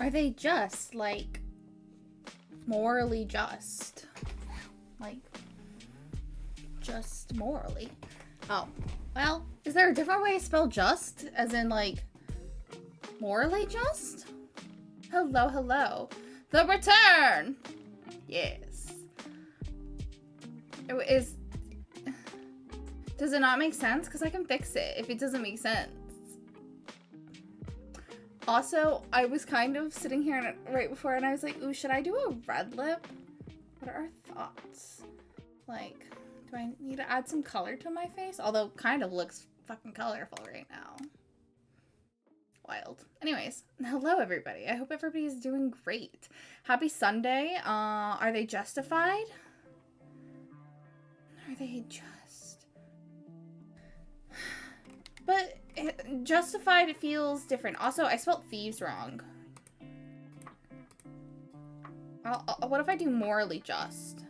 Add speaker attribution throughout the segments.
Speaker 1: Are they just, like, morally just? Like, just morally? Oh, well, is there a different way to spell just? As in, like, morally just? Hello, hello. The return! Yes. Does it not make sense? Because I can fix it if it doesn't make sense. Also, I was kind of sitting here right before and I was like, ooh, should I do a red lip? What are our thoughts? Like, do I need to add some color to my face? Although, kind of looks fucking colorful right now. Wild. Anyways, hello everybody. I hope everybody's doing great. Happy Sunday. Are they justified? Are they just? But justified feels different. Also, I spelled thieves wrong. What if I do morally just?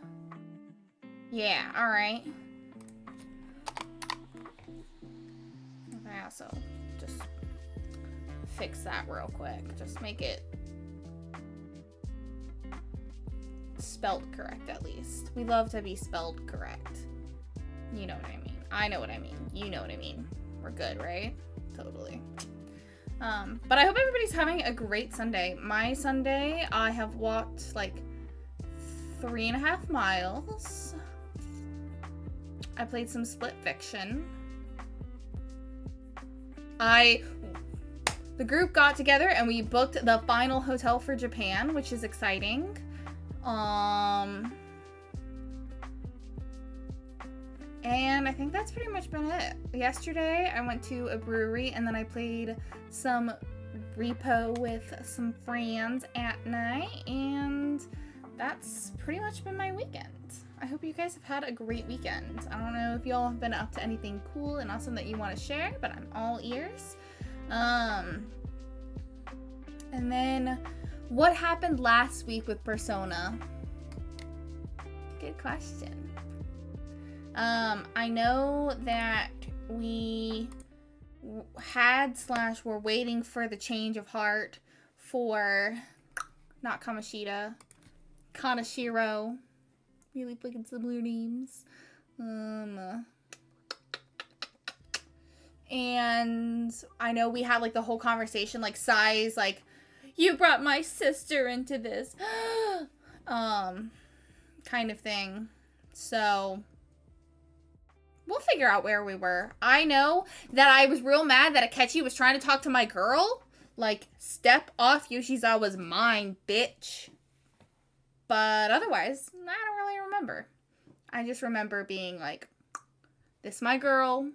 Speaker 1: Yeah, alright. Okay, also just fix that real quick. Just make it spelled correct, at least. We love to be spelled correct. You know what I mean. I know what I mean. You know what I mean. We're good, right? Totally. But I hope everybody's having a great Sunday. My Sunday, I have walked like 3.5 miles. I played some Split Fiction. The group got together and we booked the final hotel for Japan, which is exciting. And I think that's pretty much been it. Yesterday, I went to a brewery and then I played some repo with some friends at night, and that's pretty much been my weekend. I hope you guys have had a great weekend. I don't know if y'all have been up to anything cool and awesome that you want to share, but I'm all ears. And then what happened last week with Persona? Good question. I know that we were waiting for the change of heart for, not Kamoshida, Kanashiro. Really picking some blue names. And I know we had like the whole conversation, like Sai's like, you brought my sister into this, kind of thing. So we'll figure out where we were. I know that I was real mad that Akechi was trying to talk to my girl. Like, step off Yoshizawa's mind, bitch. But otherwise, I don't really remember. I just remember being like, this my girl.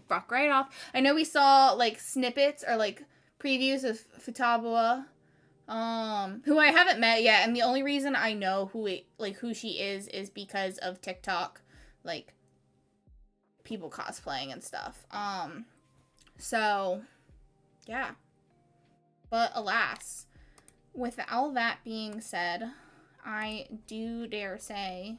Speaker 1: Fuck right off. I know we saw, like, snippets or, like, previews of Futaba, who I haven't met yet. And the only reason I know who she is because of TikTok. Like, people cosplaying and stuff. So, yeah. But alas, with all that being said, I do dare say,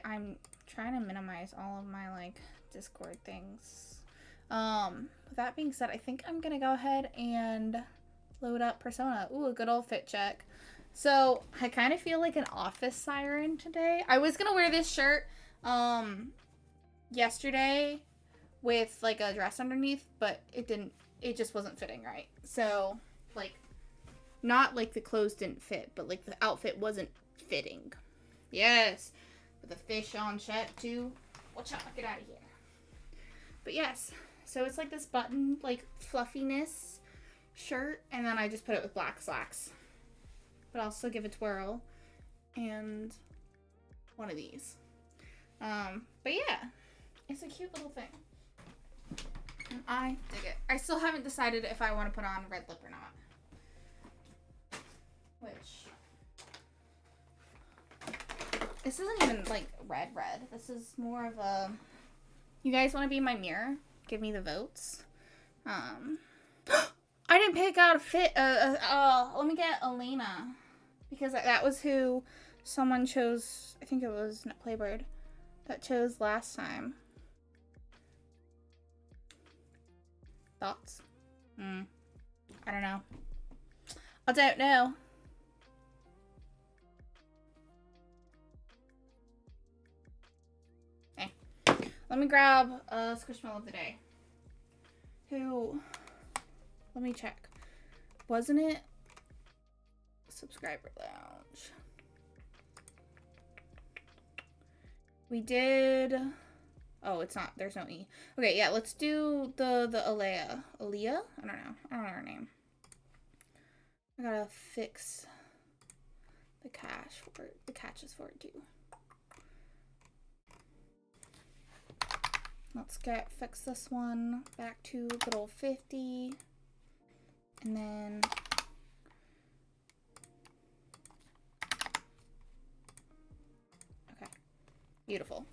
Speaker 1: I'm trying to minimize all of my, like, Discord things. With that being said, I think I'm gonna go ahead and load up Persona. Ooh, a good old fit check. So, I kind of feel like an office siren today. I was gonna wear this shirt, yesterday with like a dress underneath, but it just wasn't fitting right. So, like, not like the clothes didn't fit, but like the outfit wasn't fitting. Yes, with a fish on check too. Watch out, get out of here. But yes, so it's like this button, like, fluffiness shirt, and then I just put it with black slacks. But I'll still give it a twirl. And one of these. But yeah, it's a cute little thing. And I dig it. I still haven't decided if I want to put on red lip or not. Which, this isn't even like red. This is more of a, you guys want to be my mirror? Give me the votes. I didn't pick out a fit. Let me get Elena, because that was who someone chose. I think it was Playbird that chose last time. Thoughts? I don't know. I don't know. Okay. Let me grab a Squishmallow of the day. Who... Let me check. Wasn't it Subscriber Lounge? We did... Oh, it's not. There's no E. Okay, yeah, let's do the Alea. Alea? I don't know. I don't know her name. I gotta fix the cache for it. The catches for it, too. Let's fix this one back to good old 50. And then... Okay. Beautiful.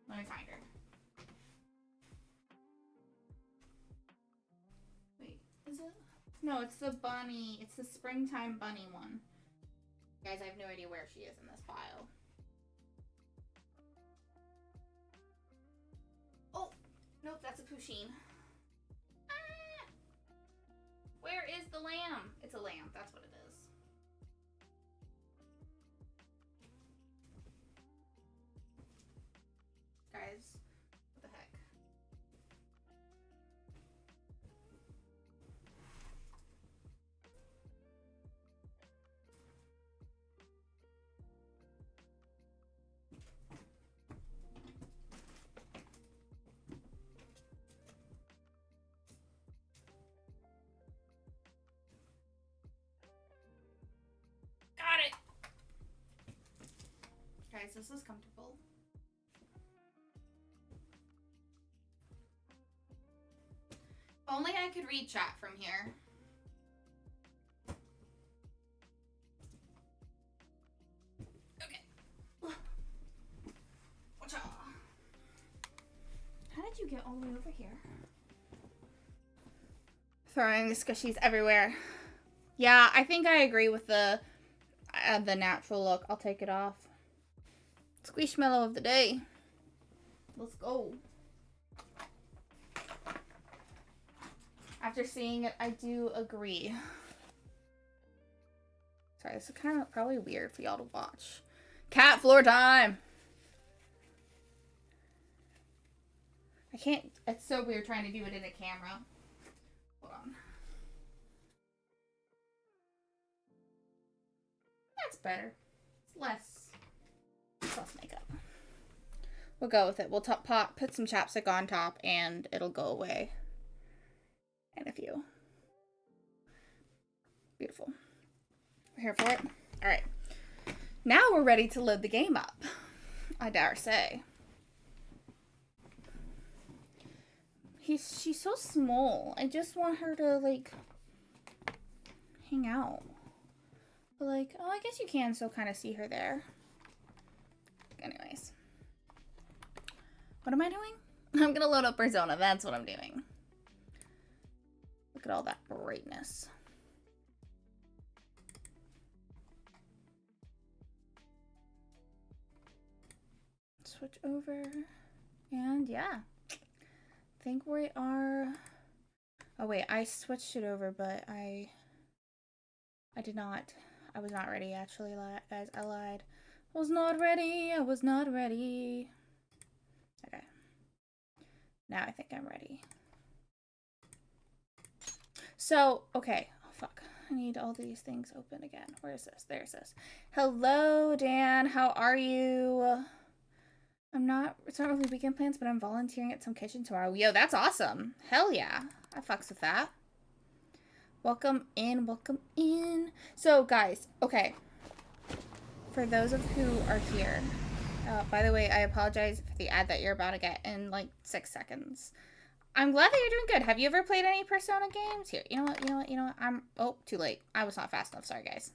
Speaker 1: Let me find her. Wait, is it? No, it's the bunny. It's the springtime bunny one. Guys, I have no idea where she is in this file. Oh, nope, that's a Pusheen. Ah! Where is the lamb? It's a lamb, that's what it is. Guys, what the heck? Got it! Guys, this is comfortable. Only I could read chat from here. Okay. Watch out. How did you get all the way over here? Throwing the squishies everywhere. Yeah, I think I agree with the natural look. I'll take it off. Squishmallow of the day. Let's go. After seeing it, I do agree. Sorry, this is kind of probably weird for y'all to watch. Cat floor time! I can't, it's so weird trying to do it in a camera. Hold on. That's better. It's less makeup. We'll go with it. We'll put some chapstick on top and it'll go away. And a few. Beautiful. We're here for it. All right. Now we're ready to load the game up. I dare say. She's so small. I just want her to, like, hang out. But, like, oh, I guess you can still kind of see her there. Anyways. What am I doing? I'm gonna load up Persona. That's what I'm doing. Look at all that brightness. Switch over. And yeah. I think we are... Oh wait, I switched it over, but I did not. I was not ready, actually, guys. I lied. I was not ready. I was not ready. Okay. Now I think I'm ready. So, okay. Oh, fuck. I need all these things open again. Where is this? There's this. Hello, Dan. How are you? It's not really weekend plans, but I'm volunteering at some kitchen tomorrow. Yo, that's awesome. Hell yeah. I fucks with that. Welcome in, welcome in. So, guys, okay. For those of who are here, by the way, I apologize for the ad that you're about to get in like 6 seconds. I'm glad that you're doing good. Have you ever played any Persona games? Here, you know what? Oh, too late. I was not fast enough. Sorry, guys.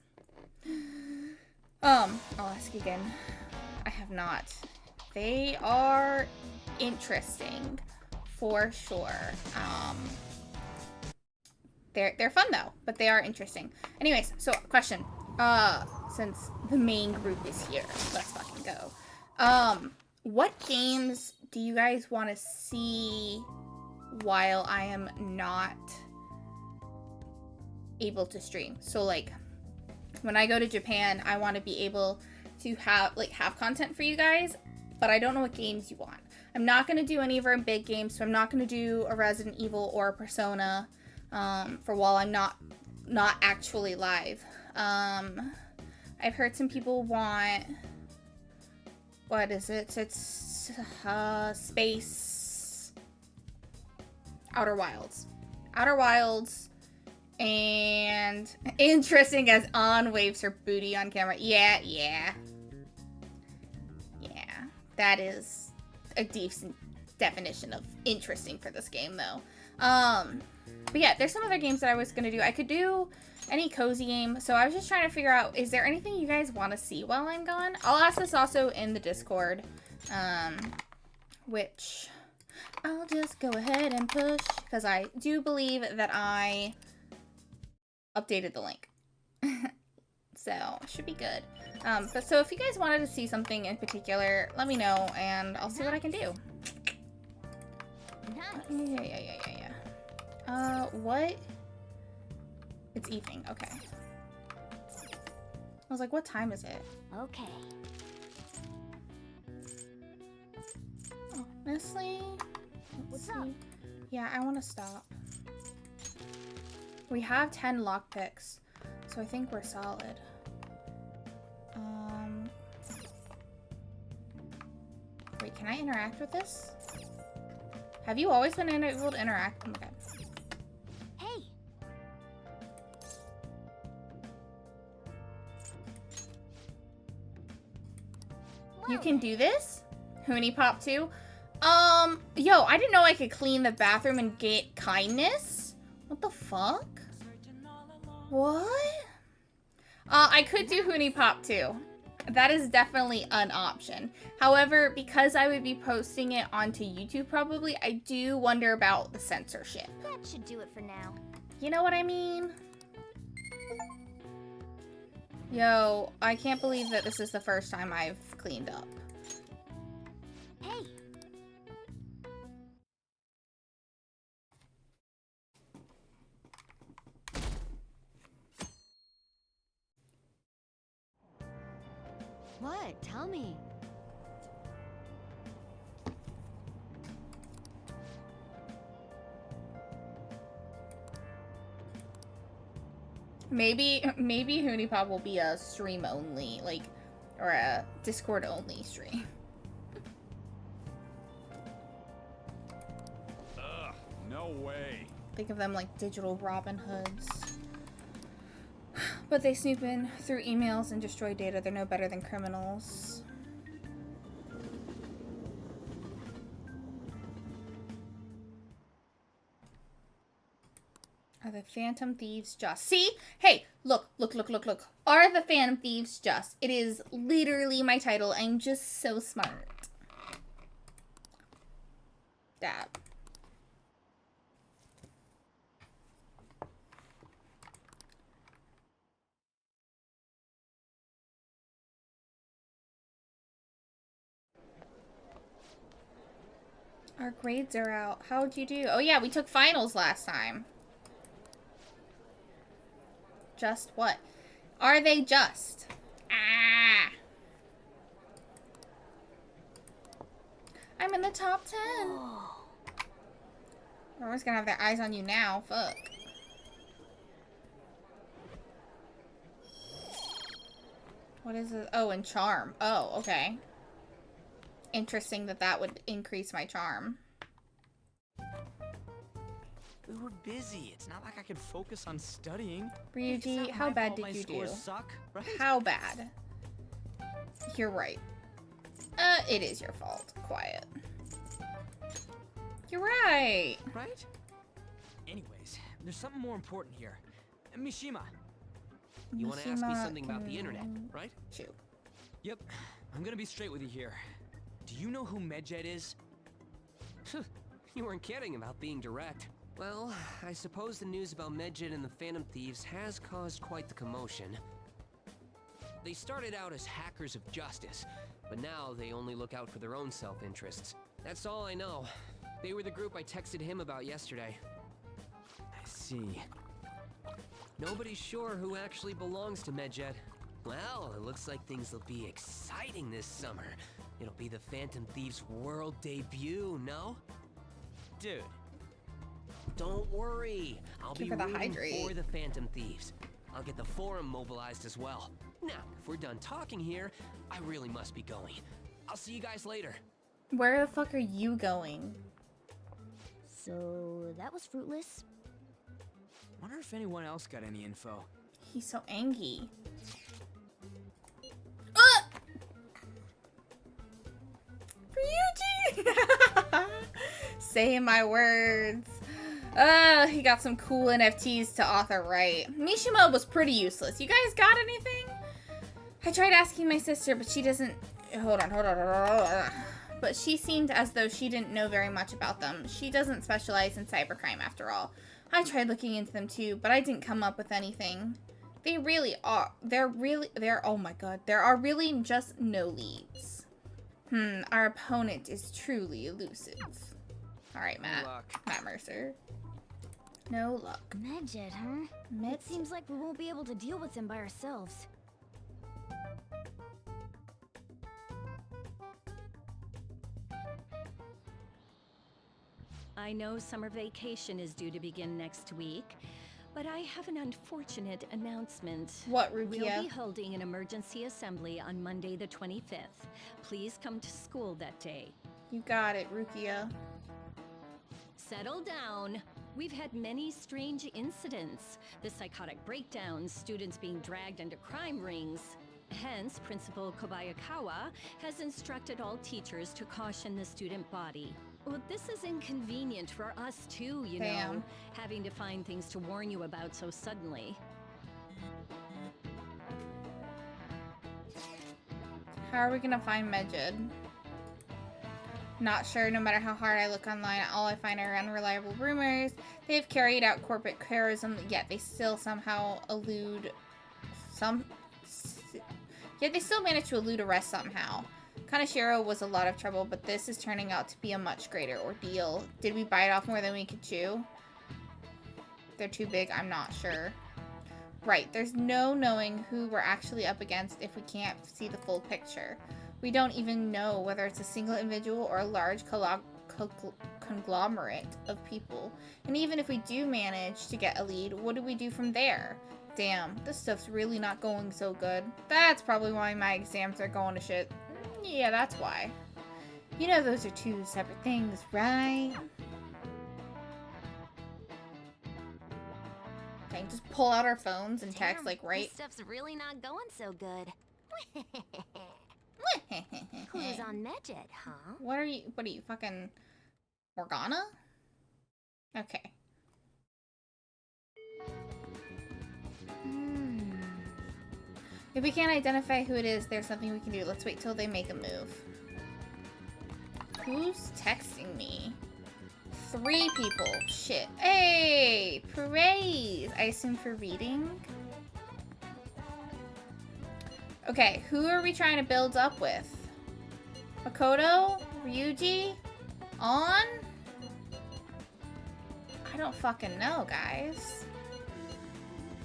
Speaker 1: I'll ask again. I have not. They are interesting, for sure. They're fun though, but they are interesting. Anyways, so question. Since the main group is here, let's fucking go. What games do you guys want to see while I am not able to stream. So like when I go to Japan, I want to be able to have content for you guys, but I don't know what games you want. I'm not going to do any of our big games, so I'm not going to do a Resident Evil or a Persona for while I'm not actually live. I've heard some people want, what is it? It's Space Outer Wilds. Outer Wilds. And interesting as On waves her booty on camera. Yeah. That is a decent definition of interesting for this game, though. But yeah, there's some other games that I was gonna do. I could do any cozy game. So I was just trying to figure out, is there anything you guys want to see while I'm gone? I'll ask this also in the Discord, which I'll just go ahead and push, because I do believe that I updated the link. So it should be good. But so if you guys wanted to see something in particular, let me know and I'll see what I can do. Yeah. What? It's evening. Okay. I was like, what time is it?
Speaker 2: Okay.
Speaker 1: Honestly, let's see. Yeah, I want to stop. We have 10 lockpicks, so I think we're solid. Wait, can I interact with this? Have you always been able to interact? Okay.
Speaker 2: Hey.
Speaker 1: You can do this? Hoonie Pop 2? Yo, I didn't know I could clean the bathroom and get kindness. What the fuck? What? I could do Hoonie Pop 2. That is definitely an option. However, because I would be posting it onto YouTube probably, I do wonder about the censorship.
Speaker 2: That should do it for now.
Speaker 1: You know what I mean? Yo, I can't believe that this is the first time I've cleaned up.
Speaker 2: Hey. What? Tell me.
Speaker 1: Maybe Hoonie Pop will be a stream only, like, or a Discord only stream.
Speaker 3: Ugh, no way.
Speaker 1: Think of them like digital Robin Hoods. But they snoop in through emails and destroy data. They're no better than criminals. Are the Phantom Thieves just? See? Hey, look. Are the Phantom Thieves just? It is literally my title. I'm just so smart. Dab. Our grades are out. How'd you do? Oh yeah, we took finals last time. Just what? Are they just? Ah! I'm in the top 10. Everyone's gonna have their eyes on you now. Fuck. What is it? Oh, and charm. Oh, okay. Interesting that would increase my charm.
Speaker 4: We were busy. It's not like I could focus on studying.
Speaker 1: Ryuji, how bad did you do?
Speaker 4: Suck, right?
Speaker 1: How bad? You're right. It is your fault. Quiet. You're right.
Speaker 4: Right? Anyways, there's something more important here. Mishima. You want to ask me something about the internet, right?
Speaker 1: Shoot.
Speaker 4: Yep. I'm gonna be straight with you here. Do you know who Medjed is?
Speaker 5: You weren't kidding about being direct. Well, I suppose the news about Medjed and the Phantom Thieves has caused quite the commotion. They started out as hackers of justice, but now they only look out for their own self-interests. That's all I know. They were the group I texted him about yesterday.
Speaker 4: I see.
Speaker 5: Nobody's sure who actually belongs to Medjed. Well, it looks like things will be exciting this summer. It'll be the Phantom Thieves world debut, no? Dude, don't worry. I'll be rooting for the Phantom Thieves. I'll get the forum mobilized as well. Now, if we're done talking here, I really must be going. I'll see you guys later.
Speaker 1: Where the fuck are you going?
Speaker 2: So that was fruitless.
Speaker 6: Wonder if anyone else got any info.
Speaker 1: He's so angry. Ryuji! Saying my words. He got some cool NFTs to author right. Mishima was pretty useless. You guys got anything? I tried asking my sister, but she doesn't... Hold on. But she seemed as though she didn't know very much about them. She doesn't specialize in cybercrime after all. I tried looking into them too, but I didn't come up with anything. They really are. Oh my god. There are really just no leads. Our opponent is truly elusive. Alright, Matt. Matt Mercer. No luck.
Speaker 2: Medjed, huh? It seems like we won't be able to deal with him by ourselves.
Speaker 7: I know summer vacation is due to begin next week, but I have an unfortunate announcement.
Speaker 1: What, Rukia?
Speaker 7: We'll be holding an emergency assembly on Monday the 25th. Please come to school that day.
Speaker 1: You got it, Rukia.
Speaker 7: Settle down. We've had many strange incidents. The psychotic breakdowns, students being dragged into crime rings. Hence, Principal Kobayakawa has instructed all teachers to caution the student body. Well, this is inconvenient for us too, you know, having to find things to warn you about so suddenly.
Speaker 1: How are we gonna find Medjed? Not sure. No matter how hard I look online, all I find are unreliable rumors. They have carried out corporate terrorism, yet they still somehow Yet they still manage to elude arrest somehow. Kaneshiro was a lot of trouble, but this is turning out to be a much greater ordeal. Did we bite off more than we could chew? They're too big, I'm not sure. Right, there's no knowing who we're actually up against if we can't see the full picture. We don't even know whether it's a single individual or a large conglomerate of people. And even if we do manage to get a lead, what do we do from there? Damn, this stuff's really not going so good. That's probably why my exams are going to shit. Yeah, that's why. You know those are two separate things, right? Okay, just pull out our phones and text, like, right?
Speaker 2: This stuff's really not going so good. Who's on Medjed, huh?
Speaker 1: What are you, fucking Morgana? Okay. If we can't identify who it is, there's something we can do. Let's wait till they make a move. Who's texting me? 3 people. Shit. Hey! Praise! I assume for reading? Okay, who are we trying to build up with? Makoto? Ryuji? On? I don't fucking know, guys.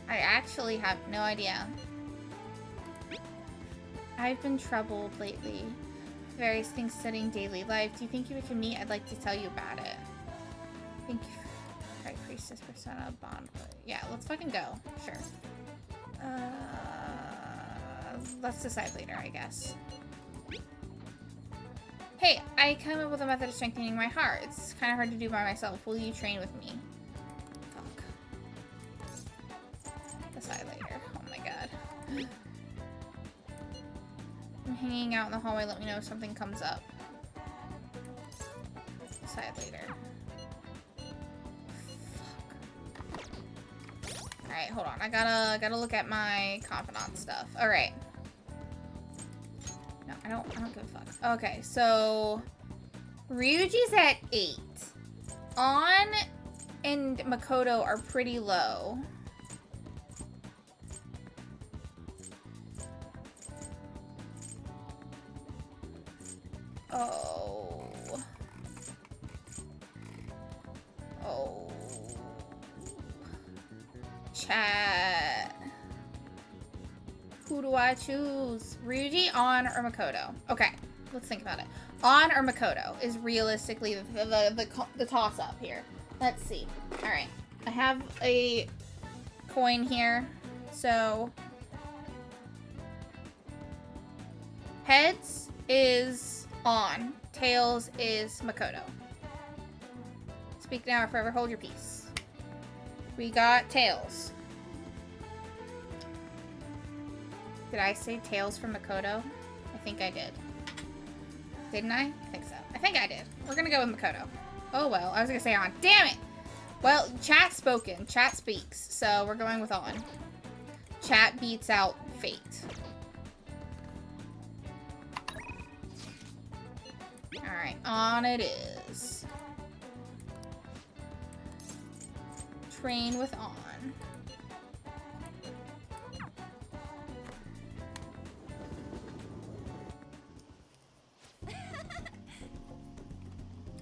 Speaker 1: I actually have no idea. I've been troubled lately. Various things studying daily life. Do you think we can meet? I'd like to tell you about it. Thank you. Right, priestess, persona, bond. Yeah, let's fucking go. Sure. Let's decide later, I guess. Hey, I came up with a method of strengthening my heart. It's kind of hard to do by myself. Will you train with me? Fuck. Decide later. Oh my god. I'm hanging out in the hallway. Let me know if something comes up. Decide later. Fuck. Alright, hold on. I gotta look at my confidant stuff. Alright. No, I don't give a fuck. Okay, so Ryuji's at 8. On and Makoto are pretty low. Oh. Oh. Chat. Who do I choose? Ryuji, On, or Makoto? Okay, let's think about it. On or Makoto is realistically the toss-up here. Let's see. All right, I have a coin here, so heads is On, tails is Makoto. Speak now or forever hold your peace. We got tails. Did I say tails for Makoto? I think I did. Didn't I? I think so. I think I did. We're gonna go with Makoto. Oh well, I was gonna say On. Damn it! Well, chat spoken. Chat speaks. So we're going with On. Chat beats out fate. Alright, On it is. Train with On.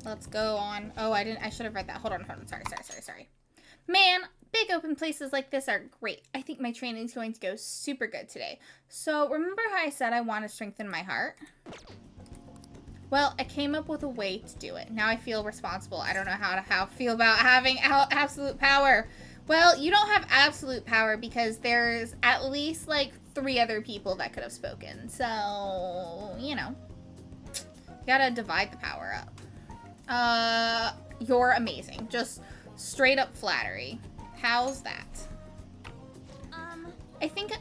Speaker 1: Let's go on. Oh, I should have read that. Hold on. Sorry. Man, big open places like this are great. I think my training is going to go super good today. So, remember how I said I want to strengthen my heart? Well, I came up with a way to do it. Now I feel responsible. I don't know how to feel about having absolute power. Well, you don't have absolute power because there's at least like 3 other people that could have spoken. So, you know, you gotta divide the power up. You're amazing. Just straight up flattery. How's that? I think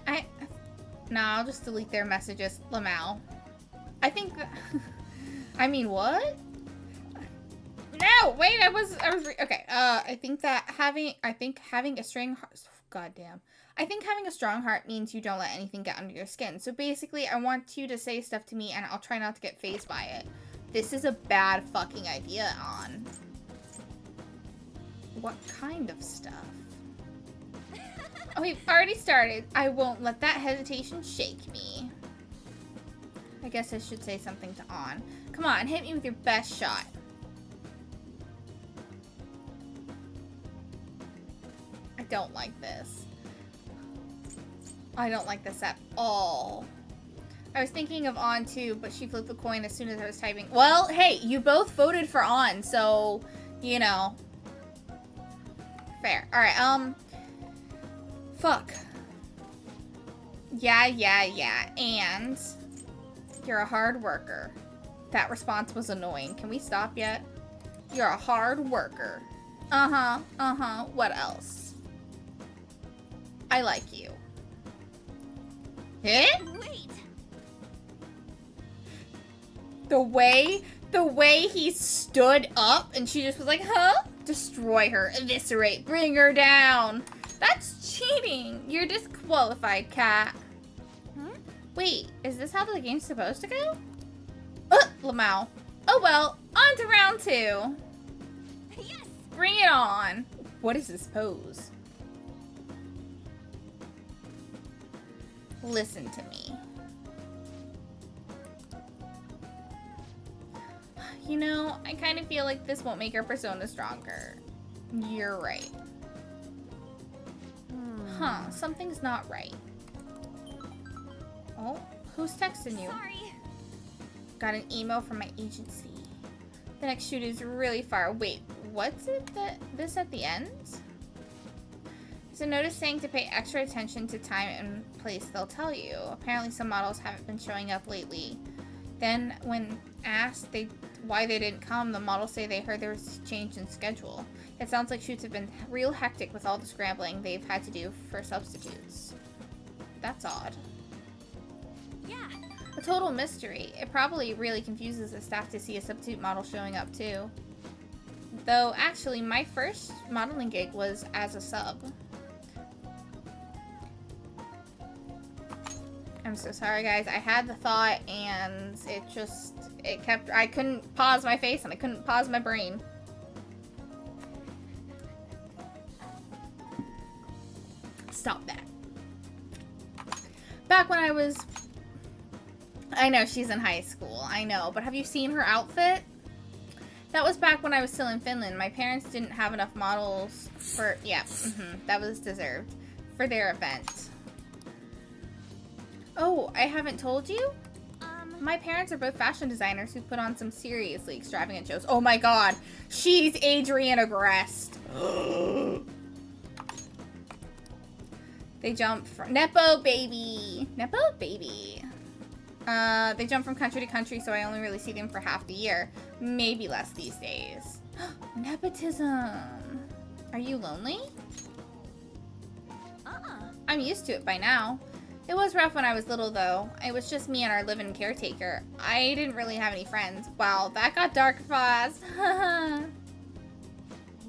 Speaker 1: nah, I'll just delete their messages. Lamau. I think I mean, what? No, wait, okay. I think having a strong heart means you don't let anything get under your skin. So basically, I want you to say stuff to me and I'll try not to get fazed by it. This is a bad fucking idea, On. What kind of stuff? Oh, we've already started. I won't let that hesitation shake me. I guess I should say something to On. Come on, hit me with your best shot. I don't like this. I don't like this at all. I was thinking of On too, but she flipped the coin as soon as I was typing. Well, hey, you both voted for On, so, you know. Fair. Alright, fuck. Yeah. And you're a hard worker. That response was annoying. Can we stop yet? You're a hard worker. Uh-huh. What else? I like you. Eh?
Speaker 2: Wait.
Speaker 1: The way he stood up and she just was like, huh? Destroy her, eviscerate, bring her down. That's cheating. You're disqualified, cat.
Speaker 2: Huh?
Speaker 1: Wait, is this how the game's supposed to go? Lamau. Oh well, on to round 2.
Speaker 2: Yes.
Speaker 1: Bring it on. What is this pose? Listen to me. You know, I kind of feel like this won't make our persona stronger. You're right. Huh, something's not right. Oh, who's texting you?
Speaker 2: Sorry.
Speaker 1: Got an email from my agency. The next shoot is really far. Wait, what's it this at the end? There's a notice saying to pay extra attention to time and place, they'll tell you. Apparently some models haven't been showing up lately. Then when asked why they didn't come, the models say they heard there was a change in schedule. It sounds like shoots have been real hectic with all the scrambling they've had to do for substitutes. That's odd.
Speaker 2: Yeah.
Speaker 1: A total mystery. It probably really confuses the staff to see a substitute model showing up too. Though actually my first modeling gig was as a sub. I'm so sorry guys, I had the thought and I couldn't pause my face and I couldn't pause my brain. Stop that. Back when I know she's in high school, I know, but have you seen her outfit? That was back when I was still in Finland. My parents didn't have enough models that was deserved, for their event. Oh, I haven't told you? My parents are both fashion designers who put on some seriously extravagant shows. Oh my god, she's Adriana Grest. They jump from Nepo baby. Nepo baby. They jump from country to country, so I only really see them for half the year. Maybe less these days. Nepotism. Are you lonely? I'm used to it by now. It was rough when I was little, though. It was just me and our live-in caretaker. I didn't really have any friends. Wow, that got dark fast.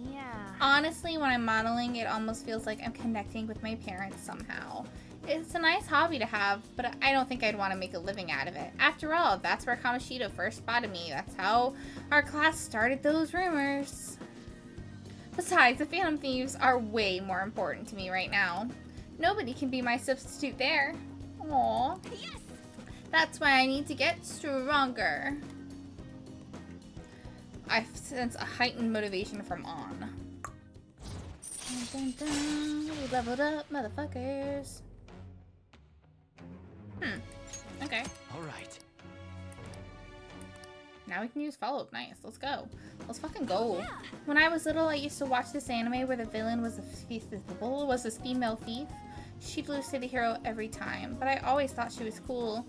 Speaker 2: Yeah.
Speaker 1: Honestly, when I'm modeling, it almost feels like I'm connecting with my parents somehow. It's a nice hobby to have, but I don't think I'd want to make a living out of it. After all, that's where Kamoshida first spotted me. That's how our class started those rumors. Besides, the Phantom Thieves are way more important to me right now. Nobody can be my substitute there. Aww.
Speaker 2: Yes.
Speaker 1: That's why I need to get stronger. I sense a heightened motivation from On. Dun, dun, dun. We leveled up, motherfuckers. Okay.
Speaker 4: Alright.
Speaker 1: Now we can use follow-up. Nice. Let's go. Let's fucking go. When I was little, I used to watch this anime where the villain was this female thief. She'd lose to the hero every time, but I always thought she was cool.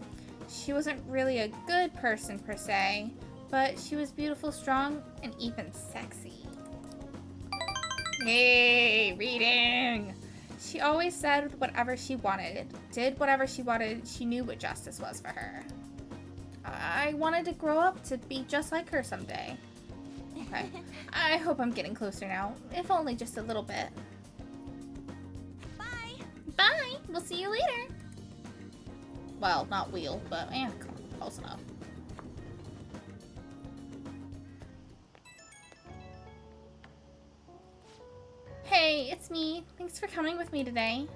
Speaker 1: She wasn't really a good person per se, but she was beautiful, strong, and even sexy. Hey, reading! She always said whatever she wanted, did whatever she wanted. She knew what justice was for her. I wanted to grow up to be just like her someday. Okay. I hope I'm getting closer now, if only just a little bit.
Speaker 2: Bye.
Speaker 1: Bye! We'll see you later! Well, not we'll, but close enough. Hey, it's me. Thanks for coming with me today.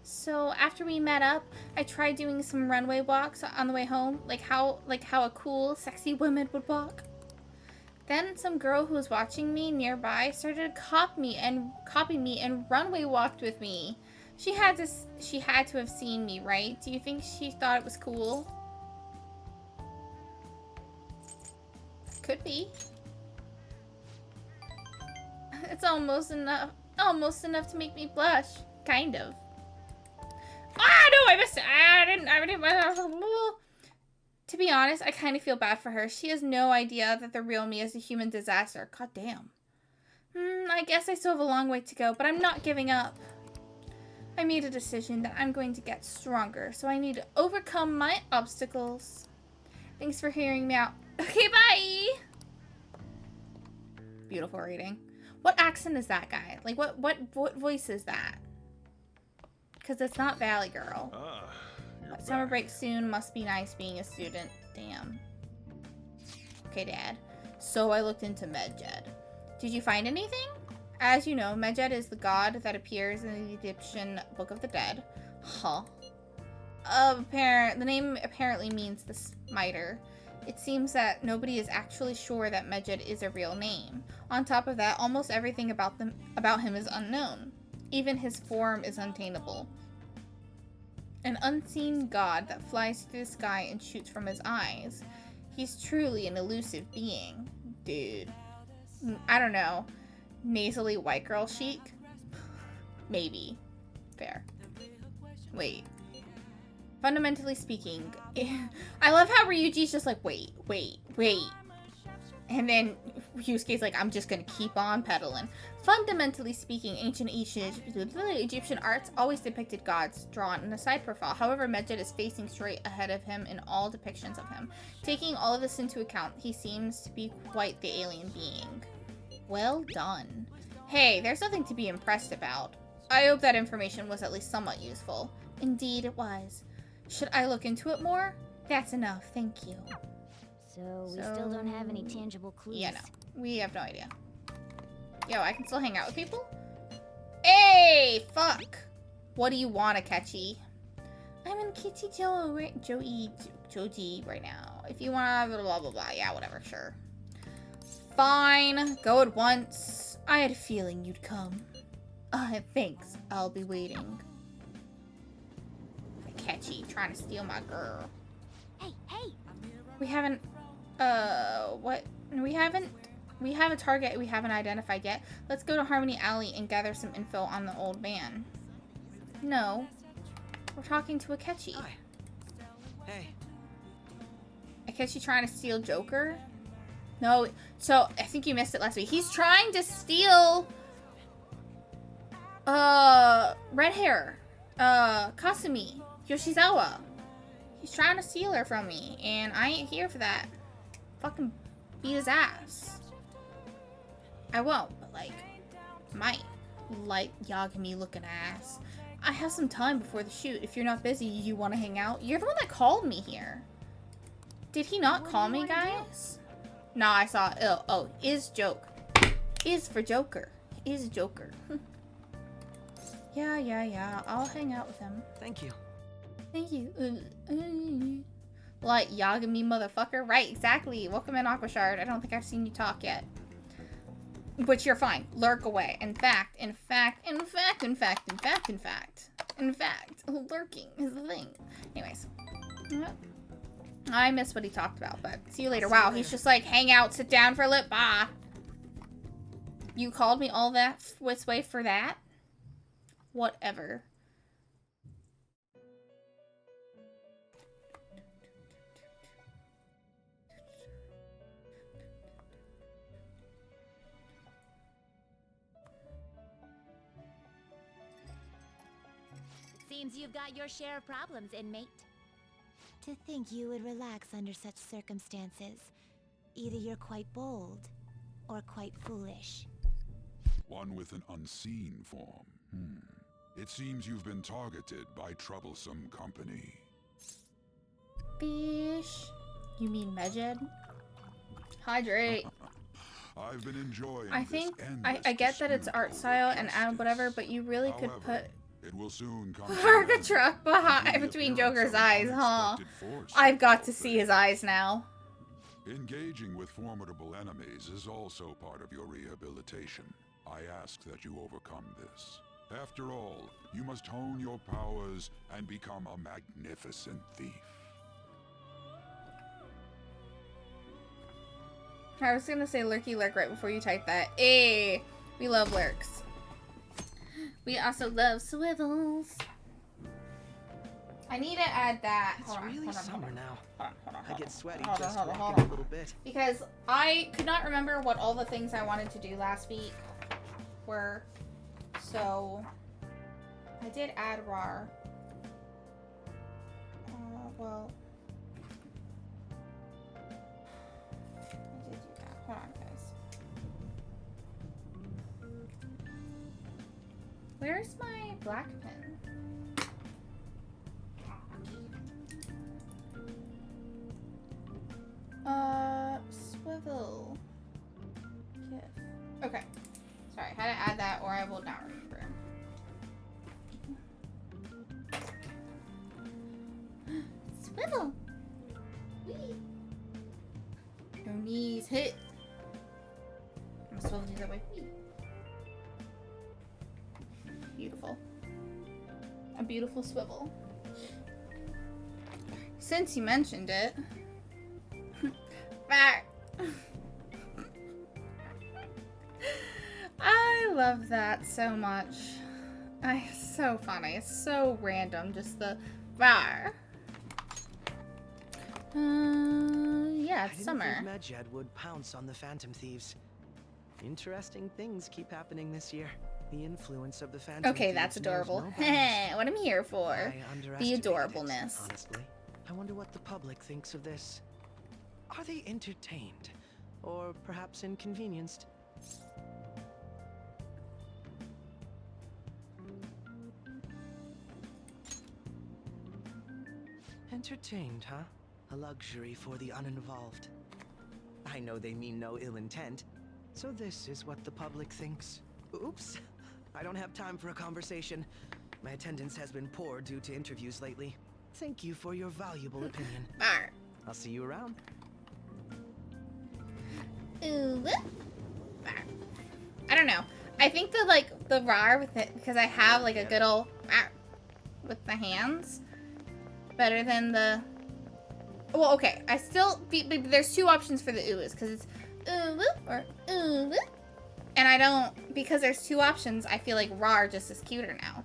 Speaker 1: So after we met up, I tried doing some runway walks on the way home, like how a cool, sexy woman would walk. Then some girl who was watching me nearby started to copy me and runway walked with me. She had to have seen me, right? Do you think she thought it was cool? Could be. It's almost enough to make me blush. Kind of. Ah, no, I missed it. I didn't. To be honest, I kind of feel bad for her. She has no idea that the real me is a human disaster. God damn. I guess I still have a long way to go, but I'm not giving up. I made a decision that I'm going to get stronger, so I need to overcome my obstacles. Thanks for hearing me out. Okay, bye! Beautiful reading. What accent is that guy? Like, what voice is that? Because it's not Valley Girl. Summer break soon. Must be nice being a student. Damn. Okay, Dad. So I looked into Medjed. Did you find anything? As you know, Medjed is the god that appears in the Egyptian Book of the Dead. Huh. The name apparently means the smiter. It seems that nobody is actually sure that Medjed is a real name. On top of that, almost everything about him is unknown. Even his form is unattainable. An unseen god that flies through the sky and shoots from his eyes. He's truly an elusive being. Dude. I don't know. Nasally white girl chic? Maybe. Fair. Wait. Fundamentally speaking, I love how Ryuji's just like, wait. And then Yusuke's like, I'm just gonna keep on pedaling. Fundamentally speaking, ancient Egyptian arts always depicted gods drawn in a side profile. However, Medjed is facing straight ahead of him in all depictions of him. Taking all of this into account, he seems to be quite the alien being. Well done. Hey, there's nothing to be impressed about. I hope that information was at least somewhat useful. Indeed, it was. Should I look into it more? That's enough, thank you.
Speaker 2: So we still don't have any tangible clues.
Speaker 1: Yeah, no. We have no idea. Yo, I can still hang out with people? Hey, fuck. What do you want, Akechi? I'm in Kichi Joji right now. If you wanna blah blah blah. Yeah, whatever, sure. Fine, go at once. I had a feeling you'd come. Thanks. I'll be waiting. catchy, trying to steal my girl.
Speaker 2: Hey, hey!
Speaker 1: We haven't, what? We have a target we haven't identified yet. Let's go to Harmony Alley and gather some info on the old man. No. We're talking to Akechi.
Speaker 4: Hi. Hey.
Speaker 1: Akechi trying to steal Joker? No, so I think you missed it last week. He's trying to steal red hair. Kasumi Yoshizawa. He's trying to steal her from me, and I ain't here for that. Fucking beat his ass. I won't, but like, might. Like Yagami looking ass. I have some time before the shoot. If you're not busy, you want to hang out? You're the one that called me here. Did he not call me, guys? No, I saw. Oh, is joke. Is for Joker. Is Joker. Yeah. I'll hang out with him.
Speaker 4: Thank you.
Speaker 1: Thank you. Like Yagami motherfucker. Right, exactly. Welcome in, Aquashard. I don't think I've seen you talk yet. But you're fine. Lurk away. In fact, lurking is the thing. Anyways. I missed what he talked about, but see you later. Wow, he's just like, hang out, sit down for a lip, bye. You called me all that way for that? Whatever.
Speaker 2: Seems you've got your share of problems, inmate. To think you would relax under such circumstances. Either you're quite bold, or quite foolish.
Speaker 3: One with an unseen form. It seems you've been targeted by troublesome company.
Speaker 1: Fish. You mean Medjed? Hydrate.
Speaker 3: I've been enjoying
Speaker 1: I
Speaker 3: this
Speaker 1: think
Speaker 3: endless
Speaker 1: I get that it's
Speaker 3: pursuit
Speaker 1: art
Speaker 3: over
Speaker 1: style and
Speaker 3: justice.
Speaker 1: whatever, but you really could
Speaker 3: However,
Speaker 1: put
Speaker 3: it will soon come to
Speaker 1: Park
Speaker 3: an
Speaker 1: a
Speaker 3: end.
Speaker 1: truck behind
Speaker 3: The
Speaker 1: between
Speaker 3: appearance
Speaker 1: Joker's
Speaker 3: of an
Speaker 1: eyes, huh?
Speaker 3: unexpected force
Speaker 1: I've got
Speaker 3: will
Speaker 1: to see
Speaker 3: be-
Speaker 1: his eyes now.
Speaker 3: Engaging with formidable enemies is also part of your rehabilitation. I ask that you overcome this. After all, you must hone your powers and become a magnificent thief.
Speaker 1: I was gonna say lurky lurk right before you typed that. Hey, we love lurks. We also love swivels. I need to add that.
Speaker 4: It's
Speaker 1: Hold on,
Speaker 4: really
Speaker 1: hold on,
Speaker 4: summer
Speaker 1: hold on.
Speaker 4: now.
Speaker 1: Hold on,
Speaker 4: I get sweaty
Speaker 1: hold on,
Speaker 4: just
Speaker 1: hold on,
Speaker 4: walking
Speaker 1: hold on.
Speaker 4: a little bit.
Speaker 1: Because I could not remember what all the things I wanted to do last week were. So I did add RAR. Well, I did do that. Hold on, guys. Where's my black pen? Swivel. GIF. Okay. Sorry, I had to add that or I will not remember. Swivel! Whee! Your knees hit. I'm gonna swivel these that way. Whee! Beautiful. A beautiful swivel. Since you mentioned it. Back. I love that so much. It's so funny. It's so random. Just the bar. Yeah, it's summer.
Speaker 4: I didn't think Medjed would pounce on the Phantom Thieves. Interesting things keep happening this year. The influence of the Phantom
Speaker 1: Okay,
Speaker 4: Thieves
Speaker 1: that's
Speaker 4: knows
Speaker 1: adorable.
Speaker 4: no bounds.
Speaker 1: What I'm here for.
Speaker 4: I
Speaker 1: The
Speaker 4: underestimated it,
Speaker 1: adorableness.
Speaker 4: honestly. I wonder what the public thinks of this. Are they entertained? Or perhaps inconvenienced? Entertained, huh? A luxury for the uninvolved. I know they mean no ill intent. So this is what the public thinks. Oops. I don't have time for a conversation. My attendance has been poor due to interviews lately. Thank you for your valuable opinion.
Speaker 1: Bar.
Speaker 4: I'll see you around.
Speaker 1: Ooh. Bar. I don't know. I think the RAR with it, because I have like a good old bar with the hands. Better than the... Well, okay. I still... There's two options for the uwus, because it's or uwu. And I don't... Because there's two options, I feel like rar just is cuter now.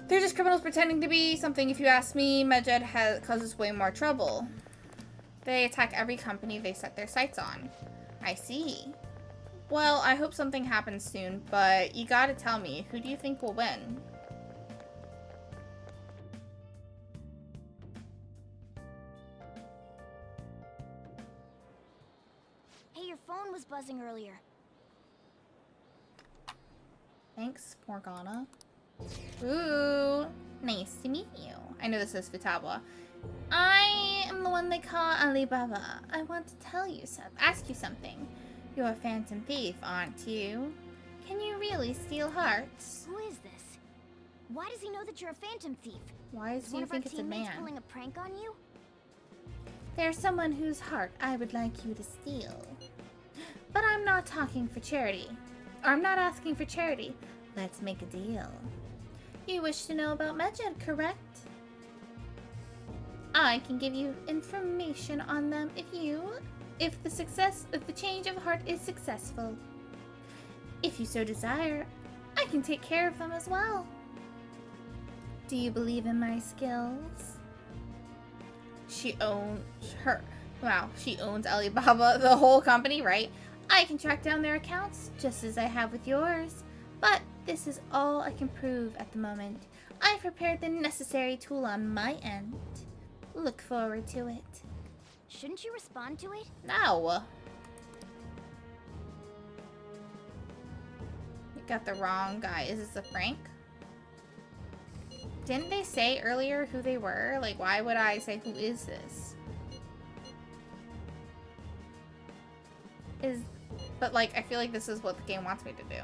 Speaker 1: They're just criminals pretending to be something. If you ask me, Medjed causes way more trouble. They attack every company they set their sights on. I see. Well, I hope something happens soon, but you gotta tell me, who do you think will win?
Speaker 2: Hey, your phone was buzzing earlier.
Speaker 1: Thanks, Morgana. Ooh, nice to meet you. I know this is Futaba. I am the one they call Alibaba. I want to ask you something. You're a phantom thief, aren't you? Can you really steal hearts?
Speaker 2: Who is this? Why does he know that you're a phantom thief?
Speaker 1: Why
Speaker 2: Is
Speaker 1: do
Speaker 2: one
Speaker 1: you
Speaker 2: of our
Speaker 1: think it's a
Speaker 2: teammates
Speaker 1: man?
Speaker 2: pulling a prank on you?
Speaker 1: There's someone whose heart I would like you to steal. But I'm not talking for charity. Or I'm not asking for charity. Let's make a deal. You wish to know about Medjed, correct? I can give you information on them if the change of heart is successful. If you so desire, I can take care of them as well. Do you believe in my skills? She owns Alibaba, the whole company, right? I can track down their accounts, just as I have with yours. But this is all I can prove at the moment. I've prepared the necessary tool on my end. Look forward to it.
Speaker 2: Shouldn't you respond to it?
Speaker 1: No. You got the wrong guy. Is this a prank? Didn't they say earlier who they were? Like, why would I say, who is this? But, like, I feel like this is what the game wants me to do.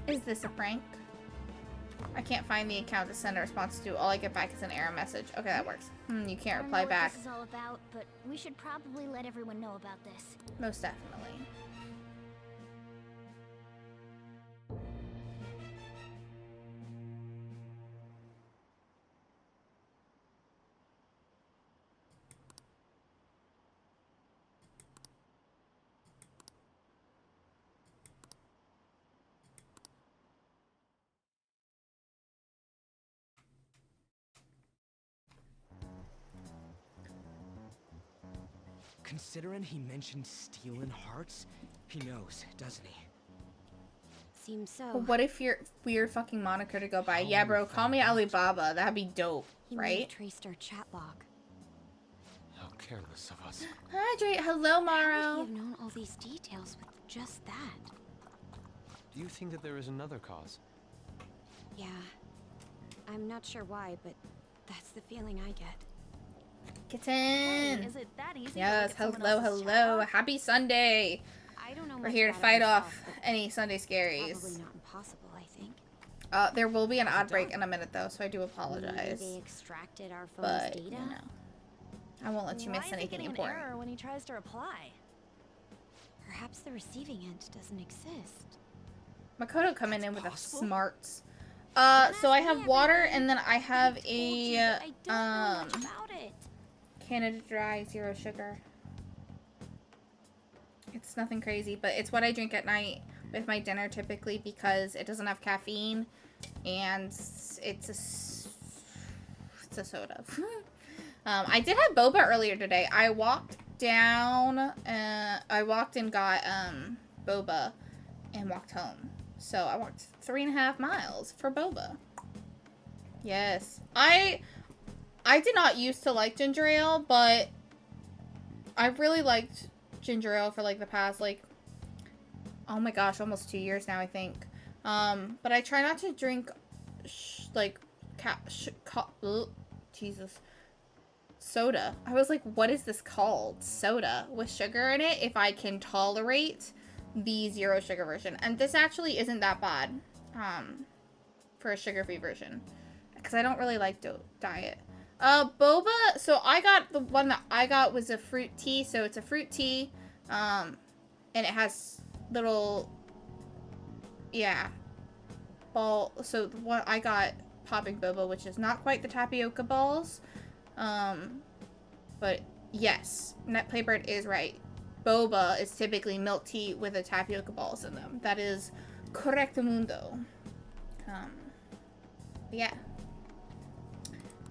Speaker 1: Is this a prank? I can't find the account to send a response to. All I get back is an error message. Okay, that works. You can't reply back.
Speaker 2: I don't know what this is all about, but we should probably let everyone know about this.
Speaker 1: Most definitely.
Speaker 6: Considering he mentioned stealing hearts, he knows, doesn't he?
Speaker 2: Seems so.
Speaker 1: But what if your weird fucking moniker to go by? Yeah, bro, call me Alibaba. That'd be dope,
Speaker 2: He may have
Speaker 1: right?
Speaker 2: traced our chat log.
Speaker 8: How careless of us.
Speaker 1: Hydrate. Hello,
Speaker 2: How would he
Speaker 1: Morrow.
Speaker 2: have known all these details with just that?
Speaker 8: Do you think that there is another cause?
Speaker 2: Yeah. I'm not sure why, but that's the feeling I get.
Speaker 1: Kitten.
Speaker 2: Is it that easy?
Speaker 1: Yes, hello. Happy Sunday.
Speaker 2: I don't know.
Speaker 1: We're here to fight off any Sunday scaries.
Speaker 2: Probably not impossible, I think.
Speaker 1: There will be an odd break in a minute, though, so I do apologize.
Speaker 2: Maybe they extracted our phone's
Speaker 1: But,
Speaker 2: data.
Speaker 1: you know, I won't let you miss anything important.
Speaker 2: An error when he tries to reply? Perhaps the receiving end doesn't exist.
Speaker 1: Makoto coming in with the smarts. So I have water, and then I have a, Canada Dry, 0 sugar. It's nothing crazy, but it's what I drink at night with my dinner typically because it doesn't have caffeine, and it's a soda. I did have boba earlier today. I walked down, I walked and got boba and walked home. So I walked 3.5 miles for boba. Yes. I did not used to like ginger ale, but I've really liked ginger ale for like the past like, oh my gosh, almost 2 years now, I think. But I try not to drink Jesus. Soda. I was like, what is this called? Soda with sugar in it if I can tolerate the 0 sugar version. And this actually isn't that bad for a sugar-free version because I don't really like diet. Boba, so the one that I got was a fruit tea, so it's a fruit tea, and it has little, yeah, ball. So what I got popping boba, which is not quite the tapioca balls. But yes, Net Playbird is right. Boba is typically milk tea with the tapioca balls in them. That is correct, mundo. But yeah.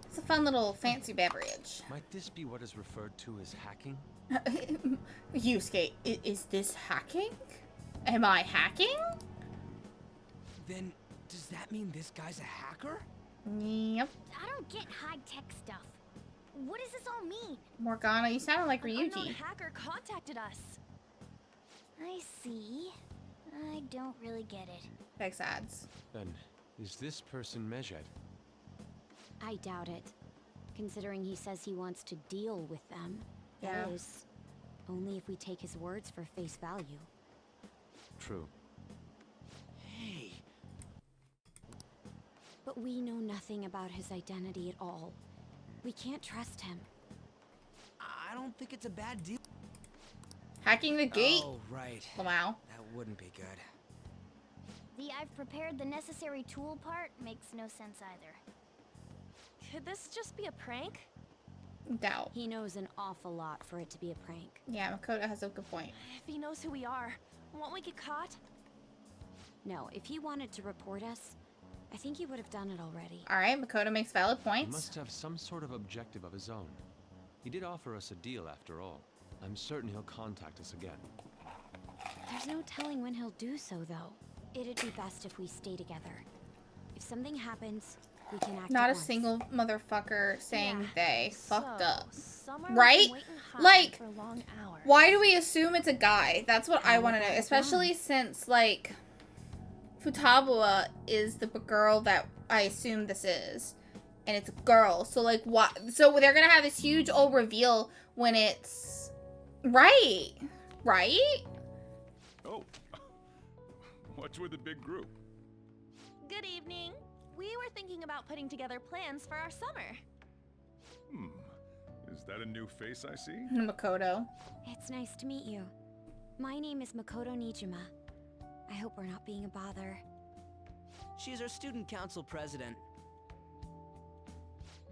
Speaker 1: It's a fun little fancy beverage.
Speaker 8: Might this be what is referred to as hacking?
Speaker 1: Yusuke, is this hacking? Am I hacking?
Speaker 6: Then, does that mean this guy's a hacker?
Speaker 1: Yep.
Speaker 9: I don't get high-tech stuff. What does this all mean?
Speaker 1: Morgana, you sounded like
Speaker 2: An unknown
Speaker 1: Ryuji.
Speaker 2: hacker contacted us.
Speaker 9: I see. I don't really get it.
Speaker 1: Thanks, ads.
Speaker 8: Then, is this person Medjed?
Speaker 10: I doubt it, considering he says he wants to deal with them.
Speaker 1: Yeah.
Speaker 10: That is, only if we take his words for face value.
Speaker 8: True.
Speaker 6: Hey,
Speaker 10: But we know nothing about his identity at all. We can't trust him.
Speaker 6: I don't think it's a bad deal.
Speaker 1: Hacking the gate?
Speaker 6: Oh, right.
Speaker 1: Wow.
Speaker 6: That wouldn't be good.
Speaker 9: The I've prepared the necessary tool part makes no sense either.
Speaker 2: Could this just be a prank?
Speaker 1: Doubt.
Speaker 10: He knows an awful lot for it to be a prank.
Speaker 1: Yeah, Makoto has a good point.
Speaker 2: If he knows who we are, won't we get caught?
Speaker 10: No, if he wanted to report us, I think he would have done it already.
Speaker 1: Alright, Makoto makes valid
Speaker 8: He
Speaker 1: points.
Speaker 8: must have some sort of objective of his own. He did offer us a deal after all. I'm certain he'll contact us again.
Speaker 10: There's no telling when he'll do so, though. It'd be best if we stay together. If something happens, we can act
Speaker 1: Not
Speaker 10: at
Speaker 1: a
Speaker 10: once.
Speaker 1: single motherfucker saying they. Fucked
Speaker 2: So,
Speaker 1: up.
Speaker 2: Summer
Speaker 1: Right?
Speaker 2: was waiting high
Speaker 1: Like,
Speaker 2: for long hours.
Speaker 1: Why do we assume it's a guy? That's what I
Speaker 10: How
Speaker 1: want to
Speaker 10: would
Speaker 1: know.
Speaker 10: that
Speaker 1: Especially since, like, Futaba is the girl that I assume this is. And it's a girl. So, like, what? So they're going to have this huge old reveal when it's... Right. Right?
Speaker 11: Oh, what's with the big group?
Speaker 2: Good evening. We were thinking about putting together plans for our summer.
Speaker 11: Is that a new face I see?
Speaker 1: Makoto.
Speaker 10: It's nice to meet you. My name is Makoto Nijima. I hope we're not being a bother.
Speaker 6: She's our student council president.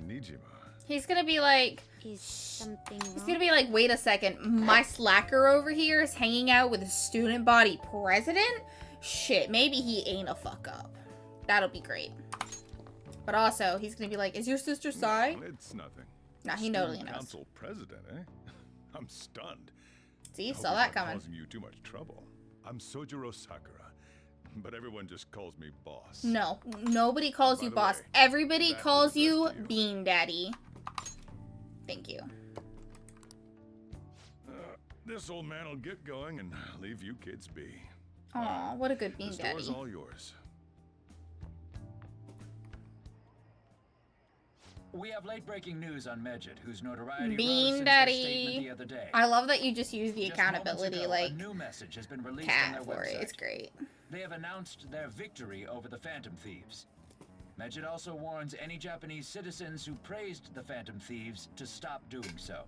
Speaker 11: Nijima.
Speaker 1: He's going to be like...
Speaker 10: Is something wrong?
Speaker 1: He's gonna be like, wait a second, my slacker over here is hanging out with a student body president? Shit, maybe he ain't a fuck up. That'll be great. But also, he's gonna be like, is your sister Sai?
Speaker 11: Well, it's nothing.
Speaker 1: Nah, he totally
Speaker 11: Student
Speaker 1: knows.
Speaker 11: Council president, eh? I'm stunned.
Speaker 1: See,
Speaker 11: I hope
Speaker 1: saw
Speaker 11: it's
Speaker 1: that
Speaker 11: not
Speaker 1: coming.
Speaker 11: Causing you too much trouble. I'm Sojiro Sakura, but everyone just calls me boss.
Speaker 1: No, nobody calls
Speaker 11: By
Speaker 1: you
Speaker 11: the
Speaker 1: boss.
Speaker 11: way,
Speaker 1: Everybody
Speaker 11: that
Speaker 1: calls
Speaker 11: was
Speaker 1: you
Speaker 11: addressed to you.
Speaker 1: Bean Daddy. Thank you.
Speaker 11: This old man will get going and leave you kids be.
Speaker 1: Aw, what a good Bean
Speaker 11: The store's
Speaker 1: Daddy.
Speaker 11: all yours.
Speaker 12: We have late-breaking news on Medjed, whose notoriety
Speaker 1: Bean
Speaker 12: rose since
Speaker 1: Daddy.
Speaker 12: their statement the other day.
Speaker 1: I love that you just use the
Speaker 12: Just moments
Speaker 1: accountability,
Speaker 12: ago,
Speaker 1: like,
Speaker 12: a new message has been released on
Speaker 1: cat
Speaker 12: their
Speaker 1: for it.
Speaker 12: website.
Speaker 1: It's great.
Speaker 12: They have announced their victory over the Phantom Thieves. Medjed also warns any Japanese citizens who praised the Phantom Thieves to stop doing so.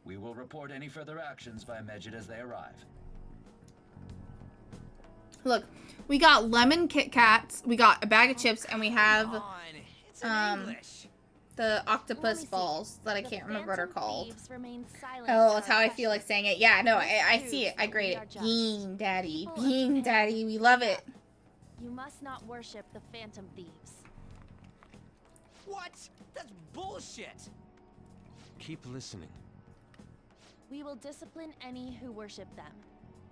Speaker 12: We will report any further actions by Medjed as they arrive.
Speaker 1: Look, we got lemon Kit Kats, we got a bag of chips, and we have
Speaker 6: Come on, it's in English.
Speaker 1: the
Speaker 2: Let
Speaker 1: octopus
Speaker 2: me see.
Speaker 1: balls that I
Speaker 2: The
Speaker 1: can't remember what are
Speaker 2: Phantom
Speaker 1: called.
Speaker 2: Thieves remain silent
Speaker 1: Oh,
Speaker 2: to
Speaker 1: that's
Speaker 2: our
Speaker 1: how I feel like
Speaker 2: questions.
Speaker 1: saying it. Yeah, no, I
Speaker 2: This
Speaker 1: see it.
Speaker 2: proves
Speaker 1: I
Speaker 2: that
Speaker 1: grade
Speaker 2: we
Speaker 1: it.
Speaker 2: are just
Speaker 1: Bean Daddy.
Speaker 2: people of
Speaker 1: Bean
Speaker 2: Japan.
Speaker 1: Daddy. We love it.
Speaker 2: You must not worship the Phantom Thieves.
Speaker 6: What? That's bullshit.
Speaker 8: Keep listening.
Speaker 2: We will discipline any who worship them.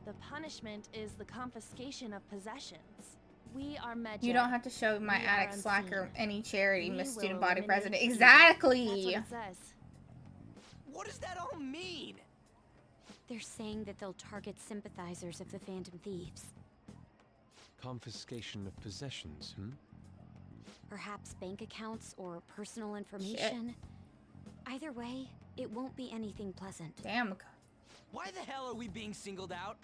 Speaker 2: The punishment is the confiscation of possessions. We are Medjed.
Speaker 1: You don't have to show my
Speaker 2: We are
Speaker 1: addict slacker
Speaker 2: unseen.
Speaker 1: any charity,
Speaker 2: We
Speaker 1: Miss
Speaker 2: will
Speaker 1: Student Body
Speaker 2: eliminate
Speaker 1: President.
Speaker 2: evil.
Speaker 1: Exactly.
Speaker 2: That's what it says.
Speaker 6: What does that all mean?
Speaker 10: They're saying that they'll target sympathizers of the Phantom Thieves.
Speaker 8: Confiscation of possessions,
Speaker 10: Perhaps bank accounts or personal information. Either way, it won't be anything pleasant.
Speaker 1: Damn.
Speaker 6: Why the hell are we being singled out?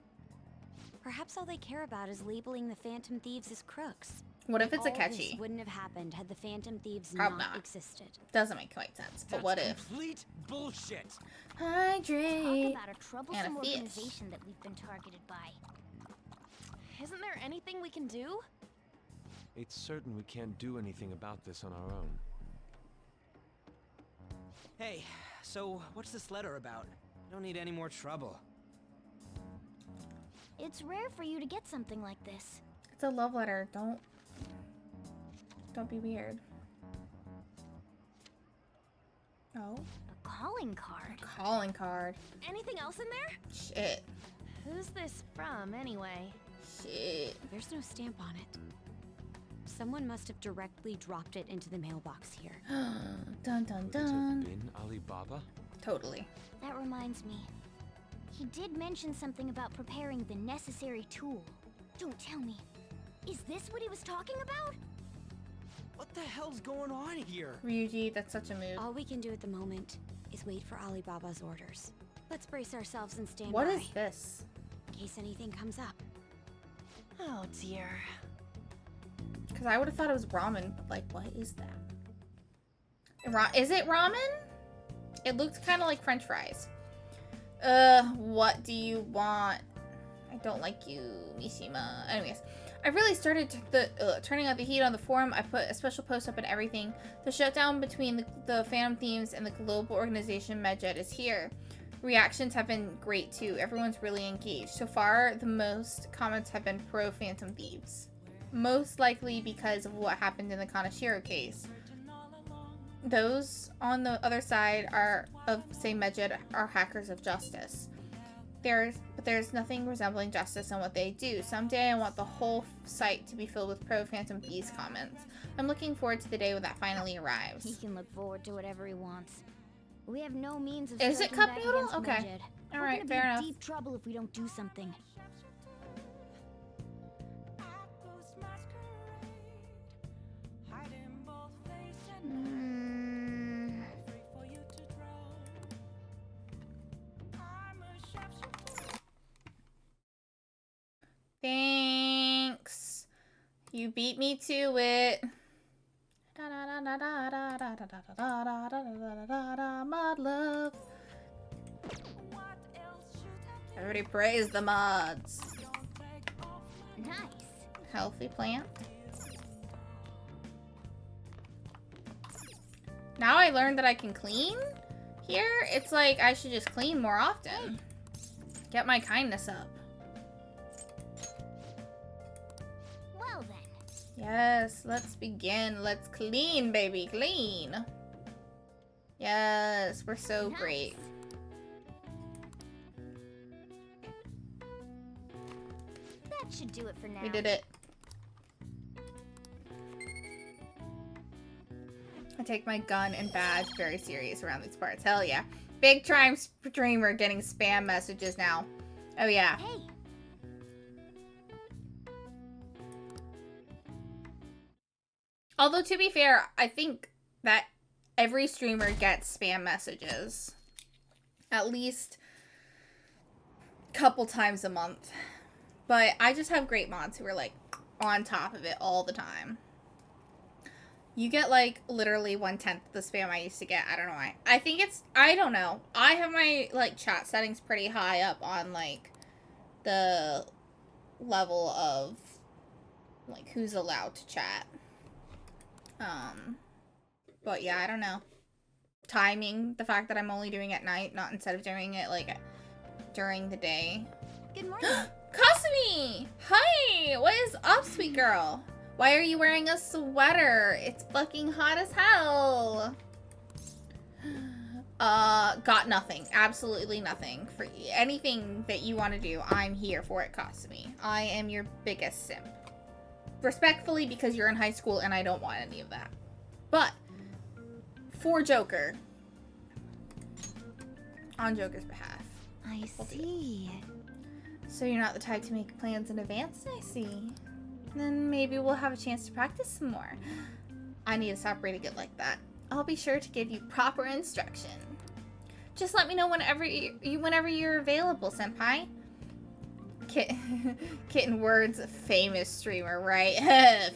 Speaker 10: Perhaps all they care about is labeling the Phantom Thieves as crooks.
Speaker 1: What if it's a
Speaker 10: All
Speaker 1: catchy?
Speaker 10: this wouldn't have happened had the Phantom Thieves
Speaker 1: Probably
Speaker 10: not
Speaker 1: not.
Speaker 10: existed.
Speaker 1: Doesn't make quite sense. But
Speaker 6: That's
Speaker 1: what if?
Speaker 6: complete bullshit.
Speaker 1: Hydrate.
Speaker 9: Talk about a troublesome
Speaker 1: And a fish.
Speaker 9: organization that we've been targeted by.
Speaker 10: Isn't there anything we can do?
Speaker 8: It's certain we can't do anything about this on our own.
Speaker 6: Hey, so what's this letter about? Don't need any more trouble.
Speaker 9: It's rare for you to get something like this.
Speaker 1: It's a love letter. Don't be weird. Oh.
Speaker 9: A calling card.
Speaker 1: Calling card.
Speaker 9: Anything else in there?
Speaker 1: Shit.
Speaker 10: Who's this from, anyway?
Speaker 1: Shit.
Speaker 10: There's no stamp on it. Someone must have directly dropped it into the mailbox here.
Speaker 1: Dun dun
Speaker 8: Could it have
Speaker 1: dun.
Speaker 8: been Alibaba?
Speaker 1: Totally.
Speaker 9: That reminds me. He did mention something about preparing the necessary tool. Don't tell me. Is this what he was talking about?
Speaker 6: What the hell's going on here?
Speaker 1: Ryuji, that's such a mood.
Speaker 10: All we can do at the moment is wait for Alibaba's orders. Let's brace ourselves and stand
Speaker 1: What
Speaker 10: by.
Speaker 1: is this?
Speaker 10: In case anything comes up.
Speaker 6: Oh dear.
Speaker 1: Because I would have thought it was ramen, but like, what is that? Is it ramen? It looked kind of like French fries. What do you want? I don't like you, Mishima. Anyways, I really started turning out the heat on the forum. I put a special post up and everything. The shutdown between the Phantom Thieves and the global organization Medjet is here. Reactions have been great too. Everyone's really engaged. So far, the most comments have been pro Phantom Thieves. Most likely because of what happened in the Kanashiro case. Those on the other side say Medjet are hackers of justice. But there's nothing resembling justice in what they do. Someday I want the whole site to be filled with pro Phantom Thieves comments. I'm looking forward to the day when that finally arrives.
Speaker 9: He can look forward to whatever he wants. We have no means of
Speaker 1: Is it
Speaker 9: striking
Speaker 1: cup
Speaker 9: back
Speaker 1: noodle?
Speaker 9: against
Speaker 1: Okay.
Speaker 9: Medjed.
Speaker 1: All
Speaker 9: We're
Speaker 1: right,
Speaker 9: gonna
Speaker 1: fair
Speaker 9: be
Speaker 1: enough.
Speaker 9: in deep trouble if we don't do something.
Speaker 1: Thanks. You beat me to it. Mod love. Everybody praise the mods.
Speaker 9: Nice.
Speaker 1: Healthy plant. Now I learned that I can clean here. It's like I should just clean more often. Get my kindness up.
Speaker 9: Well then.
Speaker 1: Yes, let's begin. Let's clean, baby. Clean. Yes, we're so
Speaker 9: Nice.
Speaker 1: great.
Speaker 9: That should do it for now.
Speaker 1: We did it. I take my gun and badge very serious around these parts. Hell yeah. Big time streamer getting spam messages now. Oh yeah.
Speaker 9: Hey.
Speaker 1: Although to be fair, I think that every streamer gets spam messages. At least a couple times a month. But I just have great mods who are like on top of it all the time. You get like literally 1/10 the spam I used to get. I don't know why. I think it's, I don't know. I have my like chat settings pretty high up on like the level of like who's allowed to chat. But yeah, I don't know. Timing, the fact that I'm only doing it at night, not instead of doing it like during the day.
Speaker 9: Good morning.
Speaker 1: Kasumi! Hi! What is up, sweet girl? Why are you wearing a sweater? It's fucking hot as hell. Got nothing. Absolutely nothing. For anything that you want to do, I'm here for it, Kasumi. I am your biggest simp. Respectfully, because you're in high school and I don't want any of that. But, for Joker, on Joker's behalf.
Speaker 10: I see.
Speaker 1: So you're not the type to make plans in advance, I see. Then maybe we'll have a chance to practice some more. I need to stop reading it like that. I'll be sure to give you proper instruction. Just let me know whenever you're available, senpai. Kitten words, famous streamer, right?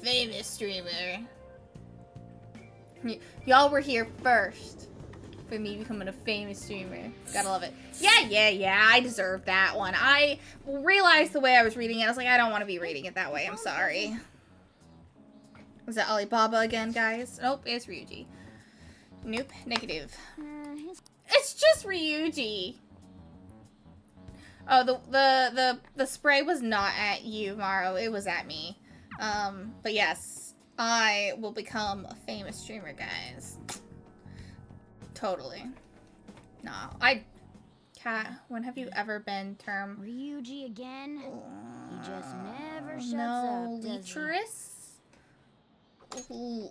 Speaker 1: Famous streamer. Y'all were here first. for me becoming a famous streamer. Gotta love it. Yeah, I deserve that one. I realized the way I was reading it, I was like, I don't want to be reading it that way. I'm sorry. Was that Alibaba again, guys? Nope, it's Ryuji. Nope, negative. It's just Ryuji. Oh, the spray was not at you, Maro. It was at me. But yes, I will become a famous streamer, guys. Totally. No, when have you ever been termed
Speaker 9: Ryuji again? He just never shuts
Speaker 1: no,
Speaker 9: up, does he?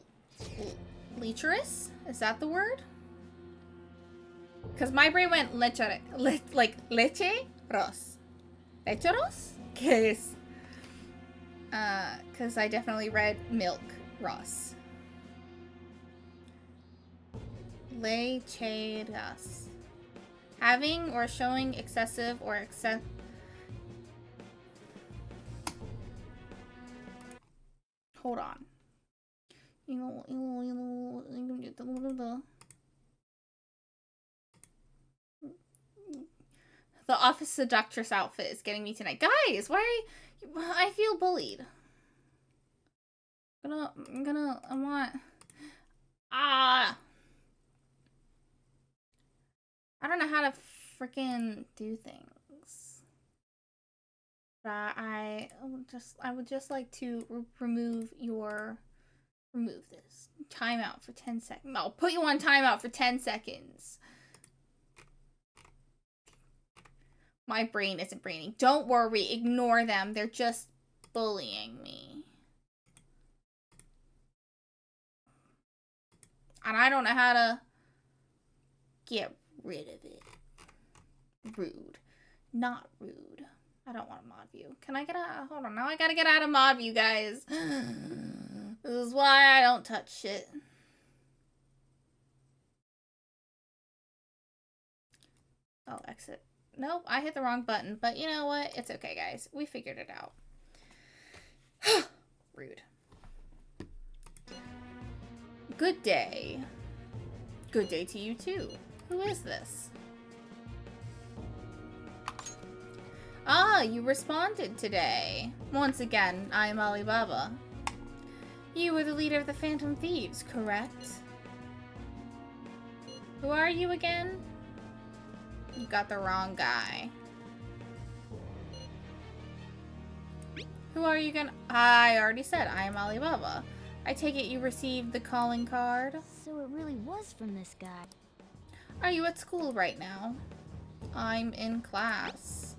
Speaker 1: Lecherous? Is that the word? Because my brain went like leche ros. Lecheros? Cause I definitely read milk Ross. Lecheras. Having or showing excessive or Hold on. The office seductress outfit is getting me tonight. Guys, why are you... I feel bullied. I don't know how to freaking do things. But I would just like to remove this. Timeout for 10 seconds. I'll put you on timeout for 10 seconds. My brain isn't braining. Don't worry. Ignore them. They're just bullying me. And I don't know how to get rid of it. Rude. Not rude. I don't want a mod view. Can I get out? Hold on. Now I gotta get out of mod view, guys. This is why I don't touch shit. Oh, exit. Nope, I hit the wrong button. But you know what? It's okay, guys. We figured it out. Rude. Good day. Good day to you, too. Who is this? Ah, you responded today. Once again, I am Alibaba. You were the leader of the Phantom Thieves, correct? Who are you again? You got the wrong guy. Who are you gonna... I already said I am Alibaba. I take it you received the calling card?
Speaker 9: So it really was from this guy.
Speaker 1: Are you at school right now? I'm in class.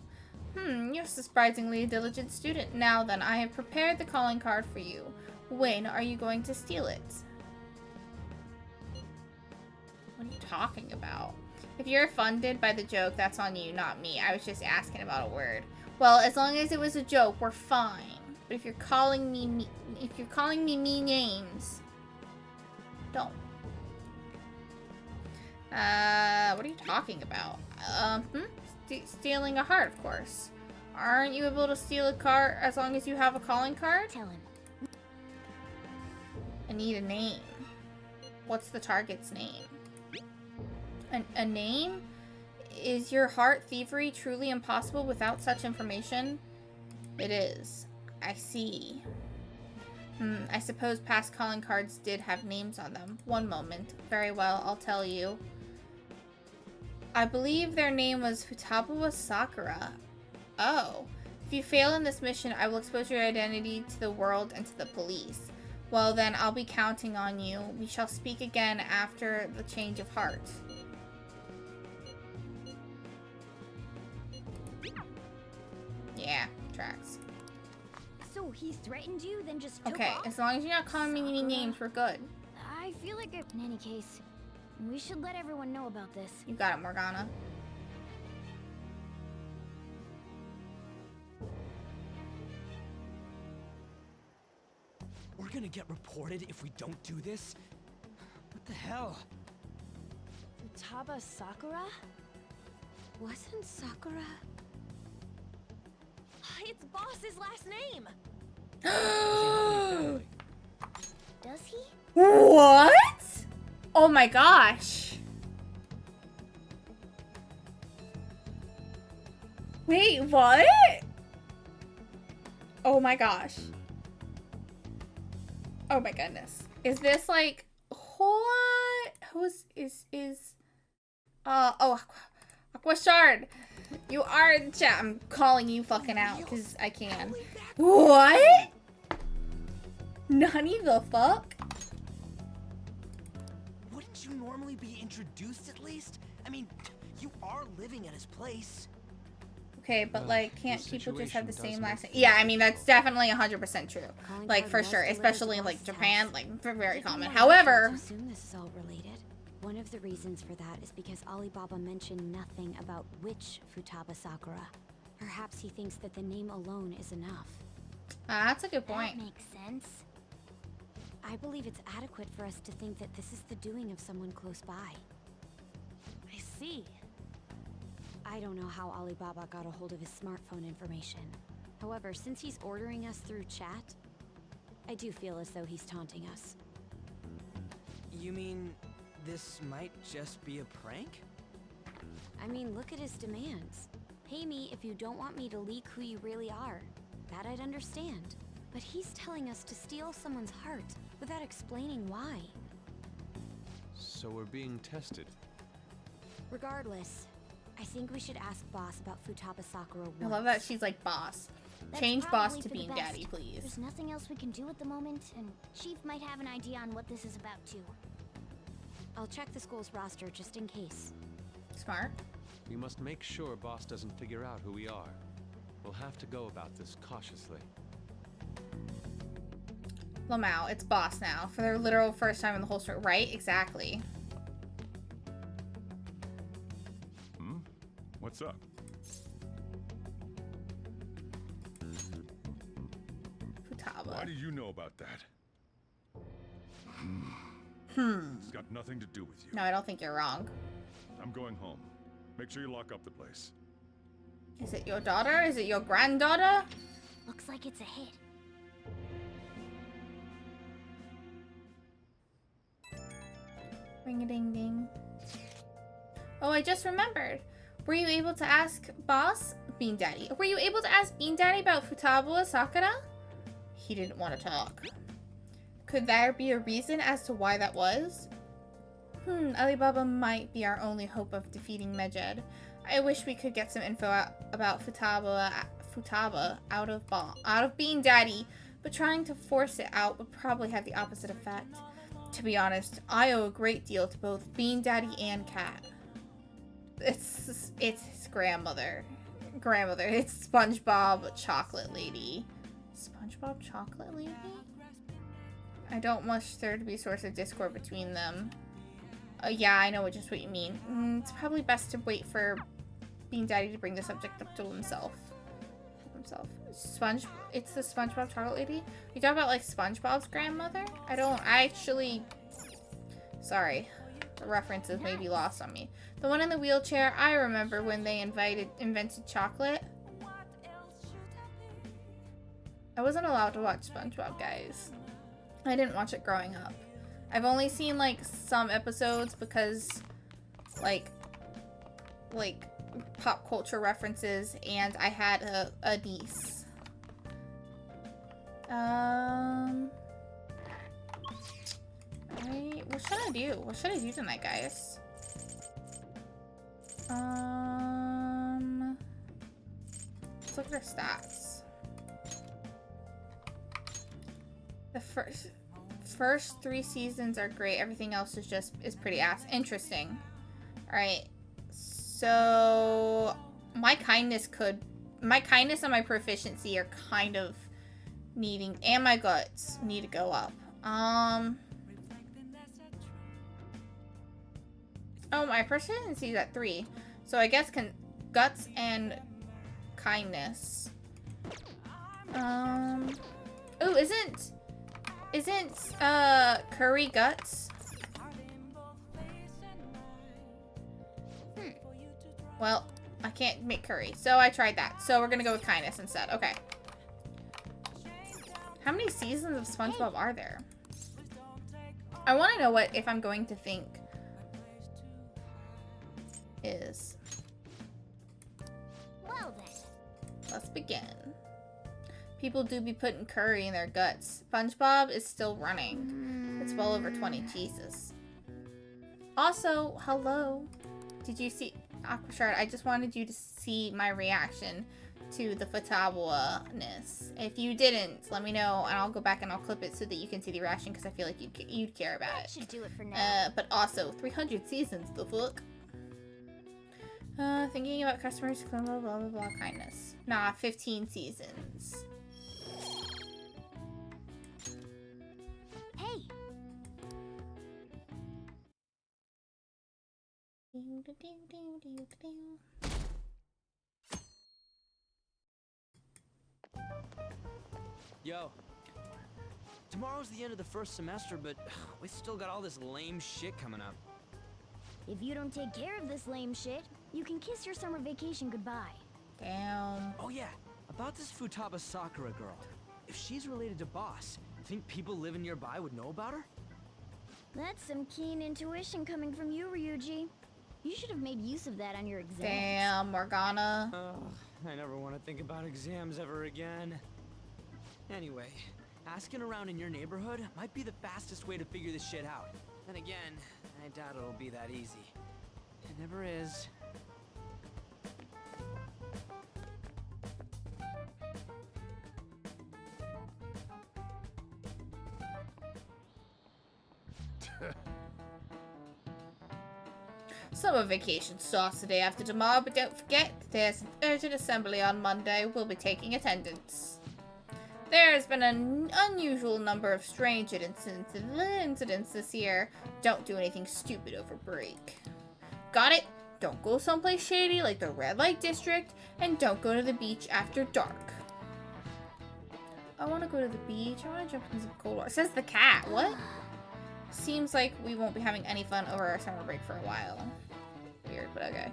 Speaker 1: You're surprisingly a diligent student. Now then, I have prepared the calling card for you. When are you going to steal it? What are you talking about? If you're offended by the joke, that's on you, not me. I was just asking about a word. Well, as long as it was a joke, we're fine. But if you're calling me mean names, don't. What are you talking about? Stealing a heart, of course. Aren't you able to steal a car as long as you have a calling card?
Speaker 9: Tell him.
Speaker 1: I need a name. What's the target's name? A name? Is your heart thievery truly impossible without such information? It is. I see. I suppose past calling cards did have names on them. One moment. Very well, I'll tell you. I believe their name was Futabawa Sakura. Oh. If you fail in this mission, I will expose your identity to the world and to the police. Well then, I'll be counting on you. We shall speak again after the change of heart. Yeah, tracks.
Speaker 9: So he threatened you, then just took
Speaker 1: Okay,
Speaker 9: off?
Speaker 1: as long as you're not calling me any names, we're good.
Speaker 9: I feel like in any case, we should let everyone know about this.
Speaker 1: You got it, Morgana.
Speaker 6: We're gonna get reported if we don't do this? What the hell?
Speaker 10: Futaba Sakura? Wasn't Sakura...
Speaker 2: It's Boss's last name!
Speaker 9: Does he?
Speaker 1: What? Oh my gosh. Wait, what? Oh my gosh. Oh my goodness. Is this like what? Oh, Aqua Shard. You are in the chat. I'm calling you fucking out because I can. What? Nani the fuck?
Speaker 6: Wouldn't you normally be introduced at least? I mean, you are living at his place.
Speaker 1: Okay, but like, can't
Speaker 8: the
Speaker 1: people just have the
Speaker 8: situation
Speaker 1: same
Speaker 8: does
Speaker 1: last name?
Speaker 8: make
Speaker 1: Yeah,
Speaker 8: things
Speaker 1: I mean, that's
Speaker 8: difficult.
Speaker 1: definitely 100% true.
Speaker 10: Calling
Speaker 1: Like,
Speaker 10: card
Speaker 1: for
Speaker 10: was
Speaker 1: sure.
Speaker 10: delivered
Speaker 1: Especially
Speaker 10: to
Speaker 1: in, like,
Speaker 10: Boss's
Speaker 1: Japan.
Speaker 10: house.
Speaker 1: Like, very
Speaker 10: Given
Speaker 1: common.
Speaker 10: what
Speaker 1: However...
Speaker 10: happened, to assume this is all related. One of the reasons for that is because Alibaba mentioned nothing about which Futaba Sakura. Perhaps he thinks that the name alone is enough.
Speaker 1: that's a good point.
Speaker 9: That makes sense.
Speaker 10: I believe it's adequate for us to think that this is the doing of someone close by.
Speaker 9: I see.
Speaker 10: I don't know how Alibaba got a hold of his smartphone information. However, since he's ordering us through chat, I do feel as though he's taunting us.
Speaker 6: You mean this might just be a prank?
Speaker 10: I mean, look at his demands. Pay me if you don't want me to leak who you really are. That I'd understand. But he's telling us to steal someone's heart without explaining why.
Speaker 8: So we're being tested.
Speaker 10: Regardless, I think we should ask Boss about Futaba Sakura once.
Speaker 1: I love that she's like boss.
Speaker 9: That's
Speaker 1: Change boss
Speaker 9: probably
Speaker 1: to
Speaker 9: for the
Speaker 1: being
Speaker 9: best.
Speaker 1: daddy, please.
Speaker 9: There's nothing else we can do at the moment, and Chief might have an idea on what this is about too.
Speaker 10: I'll check the school's roster just in case.
Speaker 1: Smart.
Speaker 8: We must make sure Boss doesn't figure out who we are. We'll have to go about this cautiously.
Speaker 1: Lamau, it's boss now. For their literal first time in the whole story. Right? Exactly.
Speaker 11: Hmm? What's up?
Speaker 1: Futaba.
Speaker 11: Why do you know about that? It's got nothing to do with you.
Speaker 1: No, I don't think you're wrong.
Speaker 11: I'm going home. Make sure you lock up the place.
Speaker 1: Is it your daughter? Is it your granddaughter?
Speaker 9: Looks like it's a hit.
Speaker 1: Ring-a-ding-ding. Oh, I just remembered. Were you able to ask Boss? Bean Daddy. Were you able to ask Bean Daddy about Futaba Sakura? He didn't want to talk. Could there be a reason as to why that was? Alibaba might be our only hope of defeating Medjed. I wish we could get some info about Futaba out of Bean Daddy, but trying to force it out would probably have the opposite effect. To be honest, I owe a great deal to both Bean Daddy and Cat. It's his grandmother. It's SpongeBob Chocolate Lady. SpongeBob Chocolate Lady? I don't wish there to be a source of discord between them. Yeah, I know just what you mean. It's probably best to wait for Bean Daddy to bring the subject up to himself. It's the SpongeBob Chocolate Lady? You talk about like SpongeBob's grandmother? Sorry. The references may be lost on me. The one in the wheelchair, I remember when they invented chocolate. I wasn't allowed to watch SpongeBob, guys. I didn't watch it growing up. I've only seen like some episodes because like pop culture references, and I had a niece. What should I do? What should I do tonight, guys? Let's look at our stats. The first 3 seasons are great. Everything else is pretty ass. Interesting. All right. So my kindness and my proficiency are kind of needing, and my guts need to go up. Oh, my proficiency is at 3. So I guess guts and kindness. Oh, isn't curry guts? Well, I can't make curry, so I tried that. So we're gonna go with kindness instead. Okay. How many seasons of SpongeBob are there? I want to know if I'm going to think is.
Speaker 9: Well then.
Speaker 1: Let's begin. People do be putting curry in their guts. SpongeBob is still running. It's well over 20. Jesus. Also, hello. Did you see... Aquashard, I just wanted you to see my reaction to the Futaba-ness. If you didn't, let me know, and I'll go back and I'll clip it so that you can see the reaction, because I feel like you'd care about it.
Speaker 9: Should do it for now.
Speaker 1: But also, 300 seasons, the fuck? Thinking about customers, blah, blah, blah, blah, kindness. Nah, 15 seasons.
Speaker 9: Hey!
Speaker 6: Yo. Tomorrow's the end of the first semester, but we still got all this lame shit coming up.
Speaker 9: If you don't take care of this lame shit, you can kiss your summer vacation goodbye.
Speaker 1: Damn.
Speaker 6: Oh yeah, about this Futaba Sakura girl. If she's related to Boss, think people living nearby would know about her?
Speaker 9: That's some keen intuition coming from you, Ryuji. You should have made use of that on your exams.
Speaker 1: Damn, Morgana.
Speaker 6: I never want to think about exams ever again. Anyway, asking around in your neighborhood might be the fastest way to figure this shit out. Then again, I doubt it'll be that easy. It never is.
Speaker 1: Summer vacation starts the day after tomorrow, but don't forget, there's an urgent assembly on Monday. We'll be taking attendance. There has been an unusual number of strange incidents this year. Don't do anything stupid over break. Got it? Don't go someplace shady like the red light district, and don't go to the beach after dark. I want to go to the beach. I want to jump in some cold water. Says the cat. What? Seems like we won't be having any fun over our summer break for a while. Weird, but okay.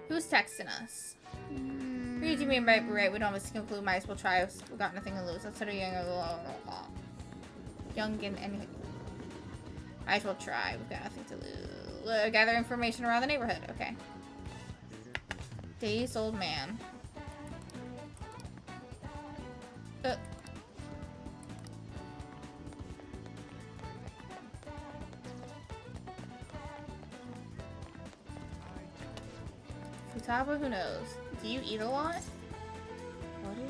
Speaker 1: Who's texting us? What do you mean by right? We don't have a single clue. Might as well try. We got nothing to lose. Let's sort of young and might as well try. We've got nothing to lose. Gather information around the neighborhood. Okay. Dazed old man. Futaba, who knows? Do you eat a lot? What do you...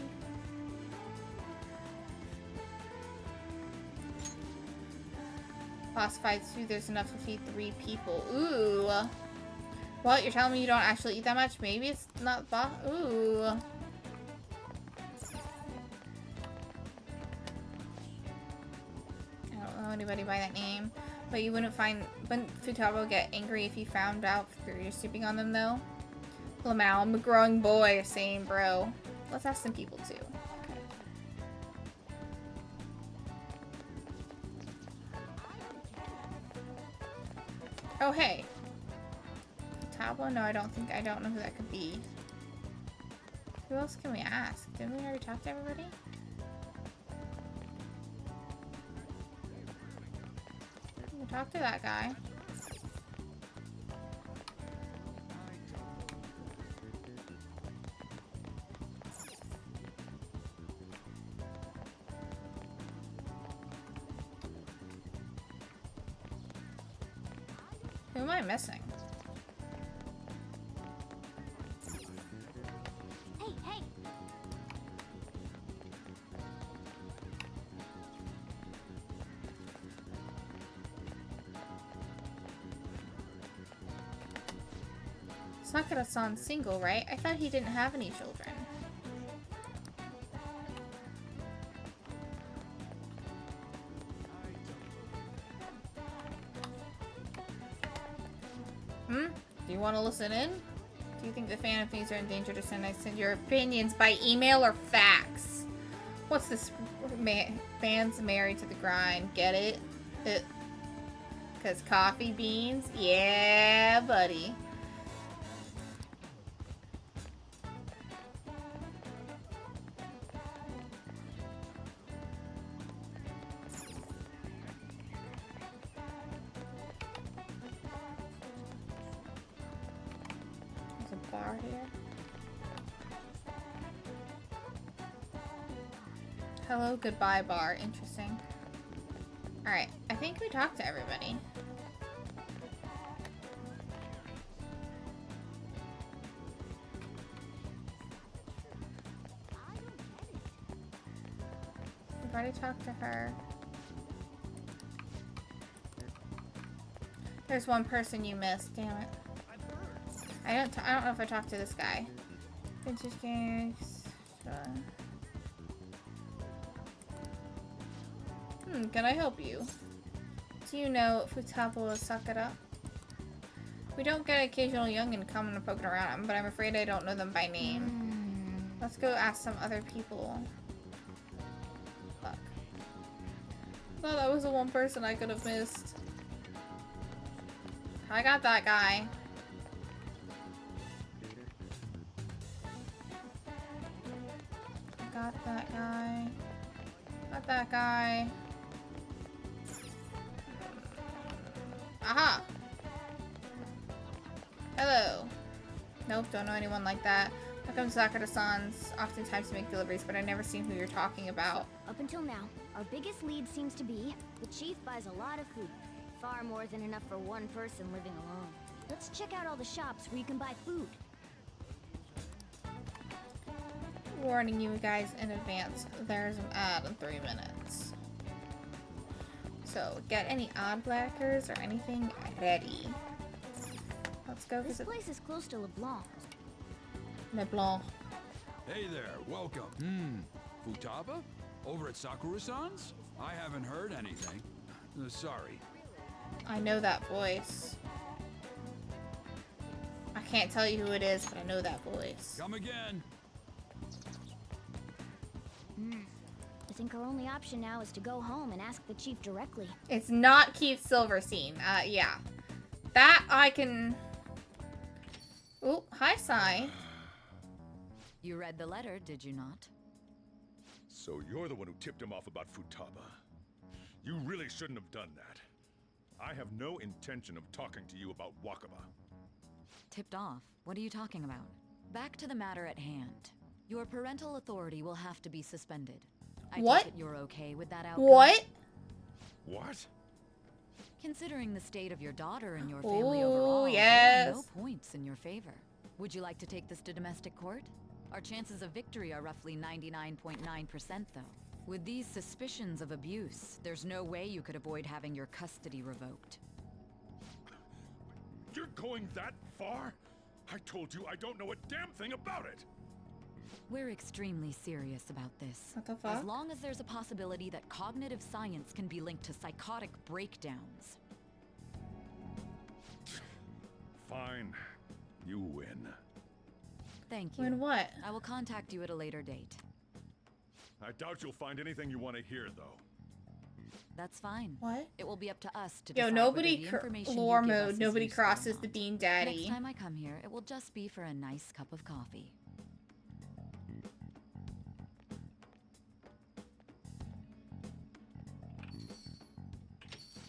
Speaker 1: Boss fights too, there's enough to feed 3 people. Ooh. What? You're telling me you don't actually eat that much? Maybe it's not boss. Ooh. I don't know anybody by that name. But you wouldn't Futaba get angry if you found out you're sleeping on them though? Lamau, I'm a growing boy. Same, bro. Let's ask some people too. Oh, hey. Futaba? No, I don't know who that could be. Who else can we ask? Didn't we already talk to everybody? We'll talk to that guy. Who am I missing?
Speaker 9: Hey, hey!
Speaker 1: Sakura-san's single, right? I thought he didn't have any children. Do you want to listen in? Do you think the Phantom Thieves are in danger to send your opinions by email or fax? What's this? Fans married to the grind. Get it? Because coffee beans? Yeah, buddy. bar here. Hello, goodbye bar. Interesting. Alright, I think we talked to everybody. We've already talked to her. There's one person you missed, damn it. I don't know if I talked to this guy. Vintage games. Can I help you? Do you know Futaba will suck it up? We don't get occasional youngin coming and poking around, but I'm afraid I don't know them by name. Let's go ask some other people. Fuck. I thought that was the one person I could have missed. I got that guy. Got that guy. Got that guy. Aha! Hello. Nope, don't know anyone like that. I come to Sakura-san's oftentimes to make deliveries, but I've never seen who you're talking about.
Speaker 9: Up until now, our biggest lead seems to be the chief buys a lot of food. Far more than enough for one person living alone. Let's check out all the shops where you can buy food.
Speaker 1: Warning you guys in advance, there's an ad in 3 minutes. So, get any odd blackers or anything ready. Let's go
Speaker 9: This
Speaker 1: visit
Speaker 9: place is close to LeBlanc.
Speaker 1: LeBlanc.
Speaker 13: Hey there, welcome. Futaba? Over at Sakura-san's? I haven't heard anything. Sorry.
Speaker 1: I know that voice. I can't tell you who it is, but I know that voice.
Speaker 13: Come again.
Speaker 9: I think our only option now is to go home and ask the chief directly.
Speaker 1: It's not Keith Silverstein. Yeah. That I can... Oh, hi, Sai.
Speaker 14: You read the letter, did you not?
Speaker 11: So you're the one who tipped him off about Futaba. You really shouldn't have done that. I have no intention of talking to you about Wakaba.
Speaker 14: Tipped off? What are you talking about? Back to the matter at hand. Your parental authority will have to be suspended. I
Speaker 1: What?
Speaker 14: take it you're okay with that outcome?
Speaker 1: What?
Speaker 11: What?
Speaker 14: Considering the state of your daughter and your family overall, there
Speaker 1: yes.
Speaker 14: are no points in your favor. Would you like to take this to domestic court? Our chances of victory are roughly 99.9%, though. With these suspicions of abuse, there's no way you could avoid having your custody revoked.
Speaker 11: You're going that far? I told you I don't know a damn thing about it!
Speaker 14: We're extremely serious about this.
Speaker 1: What the fuck?
Speaker 14: As long as there's a possibility that cognitive science can be linked to psychotic breakdowns.
Speaker 11: Fine. You win.
Speaker 14: Thank you.
Speaker 1: Win what?
Speaker 14: I will contact you at a later date.
Speaker 11: I doubt you'll find anything you want to hear, though.
Speaker 14: That's fine.
Speaker 1: What?
Speaker 14: It will be up to us to
Speaker 1: Yo,
Speaker 14: decide
Speaker 1: nobody
Speaker 14: whether the information
Speaker 1: lore
Speaker 14: you give us
Speaker 1: mode.
Speaker 14: is
Speaker 1: Nobody
Speaker 14: useful or
Speaker 1: crosses
Speaker 14: not.
Speaker 1: the Bean Daddy.
Speaker 14: Next time I come here, it will just be for a nice cup of coffee.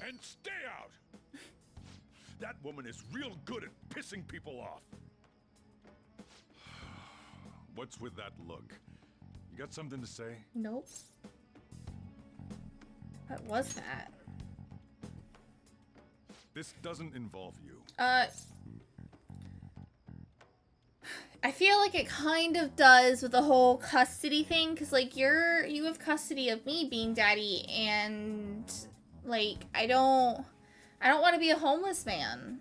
Speaker 11: And stay out! That woman is real good at pissing people off. What's with that look? You got something to say?
Speaker 1: Nope. What was that?
Speaker 11: This doesn't involve you.
Speaker 1: I feel like it kind of does with the whole custody thing, because like you have custody of me, Bean Daddy, and like I don't want to be a homeless man.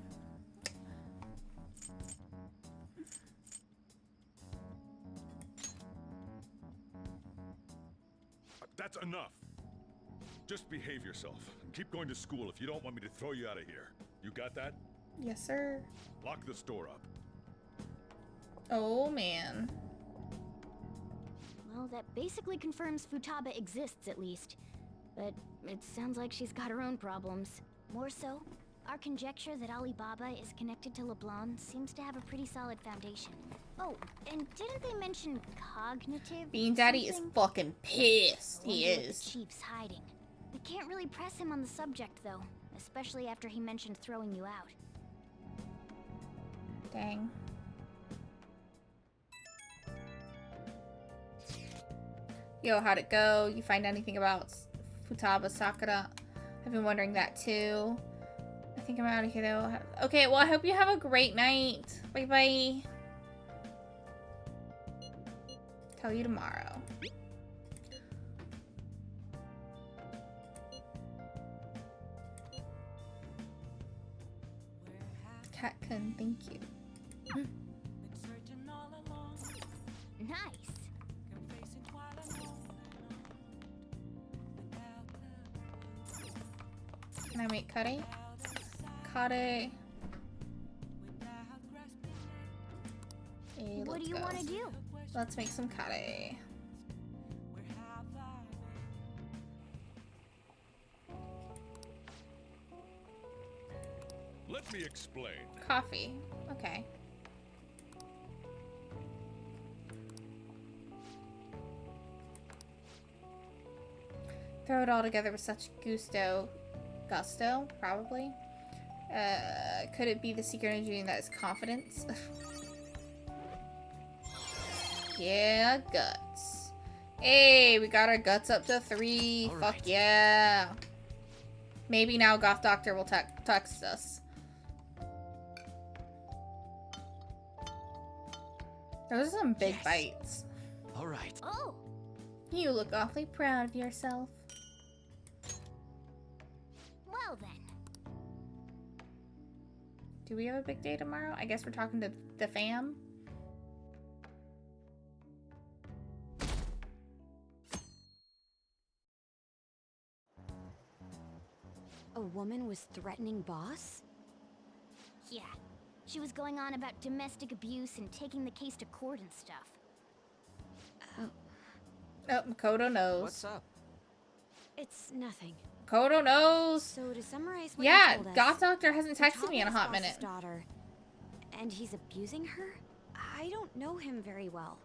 Speaker 11: That's enough. Just behave yourself. And keep going to school if you don't want me to throw you out of here. You got that?
Speaker 1: Yes, sir.
Speaker 11: Lock the store up.
Speaker 1: Oh man.
Speaker 9: Well, that basically confirms Futaba exists, at least. But it sounds like she's got her own problems. More so, our conjecture that Alibaba is connected to LeBlanc seems to have a pretty solid foundation. Oh, and didn't they mention cognitive
Speaker 1: Bean Daddy
Speaker 9: something?
Speaker 1: is fucking pissed. He
Speaker 9: Wonder what
Speaker 1: is.
Speaker 9: the chief's hiding. We can't really press him on the subject, though. Especially after he mentioned throwing you out.
Speaker 1: Dang. Yo, how'd it go? You find anything about Futaba Sakura? I've been wondering that too. I think I'm out of here though. Okay, well, I hope you have a great night. Bye bye. Tell you tomorrow. Catcon, thank you.
Speaker 9: Nice.
Speaker 1: Can I make curry? Curry. Hey,
Speaker 9: What do you want to do?
Speaker 1: Let's make some curry.
Speaker 11: Let me explain.
Speaker 1: Coffee. Okay. Throw it all together with such gusto. Gusto, probably. Could it be the secret ingredient that is confidence? Yeah, guts. Hey, we got our guts up to 3. Fuck yeah. Maybe now Goth Doctor will text us. Those are some big bites.
Speaker 6: All right.
Speaker 9: Oh.
Speaker 1: You look awfully proud of yourself.
Speaker 9: Well then.
Speaker 1: Do we have a big day tomorrow? I guess we're talking to the fam.
Speaker 10: A woman was threatening Boss?
Speaker 9: Yeah. She was going on about domestic abuse and taking the case to court and stuff.
Speaker 1: Oh, Makoto knows.
Speaker 6: What's up?
Speaker 10: It's nothing.
Speaker 1: Makoto knows.
Speaker 10: So to summarize what you
Speaker 1: Yeah,
Speaker 10: told us,
Speaker 1: Goth Doctor hasn't texted
Speaker 10: Futaba
Speaker 1: me in a
Speaker 10: is
Speaker 1: hot
Speaker 10: Boss's
Speaker 1: minute.
Speaker 10: daughter, and he's abusing her? I don't know him very well.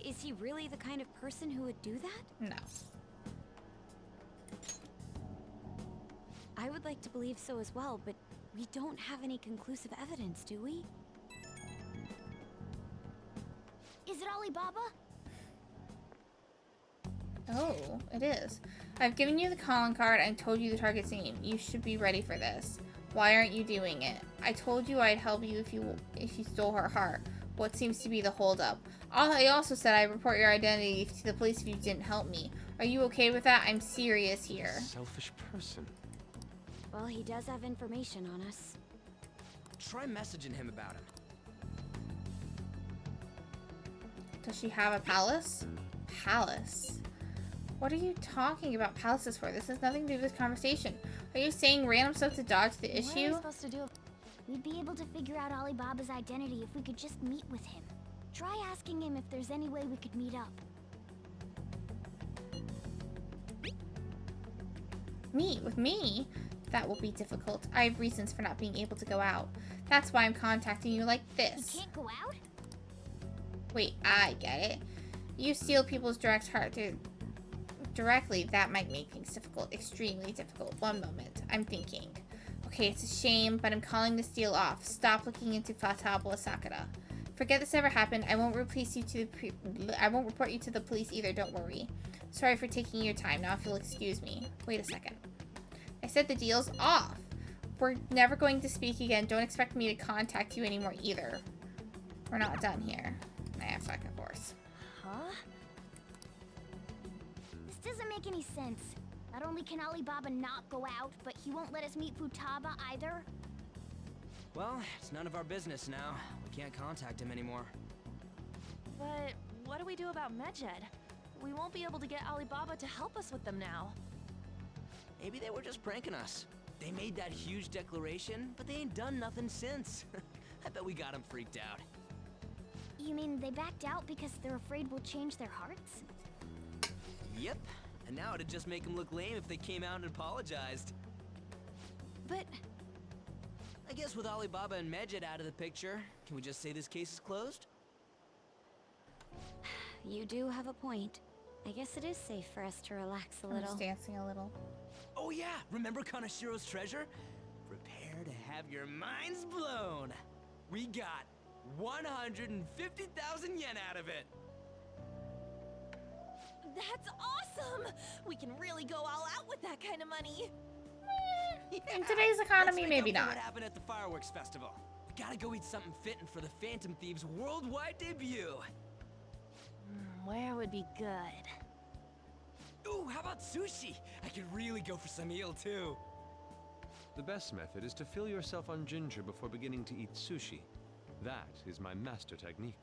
Speaker 10: Is he really the kind of person who would do that?
Speaker 1: No.
Speaker 10: I would like to believe so as well, but we don't have any conclusive evidence, do we?
Speaker 9: Is it Alibaba?
Speaker 1: Oh, it is. I've given you the calling card and told you the target's name. You should be ready for this. Why aren't you doing it? I told you I'd help you if you stole her heart. What seems to be the holdup? I also said I'd report your identity to the police if you didn't help me. Are you okay with that? I'm serious here.
Speaker 8: Selfish person.
Speaker 10: Well, he does have information on us.
Speaker 6: Try messaging him about him.
Speaker 1: Does she have a palace? Palace? What are you talking about palaces for? This has nothing to do with this conversation. Are you saying random stuff to dodge the
Speaker 9: What are we
Speaker 1: issue?
Speaker 9: supposed to do? We'd be able to figure out Alibaba's identity if we could just meet with him. Try asking him if there's any way we could meet up.
Speaker 1: Meet with me? That will be difficult. I have reasons for not being able to go out. That's why I'm contacting you like this.
Speaker 9: You can't go out?
Speaker 1: Wait, I get it. You steal people's direct heart directly. That might make things difficult. Extremely difficult. One moment. I'm thinking. Okay, it's a shame, but I'm calling this deal off. Stop looking into Futaba Sakura. Forget this ever happened. I won't report you to the police either. Don't worry. Sorry for taking your time. Now if you'll excuse me. Wait a second. I said the deal's off. We're never going to speak again. Don't expect me to contact you anymore either. We're not done here. Fuck, of course.
Speaker 9: Huh? This doesn't make any sense. Not only can Alibaba not go out, but he won't let us meet Futaba either.
Speaker 6: Well, it's none of our business now. We can't contact him anymore.
Speaker 15: But what do we do about Medjed? We won't be able to get Alibaba to help us with them now.
Speaker 6: Maybe they were just pranking us. They made that huge declaration, but they ain't done nothing since. I bet we got them freaked out.
Speaker 9: You mean they backed out because they're afraid we'll change their hearts?
Speaker 6: Yep. And now it'd just make them look lame if they came out and apologized.
Speaker 10: But
Speaker 6: I guess with Alibaba and Medjed out of the picture, can we just say this case is closed?
Speaker 10: you do have a point. I guess it is safe for us to relax a
Speaker 1: I'm
Speaker 10: little.
Speaker 1: just dancing a little.
Speaker 6: Oh yeah, remember Kanashiro's treasure? Prepare to have your minds blown. We got 150,000 yen out of it.
Speaker 15: That's awesome! We can really go all out with that kind of money.
Speaker 1: In today's economy,
Speaker 6: Let's make
Speaker 1: maybe
Speaker 6: up for
Speaker 1: not.
Speaker 6: What happened at the fireworks festival? We gotta go eat something fitting for the Phantom Thieves' worldwide debut.
Speaker 15: Where would be good?
Speaker 6: Ooh, how about sushi? I could really go for some eel too.
Speaker 8: The best method is to fill yourself on ginger before beginning to eat sushi. That is my master technique.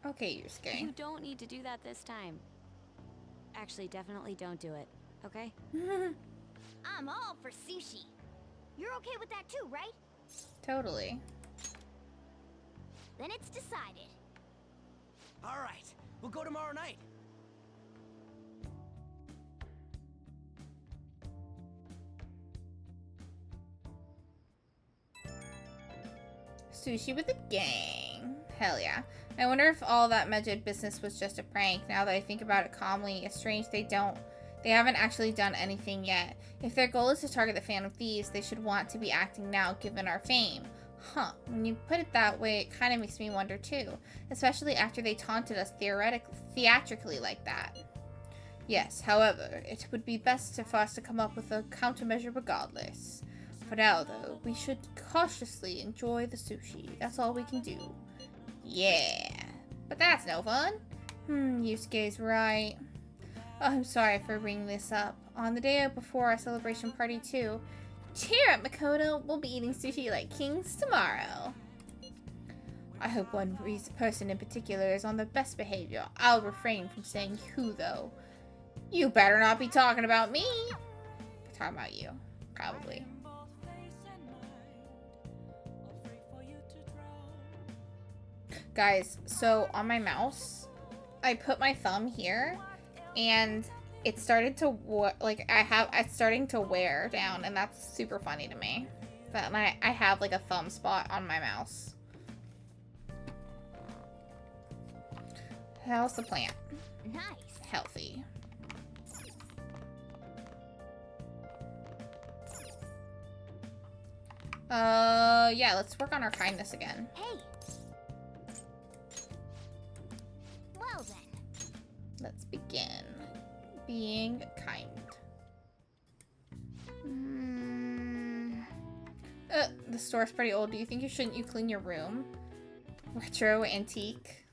Speaker 1: Okay, Yusuke.
Speaker 10: You don't need to do that this time. Actually, definitely don't do it, okay?
Speaker 9: I'm all for sushi. You're okay with that too, right?
Speaker 1: Totally.
Speaker 9: Then it's decided.
Speaker 6: All right, we'll go tomorrow night.
Speaker 1: Sushi with the gang. Hell yeah. I wonder if all that Medjed business was just a prank. Now that I think about it calmly, it's strange they haven't actually done anything yet. If their goal is to target the Phantom Thieves, they should want to be acting now given our fame. Huh, when you put it that way, it kind of makes me wonder too. Especially after they taunted us theatrically like that. Yes, however, it would be best for us to come up with a countermeasure regardless. For now, though, we should cautiously enjoy the sushi. That's all we can do. Yeah. But that's no fun. Yusuke's right. Oh, I'm sorry for bringing this up. On the day before our celebration party, too. Cheer up, Makoto. We'll be eating sushi like kings tomorrow. I hope one person in particular is on their best behavior. I'll refrain from saying who, though. You better not be talking about me. We're talking about you. Probably. Guys, so on my mouse, I put my thumb here, and it started to it's starting to wear down, and that's super funny to me. That I have like a thumb spot on my mouse. How's the plant?
Speaker 9: Nice.
Speaker 1: Healthy. Yeah, let's work on our kindness again.
Speaker 9: Hey. Well then.
Speaker 1: Let's begin. Being kind. The store's pretty old. Do you think shouldn't you clean your room? Retro antique.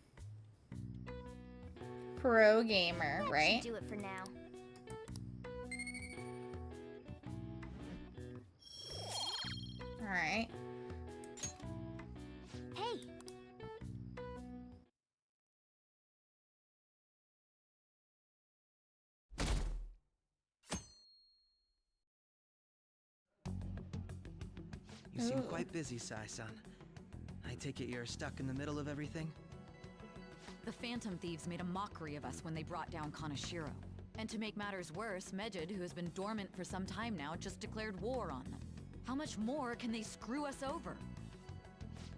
Speaker 1: Pro gamer,
Speaker 9: That
Speaker 1: right?
Speaker 9: should do it for now.
Speaker 1: Alright.
Speaker 9: Hey.
Speaker 4: You seem
Speaker 1: Ooh.
Speaker 4: quite busy, Sai-san. I take it you're stuck in the middle of everything?
Speaker 14: The Phantom Thieves made a mockery of us when they brought down Kaneshiro. And to make matters worse, Medjed, who has been dormant for some time now, just declared war on them. How much more can they screw us over?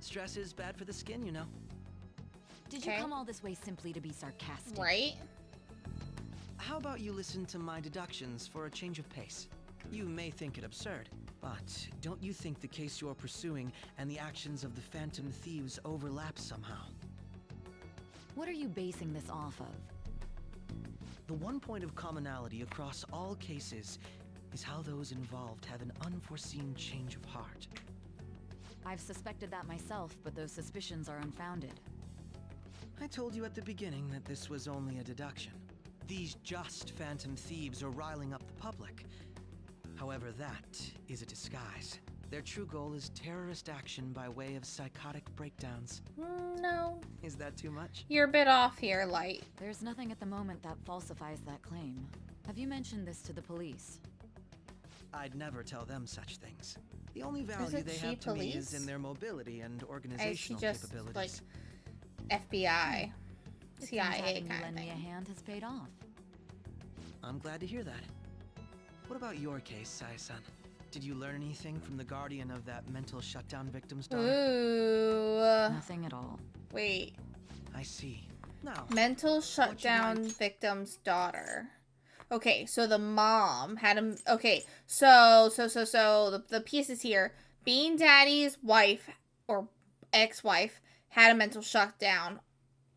Speaker 4: Stress is bad for the skin, you know.
Speaker 14: Did you
Speaker 1: Okay.
Speaker 14: come all this way simply to be sarcastic?
Speaker 1: Right?
Speaker 4: How about you listen to my deductions for a change of pace? You may think it absurd, but don't you think the case you're pursuing and the actions of the Phantom Thieves overlap somehow?
Speaker 14: What are you basing this off of?
Speaker 4: The one point of commonality across all cases is how those involved have an unforeseen change of heart.
Speaker 14: I've suspected that myself, but those suspicions are unfounded.
Speaker 4: I told you at the beginning that this was only a deduction. These just Phantom Thieves are riling up the public. However, that is a disguise. Their true goal is terrorist action by way of psychotic breakdowns.
Speaker 1: No.
Speaker 4: Is that too much?
Speaker 1: You're a bit off here, Light.
Speaker 14: There's nothing at the moment that falsifies that claim. Have you mentioned this to the police?
Speaker 4: I'd never tell them such things. The only value
Speaker 1: Isn't
Speaker 4: they
Speaker 1: she
Speaker 4: have to me is
Speaker 1: police?
Speaker 4: in their mobility and
Speaker 1: Is she
Speaker 4: organizational
Speaker 1: just
Speaker 4: capabilities.
Speaker 1: like FBI,
Speaker 14: It seems
Speaker 1: CIA
Speaker 14: having you
Speaker 1: kind of
Speaker 14: lend me a
Speaker 1: thing?
Speaker 14: hand has paid off.
Speaker 4: I'm glad to hear that. What about your case, Sai-san? Did you learn anything from the guardian of that mental shutdown victim's daughter?
Speaker 1: Ooh.
Speaker 14: Nothing at all.
Speaker 1: Wait.
Speaker 4: I see. Now,
Speaker 1: Mental shutdown victim's daughter. Okay, so the mom had him. Okay, so the pieces here. Bean Daddy's wife or ex-wife had a mental shutdown.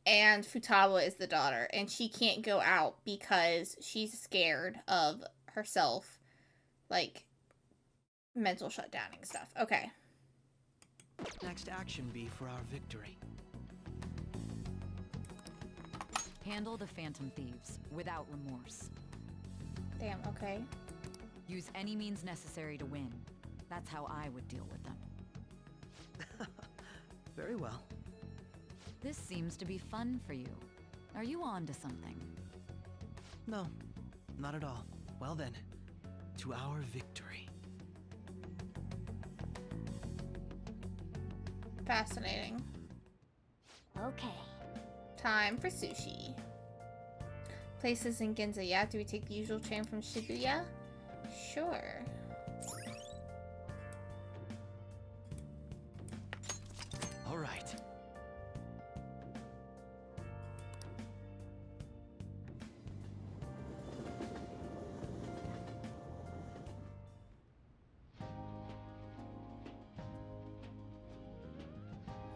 Speaker 1: and Futaba is the daughter, and she can't go out because she's scared of herself, like mental shutdowning stuff. Okay.
Speaker 4: Next action be for our victory.
Speaker 14: Handle the Phantom Thieves without remorse.
Speaker 1: Damn, okay.
Speaker 14: Use any means necessary to win. That's how I would deal with them.
Speaker 4: Very well.
Speaker 14: This seems to be fun for you. Are you on to something?
Speaker 4: No, not at all. Well then, to our victory.
Speaker 1: Fascinating.
Speaker 9: Okay.
Speaker 1: Time for sushi. Places in Ginza, yeah? Do we take the usual train from Shibuya? Sure.
Speaker 4: All right.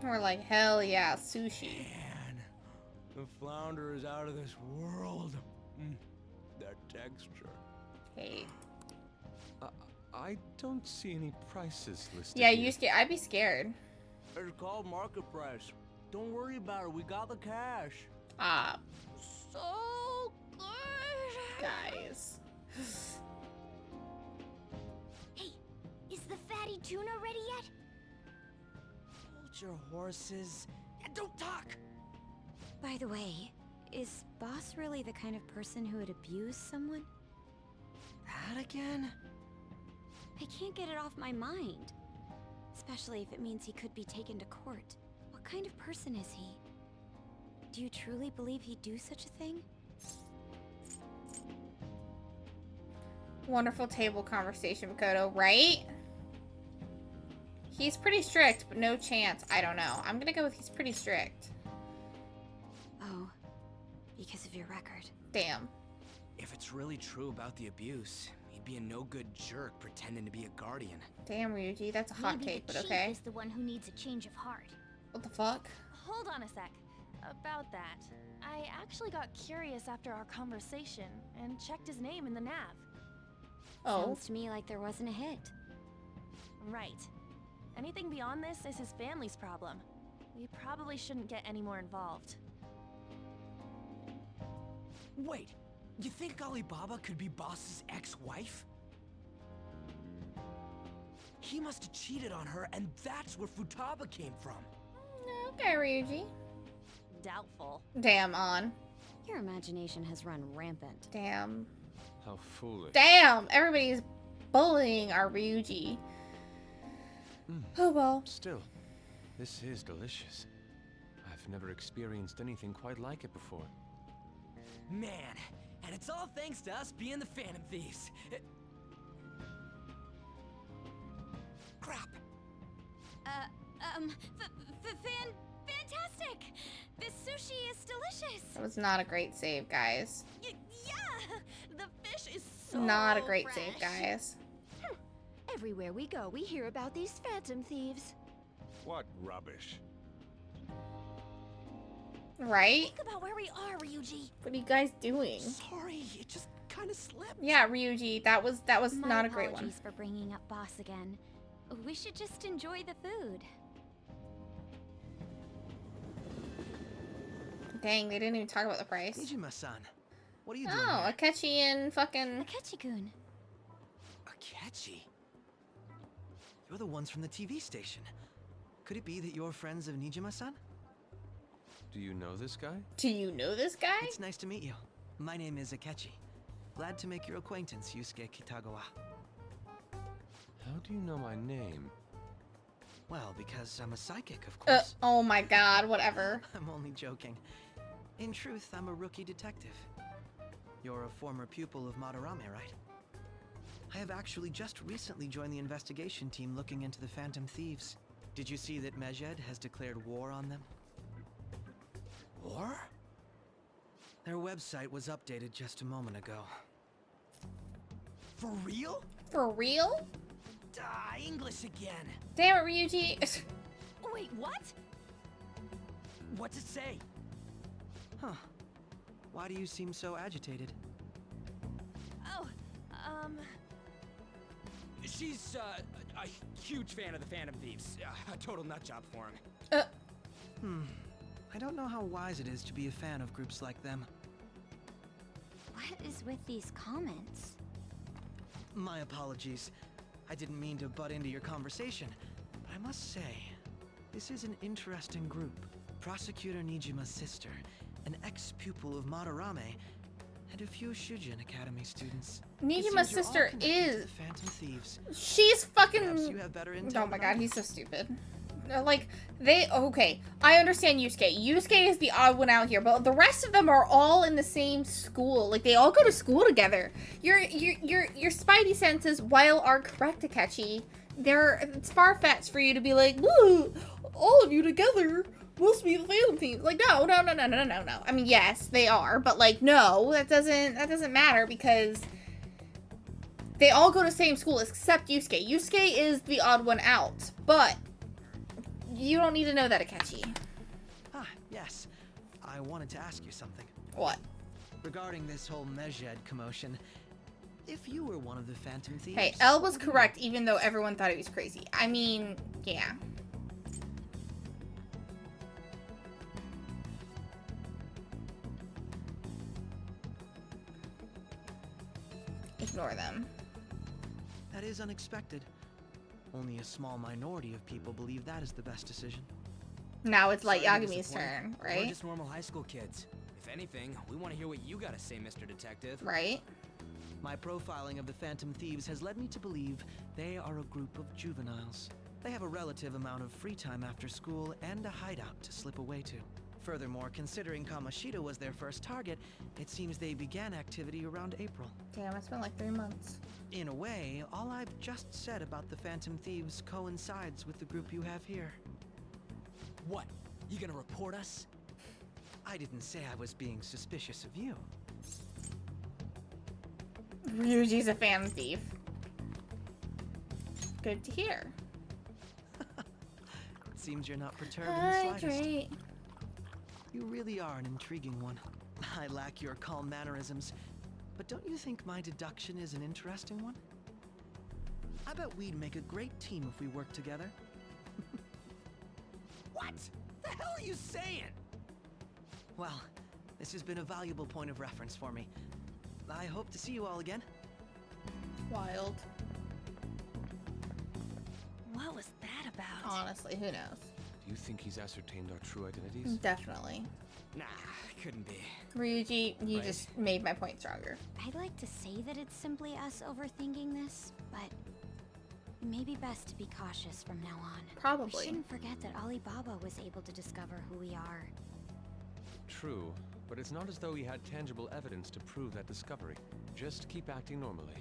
Speaker 1: We're like, hell yeah, sushi.
Speaker 6: Man, the flounder is out of this world. That texture.
Speaker 1: Hey.
Speaker 8: I don't see any prices listed.
Speaker 1: Yeah,
Speaker 8: here.
Speaker 1: you scared? I'd be scared.
Speaker 6: It's called market price. Don't worry about it. We got the cash.
Speaker 1: Ah,
Speaker 15: So good.
Speaker 1: guys.
Speaker 9: Hey, is the fatty tuna ready yet?
Speaker 6: Hold your horses and don't talk.
Speaker 10: By the way, is Boss really the kind of person who would abuse someone?
Speaker 4: That again?
Speaker 10: I can't get it off my mind. Especially if it means he could be taken to court. What kind of person is he? Do you truly believe he'd do such a thing?
Speaker 1: Wonderful table conversation, Makoto, right? He's pretty strict, but no chance. I don't know. I'm gonna go with he's pretty strict.
Speaker 10: Oh, because of your record.
Speaker 1: Damn.
Speaker 6: If it's really true about the abuse, he'd be a no-good jerk pretending to be a guardian.
Speaker 1: Damn, Ryuji, that's a hot
Speaker 9: Maybe
Speaker 1: take,
Speaker 9: the
Speaker 1: but
Speaker 9: chief
Speaker 1: okay.
Speaker 9: is the one who needs a change of heart.
Speaker 1: What the fuck?
Speaker 15: Hold on a sec. About that, I actually got curious after our conversation and checked his name in the nav.
Speaker 1: Oh.
Speaker 10: Sounds to me like there wasn't a hit.
Speaker 15: Right. Anything beyond this is his family's problem. We probably shouldn't get any more involved.
Speaker 6: Wait, you think Alibaba could be Boss's ex-wife? He must have cheated on her, and that's where Futaba came from.
Speaker 1: Okay, Ryuji.
Speaker 15: Doubtful.
Speaker 1: Damn, on.
Speaker 10: Your imagination has run rampant.
Speaker 1: Damn.
Speaker 8: How foolish.
Speaker 1: Damn! Everybody's bullying our Ryuji. Oh well.
Speaker 8: Still, this is delicious. I've never experienced anything quite like it before.
Speaker 6: Man, and it's all thanks to us being the Phantom Thieves. Crap.
Speaker 10: Fantastic! This sushi is delicious!
Speaker 1: That was not a great save, guys.
Speaker 15: Yeah! The fish is so
Speaker 1: Not a great
Speaker 15: fresh.
Speaker 1: save, guys.
Speaker 9: Everywhere we go, we hear about these phantom thieves.
Speaker 11: What rubbish.
Speaker 1: Right?
Speaker 15: Think about where we are, Ryuji.
Speaker 1: What are you guys doing?
Speaker 6: Sorry, it just kind of slipped.
Speaker 1: Yeah, Ryuji, that was
Speaker 10: My
Speaker 1: not a great one.
Speaker 10: apologies for bringing up Boss again. We should just enjoy the food.
Speaker 1: Dang, they didn't even talk about the price.
Speaker 4: Nijima-san, what are you doing
Speaker 1: Oh,
Speaker 4: here?
Speaker 1: Akechi and fucking...
Speaker 10: Akechi-kun.
Speaker 4: Akechi? You're the ones from the TV station. Could it be that you're friends of Nijima-san?
Speaker 8: Do you know this guy?
Speaker 1: Do you know this guy?
Speaker 4: It's nice to meet you. My name is Akechi. Glad to make your acquaintance, Yusuke Kitagawa.
Speaker 8: How do you know my name?
Speaker 4: Well, because I'm a psychic, of course.
Speaker 1: Oh my god, whatever.
Speaker 4: I'm only joking. In truth, I'm a rookie detective. You're a former pupil of Madarame, right? I have actually just recently joined the investigation team looking into the Phantom Thieves. Did you see that Medjed has declared war on them?
Speaker 6: War?
Speaker 4: Their website was updated just a moment ago.
Speaker 6: For real?
Speaker 1: For real?
Speaker 6: English again.
Speaker 1: Damn it, Ryuji.
Speaker 15: Wait, what?
Speaker 6: What's it say?
Speaker 4: Huh. Why do you seem so agitated?
Speaker 15: Oh,
Speaker 6: She's a huge fan of the Phantom Thieves. A total nutjob for him.
Speaker 4: I don't know how wise it is to be a fan of groups like them.
Speaker 10: What is with these comments?
Speaker 4: My apologies. I didn't mean to butt into your conversation, but I must say, this is an interesting group. Prosecutor Nijima's sister, an ex-pupil of Madarame, and a few Shujin Academy students.
Speaker 1: Nijima's sister is.
Speaker 4: Phantom Thieves.
Speaker 1: She's fucking.
Speaker 4: Perhaps you have better intel
Speaker 1: Oh my
Speaker 4: than
Speaker 1: god,
Speaker 4: I
Speaker 1: he's
Speaker 4: do.
Speaker 1: so stupid. Like, okay, I understand Yusuke. Yusuke is the odd one out here, but the rest of them are all in the same school. Like, they all go to school together. Your spidey senses, while are correct, Akechi, it's far-fetched for you to be like, woo, all of you together must be the Phantom Thieves. Like, no. I mean, yes, they are, but like, no, that doesn't matter because they all go to the same school except Yusuke. Yusuke is the odd one out, but you don't need to know that, Akechi.
Speaker 4: Ah, yes. I wanted to ask you something.
Speaker 1: What?
Speaker 4: Regarding this whole Medjed commotion, if you were one of the Phantom Thieves...
Speaker 1: Hey, Elle was correct, even though everyone thought he was crazy. I mean, yeah. Ignore them.
Speaker 4: That is unexpected. Only a small minority of people believe that is the best decision.
Speaker 1: Now it's like
Speaker 6: Sorry to
Speaker 1: Yagami's
Speaker 6: disappoint.
Speaker 1: turn,
Speaker 6: We're
Speaker 1: right?
Speaker 6: just normal high school kids. If anything, we want to hear what you gotta say, Mr. Detective.
Speaker 1: Right?
Speaker 4: My profiling of the Phantom Thieves has led me to believe they are a group of juveniles. They have a relative amount of free time after school and a hideout to slip away to. Furthermore, considering Kamoshida was their first target, it seems they began activity around April.
Speaker 1: Damn, it's been like 3 months.
Speaker 4: In a way, all I've just said about the Phantom Thieves coincides with the group you have here.
Speaker 6: What? You gonna report us?
Speaker 4: I didn't say I was being suspicious of you.
Speaker 1: Ryuji's a Phantom Thief. Good to hear.
Speaker 4: It seems you're not perturbed in the slightest.
Speaker 1: Hydrate.
Speaker 4: You really are an intriguing one. I lack your calm mannerisms, but don't you think my deduction is an interesting one? I bet we'd make a great team if we worked together.
Speaker 6: What? The hell are you saying?
Speaker 4: Well, this has been a valuable point of reference for me. I hope to see you all again.
Speaker 1: Wild.
Speaker 15: what was that about?
Speaker 1: Honestly, who knows?
Speaker 8: Do you think he's ascertained our true identities?
Speaker 1: Definitely.
Speaker 6: Nah, couldn't be.
Speaker 1: Ryuji, you
Speaker 6: Right.
Speaker 1: just made my point stronger.
Speaker 10: I'd like to say that it's simply us overthinking this, but maybe best to be cautious from now on. We
Speaker 1: Probably.
Speaker 10: shouldn't forget that Alibaba was able to discover who we are.
Speaker 8: True, but it's not as though he had tangible evidence to prove that discovery. Just keep acting normally.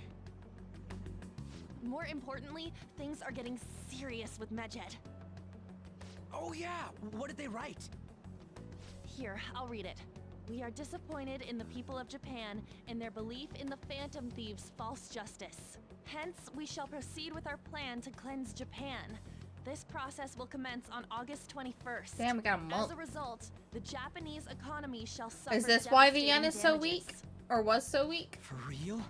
Speaker 15: More importantly, things are getting serious with Medjed.
Speaker 6: Oh yeah, what did they write?
Speaker 15: Here, I'll read it. We are disappointed in the people of Japan in their belief in the Phantom Thieves' false justice. Hence, we shall proceed with our plan to cleanse Japan. This process will commence on August 21st.
Speaker 1: Damn, we got a month.
Speaker 15: As a result, the Japanese economy shall suffer
Speaker 1: Is this why the
Speaker 15: devastating
Speaker 1: yen is so
Speaker 15: damages.
Speaker 1: weak? Or was so weak?
Speaker 6: For real?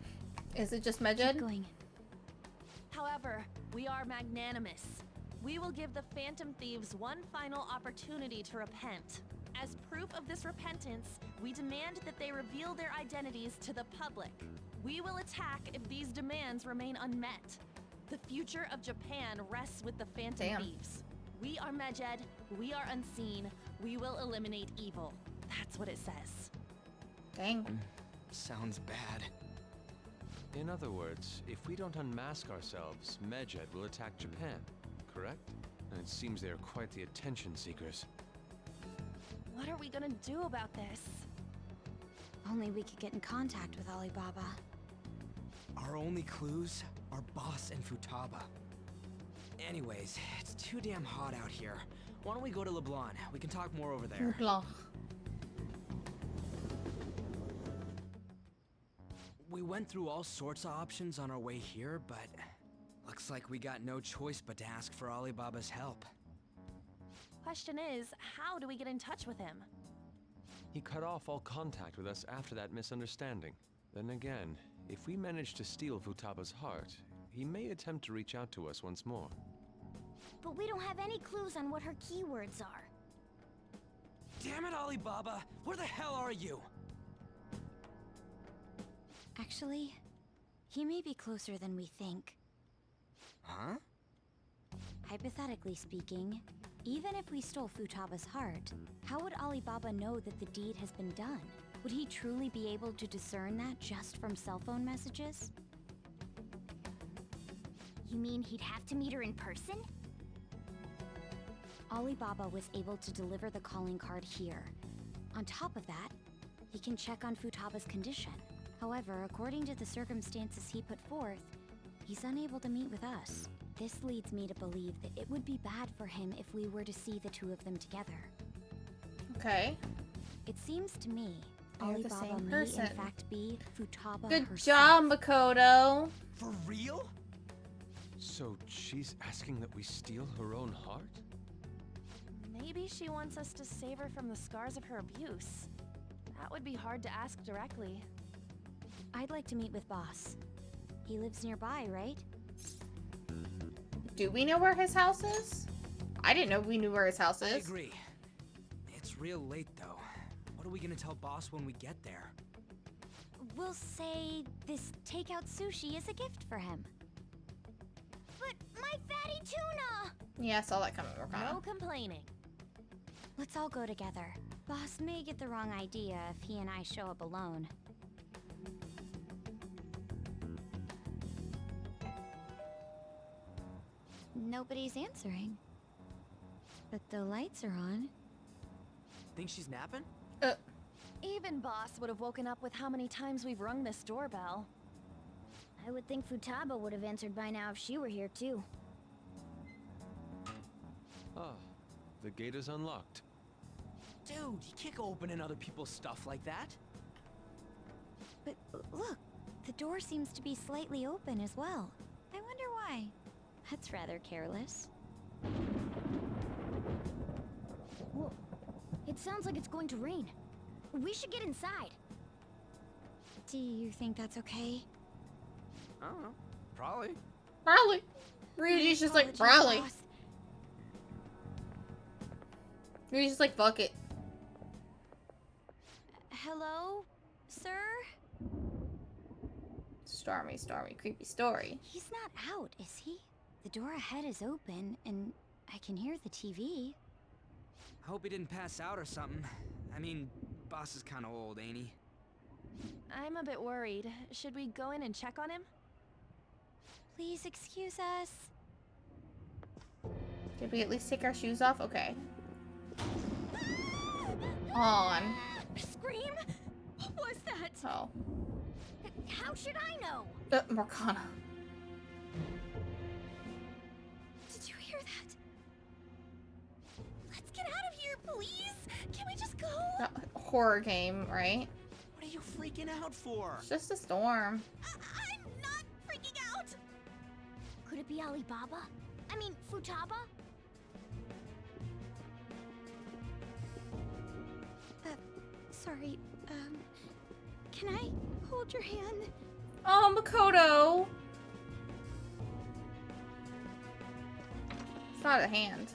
Speaker 1: Is it just
Speaker 10: Keep
Speaker 1: Medjed?
Speaker 10: going.
Speaker 15: However, we are magnanimous. We will give the Phantom Thieves one final opportunity to repent. As proof of this repentance, we demand that they reveal their identities to the public. We will attack if these demands remain unmet. The future of Japan rests with the Phantom
Speaker 1: Damn.
Speaker 15: Thieves. We are Medjed, we are unseen, we will eliminate evil. That's what it says.
Speaker 1: Dang.
Speaker 6: Sounds bad.
Speaker 8: In other words, if we don't unmask ourselves, Medjed will attack Japan, correct? And it seems they are quite the attention seekers.
Speaker 15: What are we gonna do about this?
Speaker 10: Only we could get in contact with Alibaba.
Speaker 6: Our only clues are Boss and Futaba. Anyways, it's too damn hot out here. Why don't we go to LeBlanc? We can talk more over there.
Speaker 1: Blah.
Speaker 6: We went through all sorts of options on our way here, but looks like we got no choice but to ask for Alibaba's help.
Speaker 15: Question is, how do we get in touch with him?
Speaker 8: He cut off all contact with us after that misunderstanding. Then again, if we manage to steal Futaba's heart, he may attempt to reach out to us once more.
Speaker 9: But we don't have any clues on what her keywords are.
Speaker 6: Damn it, Alibaba! Where the hell are you?
Speaker 2: Actually, he may be closer than we think.
Speaker 6: Huh?
Speaker 2: Hypothetically speaking, even if we stole Futaba's heart, how would Alibaba know that the deed has been done? Would he truly be able to discern that just from cell phone messages?
Speaker 9: You mean he'd have to meet her in person?
Speaker 2: Alibaba was able to deliver the calling card here. On top of that, he can check on Futaba's condition. However, according to the circumstances he put forth, he's unable to meet with us. This leads me to believe that it would be bad for him if we were to see the two of them together.
Speaker 1: Okay.
Speaker 2: It seems to me
Speaker 1: They're the
Speaker 2: Alibaba
Speaker 1: same
Speaker 2: may
Speaker 1: person.
Speaker 2: in fact be Futaba
Speaker 1: Good
Speaker 2: herself.
Speaker 1: job, Makoto.
Speaker 6: For real?
Speaker 8: So she's asking that we steal her own heart?
Speaker 15: Maybe she wants us to save her from the scars of her abuse. That would be hard to ask directly.
Speaker 2: I'd like to meet with Boss. He lives nearby, right?
Speaker 1: Do we know where his house is? I didn't know we knew where his house is.
Speaker 6: I agree. It's real late, though. What are we gonna tell Boss when we get there?
Speaker 2: We'll say this takeout sushi is a gift for him.
Speaker 9: But my fatty tuna!
Speaker 1: Yeah, I saw that coming.
Speaker 15: No complaining.
Speaker 2: Let's all go together. Boss may get the wrong idea if he and I show up alone. Nobody's answering. But the lights are on.
Speaker 6: Think she's napping?
Speaker 15: Even Boss would have woken up with how many times we've rung this doorbell.
Speaker 9: I would think Futaba would have answered by now if she were here too.
Speaker 8: Ah, the gate is unlocked.
Speaker 6: Dude, you can't go opening other people's stuff like that.
Speaker 2: But look, the door seems to be slightly open as well. I wonder why. That's rather careless.
Speaker 9: Whoa. It sounds like it's going to rain. We should get inside.
Speaker 2: Do you think that's okay?
Speaker 6: I don't know. Probably.
Speaker 1: Probably. Ryuji's just like, probably.
Speaker 2: Boss.
Speaker 1: Ryuji's just like, fuck it.
Speaker 2: Hello, sir?
Speaker 1: Stormy, creepy story.
Speaker 2: He's not out, is he? The door ahead is open, and I can hear the TV.
Speaker 6: Hope he didn't pass out or something. I mean, Boss is kind of old, ain't he?
Speaker 15: I'm a bit worried. Should we go in and check on him?
Speaker 2: Please excuse us.
Speaker 1: Did we at least take our shoes off? Okay. On.
Speaker 9: Scream? What was that?
Speaker 1: Oh.
Speaker 9: How should I know?
Speaker 1: Morgana.
Speaker 15: Did you hear that? Let's get out of here, please! Can we just go?
Speaker 1: Horror game, right?
Speaker 6: What are you freaking out for?
Speaker 1: It's just a storm.
Speaker 9: I'm not freaking out! Could it be Alibaba? I mean, Futaba?
Speaker 2: Sorry, can I hold your hand?
Speaker 1: Oh, Makoto. It's not a hand.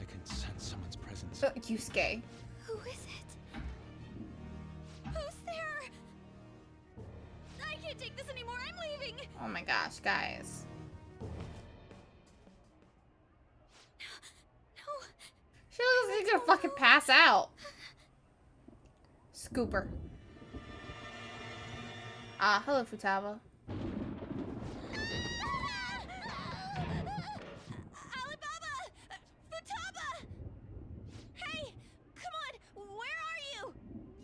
Speaker 8: I can sense someone's presence.
Speaker 1: Yusuke.
Speaker 2: Who is it?
Speaker 15: Who's there? I can't take this anymore. I'm leaving.
Speaker 1: Oh my gosh, guys.
Speaker 15: No.
Speaker 1: She looks like she's gonna fucking pass out. Scooper. Ah, hello, Futaba.
Speaker 15: Alibaba! Futaba! Hey, come on. Where are you?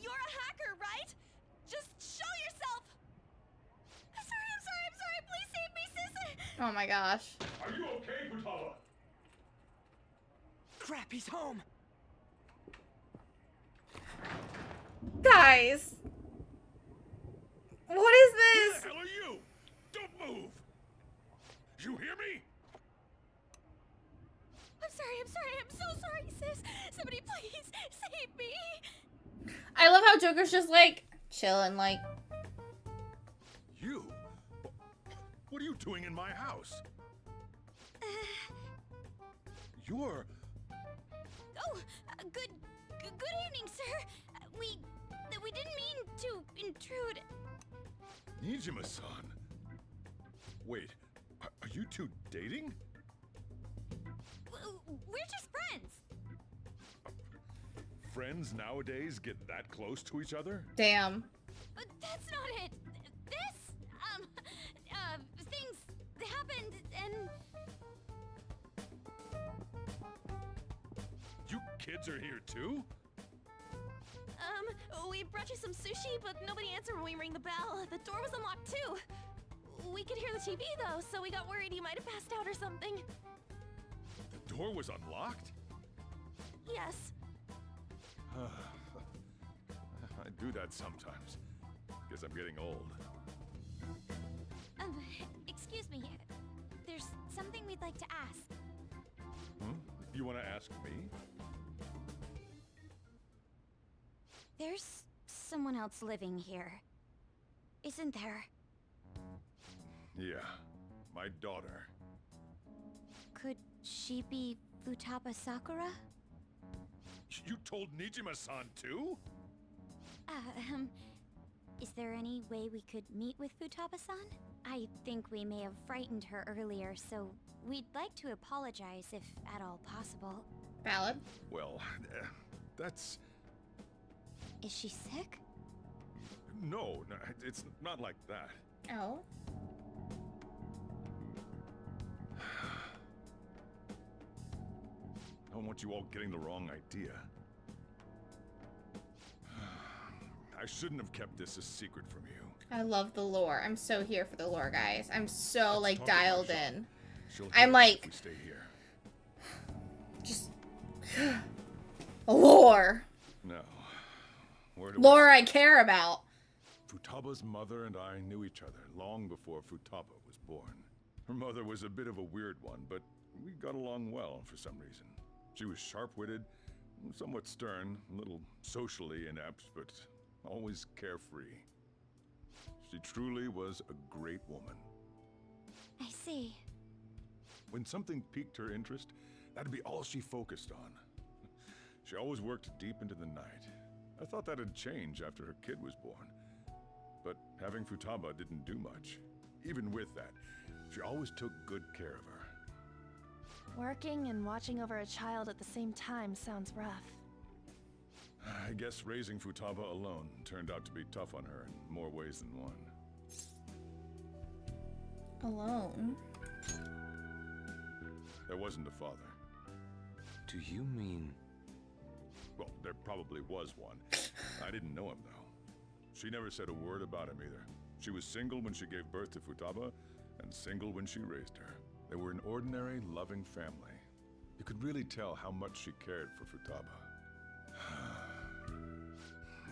Speaker 15: You're a hacker, right? Just show yourself. I'm sorry. Please save me, sis.
Speaker 1: Oh my gosh.
Speaker 11: Are you okay, Futaba?
Speaker 6: Crap, he's home.
Speaker 1: Guys. What is
Speaker 11: Who
Speaker 1: this?
Speaker 11: the hell are you? Don't move! You hear me?
Speaker 15: I'm sorry, I'm so sorry, sis. Somebody please save me.
Speaker 1: I love how Joker's just like chilling, like.
Speaker 11: You? What are you doing in my house? You're...
Speaker 9: Oh, good evening, sir. We didn't mean to intrude.
Speaker 11: Nijima-san. Wait, are you two dating?
Speaker 9: We're just friends.
Speaker 11: Friends nowadays get that close to each other?
Speaker 1: Damn.
Speaker 9: But that's not it. This, things happened and...
Speaker 11: You kids are here too?
Speaker 15: We brought you some sushi, but nobody answered when we rang the bell. The door was unlocked too. We could hear the TV though, so we got worried you might have passed out or something.
Speaker 11: The door was unlocked?
Speaker 15: Yes.
Speaker 11: I do that sometimes. Guess I'm getting old.
Speaker 9: Excuse me. There's something we'd like to ask.
Speaker 11: You want to ask me?
Speaker 9: There's someone else living here, isn't there?
Speaker 11: Yeah, my daughter.
Speaker 9: Could she be Futaba Sakura?
Speaker 11: You told Nijima-san too?
Speaker 9: Is there any way we could meet with Futaba-san? I think we may have frightened her earlier, so we'd like to apologize if at all possible.
Speaker 1: Valid.
Speaker 11: Well, that's...
Speaker 9: Is she sick?
Speaker 11: No, it's not like that.
Speaker 1: Oh.
Speaker 11: I don't want you all getting the wrong idea. I shouldn't have kept this a secret from you.
Speaker 1: I love the lore. I'm so here for the lore, guys. I'm so like
Speaker 11: talk
Speaker 1: dialed
Speaker 11: about
Speaker 1: in.
Speaker 11: She'll
Speaker 1: I'm
Speaker 11: hear
Speaker 1: like
Speaker 11: if we stay here.
Speaker 1: just lore.
Speaker 11: No. Where do
Speaker 1: Lore I care about.
Speaker 11: Futaba's mother and I knew each other long before Futaba was born. Her mother was a bit of a weird one, but we got along well for some reason. She was sharp-witted, somewhat stern, a little socially inept, but always carefree. She truly was a great woman.
Speaker 9: I see.
Speaker 11: When something piqued her interest, that'd be all she focused on. She always worked deep into the night. I thought that'd change after her kid was born. But having Futaba didn't do much. Even with that, she always took good care of her.
Speaker 15: Working and watching over a child at the same time sounds rough.
Speaker 11: I guess raising Futaba alone turned out to be tough on her in more ways than one.
Speaker 1: Alone?
Speaker 11: There wasn't a father.
Speaker 8: Do you mean...
Speaker 11: Well, there probably was one. I didn't know him, though. She never said a word about him either. She was single when she gave birth to Futaba, and single when she raised her. They were an ordinary, loving family. You could really tell how much she cared for Futaba.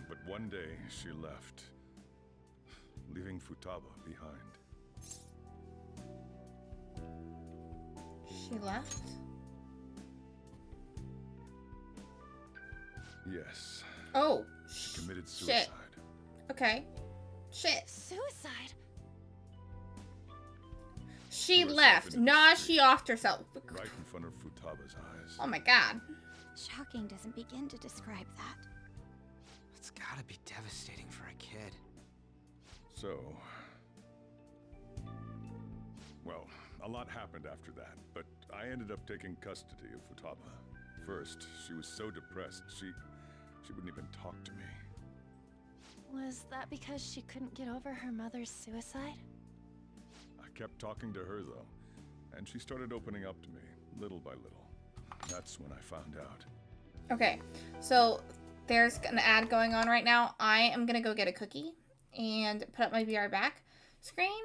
Speaker 11: But one day, she left, leaving Futaba behind.
Speaker 1: She left?
Speaker 11: Yes.
Speaker 1: Oh.
Speaker 11: She committed
Speaker 1: Shit.
Speaker 11: suicide.
Speaker 1: Okay. Shit.
Speaker 15: Suicide?
Speaker 1: She
Speaker 11: Threw herself
Speaker 1: left.
Speaker 11: into the
Speaker 1: Nah,
Speaker 11: street.
Speaker 1: she offed herself.
Speaker 11: Right in front of Futaba's eyes.
Speaker 1: Oh my god.
Speaker 9: Shocking doesn't begin to describe that.
Speaker 6: It's gotta be devastating for a kid.
Speaker 11: So... Well, a lot happened after that, but I ended up taking custody of Futaba. First, she was so depressed, she wouldn't even talk to me.
Speaker 15: Was that because she couldn't get over her mother's suicide?
Speaker 11: I kept talking to her, though, and she started opening up to me, little by little. That's when I found out.
Speaker 1: Okay, so there's an ad going on right now. I am gonna go get a cookie and put up my BR back screen,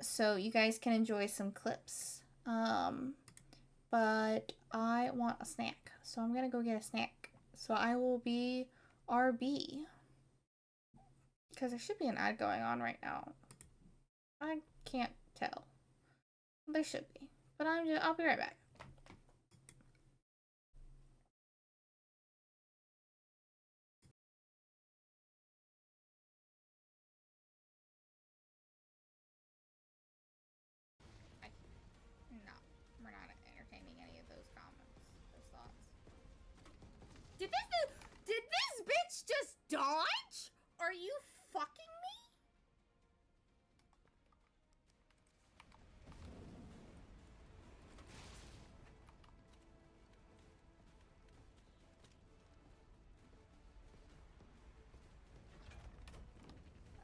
Speaker 1: so you guys can enjoy some clips. But I want a snack, so I'm gonna go get a snack. So I will be RB because there should be an ad going on right now. I can't tell. There should be, but I'll be right back. dodge? Are you fucking me?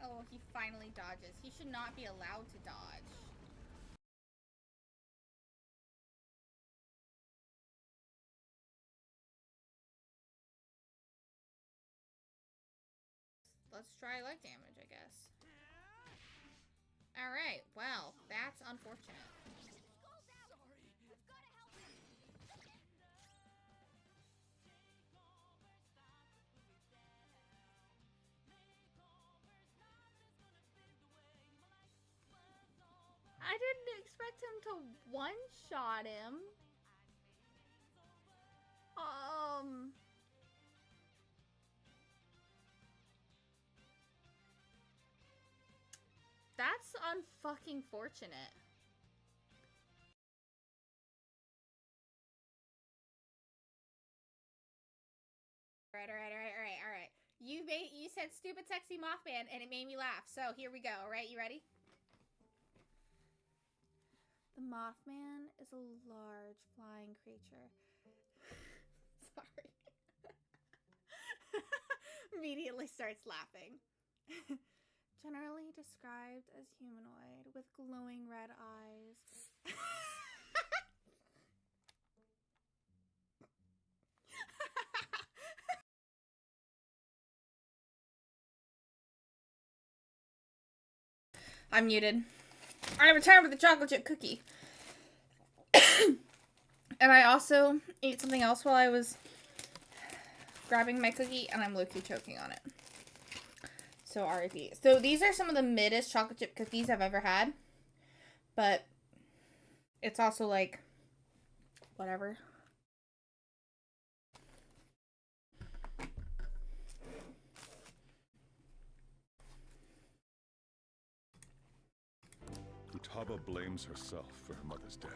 Speaker 1: Oh, he finally dodges. He should not be allowed to dodge. Let's try light damage, I guess. Alright, well, that's unfortunate. I didn't expect him to one-shot him. That's unfucking fortunate. Alright. You said stupid sexy Mothman and it made me laugh. So here we go. Alright, you ready? The Mothman is a large flying creature. Sorry. Immediately starts laughing. Generally described as humanoid with glowing red eyes. I'm muted. I returned with a chocolate chip cookie. And I also ate something else while I was grabbing my cookie, and I'm low-key choking on it. So RIP. So these are some of the middest chocolate chip cookies I've ever had. But it's also like, whatever.
Speaker 11: Futaba blames herself for her mother's death.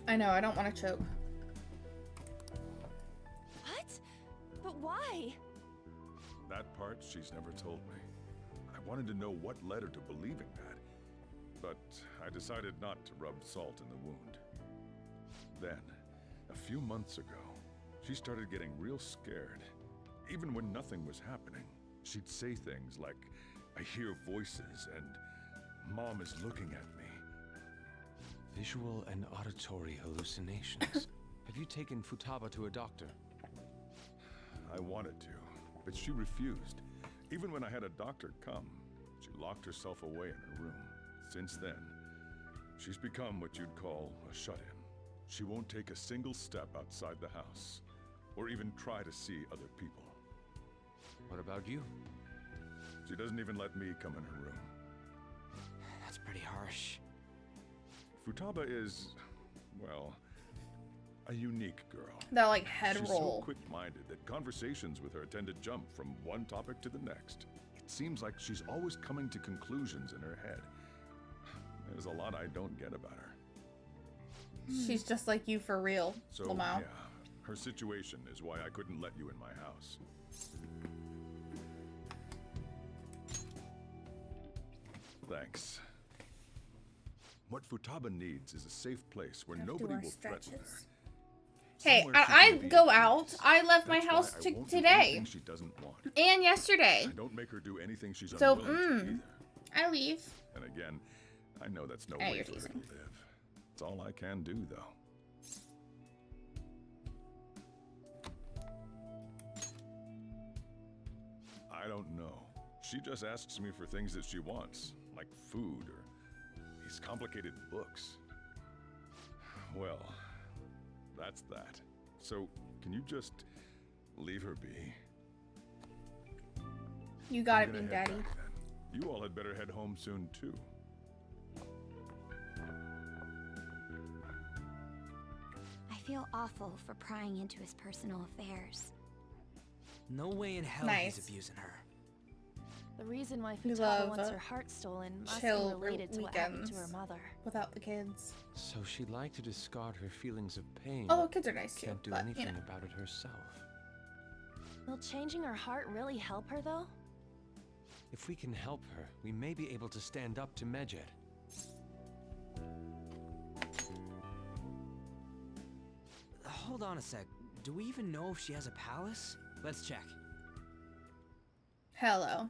Speaker 1: I know, I don't want to choke.
Speaker 15: What? But why?
Speaker 11: That part she's never told me. I wanted to know what led her to believing that, but I decided not to rub salt in the wound. Then, a few months ago, she started getting real scared. Even when nothing was happening, she'd say things like, "I hear voices," and "Mom is looking at me."
Speaker 8: Visual and auditory hallucinations. Have you taken Futaba to a doctor?
Speaker 11: I wanted to, but she refused. Even when I had a doctor come, she locked herself away in her room. Since then, she's become what you'd call a shut-in. She won't take a single step outside the house, or even try to see other people.
Speaker 8: What about you?
Speaker 11: She doesn't even let me come in her room.
Speaker 6: That's pretty harsh.
Speaker 11: Futaba is, well, a unique girl.
Speaker 1: That like head
Speaker 11: She's
Speaker 1: roll.
Speaker 11: so quick-minded that conversations with her tend to jump from one topic to the next. It seems like she's always coming to conclusions in her head. There's a lot I don't get about her.
Speaker 1: She's just like you for real,
Speaker 11: So,
Speaker 1: Lamau.
Speaker 11: yeah, her situation is why I couldn't let you in my house. Thanks. What Futaba needs is a safe place where nobody will threaten her.
Speaker 1: Hey,
Speaker 11: Somewhere she
Speaker 1: I
Speaker 11: can be
Speaker 1: go
Speaker 11: at
Speaker 1: out.
Speaker 11: peace.
Speaker 1: I left my
Speaker 11: That's why
Speaker 1: house
Speaker 11: I won't do
Speaker 1: today.
Speaker 11: anything she doesn't want.
Speaker 1: And yesterday.
Speaker 11: I don't make her do anything she's
Speaker 1: So,
Speaker 11: unwilling to either.
Speaker 1: I leave.
Speaker 11: And again, I know that's no
Speaker 1: Hey,
Speaker 11: way
Speaker 1: you're
Speaker 11: for her to
Speaker 1: teasing.
Speaker 11: live. It's all I can do, though. I don't know. She just asks me for things that she wants, like food or these complicated books. Well, that's that. So, can you just leave her be?
Speaker 1: You got
Speaker 11: I'm
Speaker 1: it,
Speaker 11: gonna
Speaker 1: Bean
Speaker 11: head
Speaker 1: Daddy.
Speaker 11: back then. You all had better head home soon, too.
Speaker 2: I feel awful for prying into his personal affairs.
Speaker 6: No way in hell
Speaker 1: Nice.
Speaker 6: he's abusing her.
Speaker 15: The reason why
Speaker 1: We
Speaker 15: Futaba
Speaker 1: love
Speaker 15: wants her heart stolen must be
Speaker 1: chill
Speaker 15: related to what happened to her
Speaker 1: weekends
Speaker 15: mother.
Speaker 1: without the kids.
Speaker 8: So she'd like to discard her feelings of pain.
Speaker 1: Although kids are nice too,
Speaker 8: Can't do
Speaker 1: but,
Speaker 8: anything
Speaker 1: you know.
Speaker 8: about it herself.
Speaker 15: Will changing her heart really help her, though?
Speaker 8: If we can help her, we may be able to stand up to Medjed.
Speaker 6: Hold on a sec. Do we even know if she has a palace? Let's check.
Speaker 1: Hello.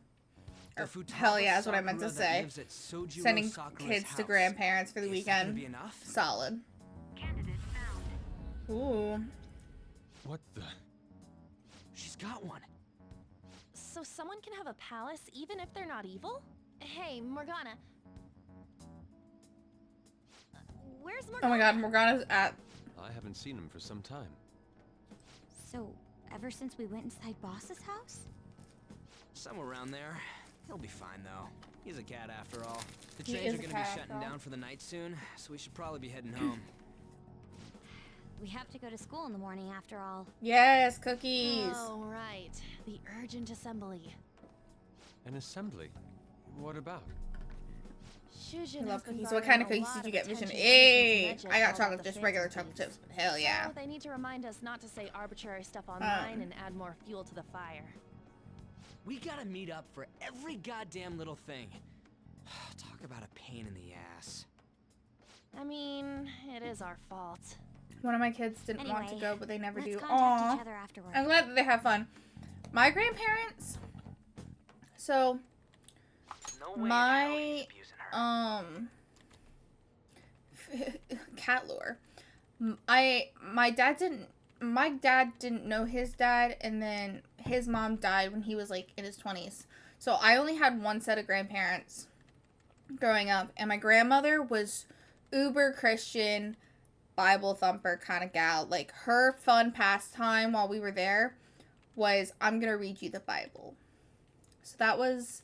Speaker 6: The
Speaker 1: Or
Speaker 6: Futaba
Speaker 1: hell yeah, is what I meant to
Speaker 6: Sakura that
Speaker 1: say.
Speaker 6: lives at Sojiro
Speaker 1: Sending
Speaker 6: Sakura's
Speaker 1: kids to
Speaker 6: house.
Speaker 1: grandparents for the
Speaker 6: Is that gonna
Speaker 1: weekend.
Speaker 6: be enough?
Speaker 1: Solid. Ooh.
Speaker 8: What the?
Speaker 6: She's got one.
Speaker 15: So someone can have a palace even if they're not evil? Hey, Morgana. Where's Morgana?
Speaker 1: Oh my god, Morgana's at...
Speaker 8: I haven't seen him for some time.
Speaker 2: So, ever since we went inside Boss's house?
Speaker 6: Somewhere around there. He'll be fine though. He's a cat after all. The
Speaker 1: He
Speaker 6: trains
Speaker 1: is
Speaker 6: are
Speaker 1: a
Speaker 6: gonna
Speaker 1: cat
Speaker 6: be
Speaker 1: after
Speaker 6: shutting
Speaker 1: all.
Speaker 6: down for the night soon, so we should probably be heading home.
Speaker 2: We have to go to school in the morning after all.
Speaker 1: Yes, cookies.
Speaker 15: Oh, right. The urgent assembly.
Speaker 8: An assembly? What about?
Speaker 15: Shujin
Speaker 1: I love
Speaker 15: has been
Speaker 1: cookies. So what
Speaker 15: garnering
Speaker 1: kind of
Speaker 15: a
Speaker 1: cookies
Speaker 15: lot
Speaker 1: did you get,
Speaker 15: attention
Speaker 1: Vision?
Speaker 15: ever
Speaker 1: Hey,
Speaker 15: since Medjed
Speaker 1: I got
Speaker 15: held
Speaker 1: chocolate,
Speaker 15: up the
Speaker 1: just regular
Speaker 15: Phantom
Speaker 1: chocolate
Speaker 15: Thieves.
Speaker 1: chips. Hell yeah.
Speaker 15: So they need to remind us not to say arbitrary stuff online and add more fuel to the fire.
Speaker 6: We gotta meet up for every goddamn little thing. Talk about a pain in the ass.
Speaker 15: I mean, it is our fault.
Speaker 1: One of my kids didn't want to
Speaker 2: Anyway,
Speaker 1: go, but they never
Speaker 2: let's
Speaker 1: do.
Speaker 2: contact
Speaker 1: Aww.
Speaker 2: each other afterward.
Speaker 1: I'm glad that they have fun. My grandparents. So, my cat lore. My dad didn't know his dad, and then his mom died when he was like in his 20s. So I only had one set of grandparents growing up, and my grandmother was uber Christian, Bible thumper kind of gal. Like, her fun pastime while we were there was, I'm gonna read you the Bible. So that was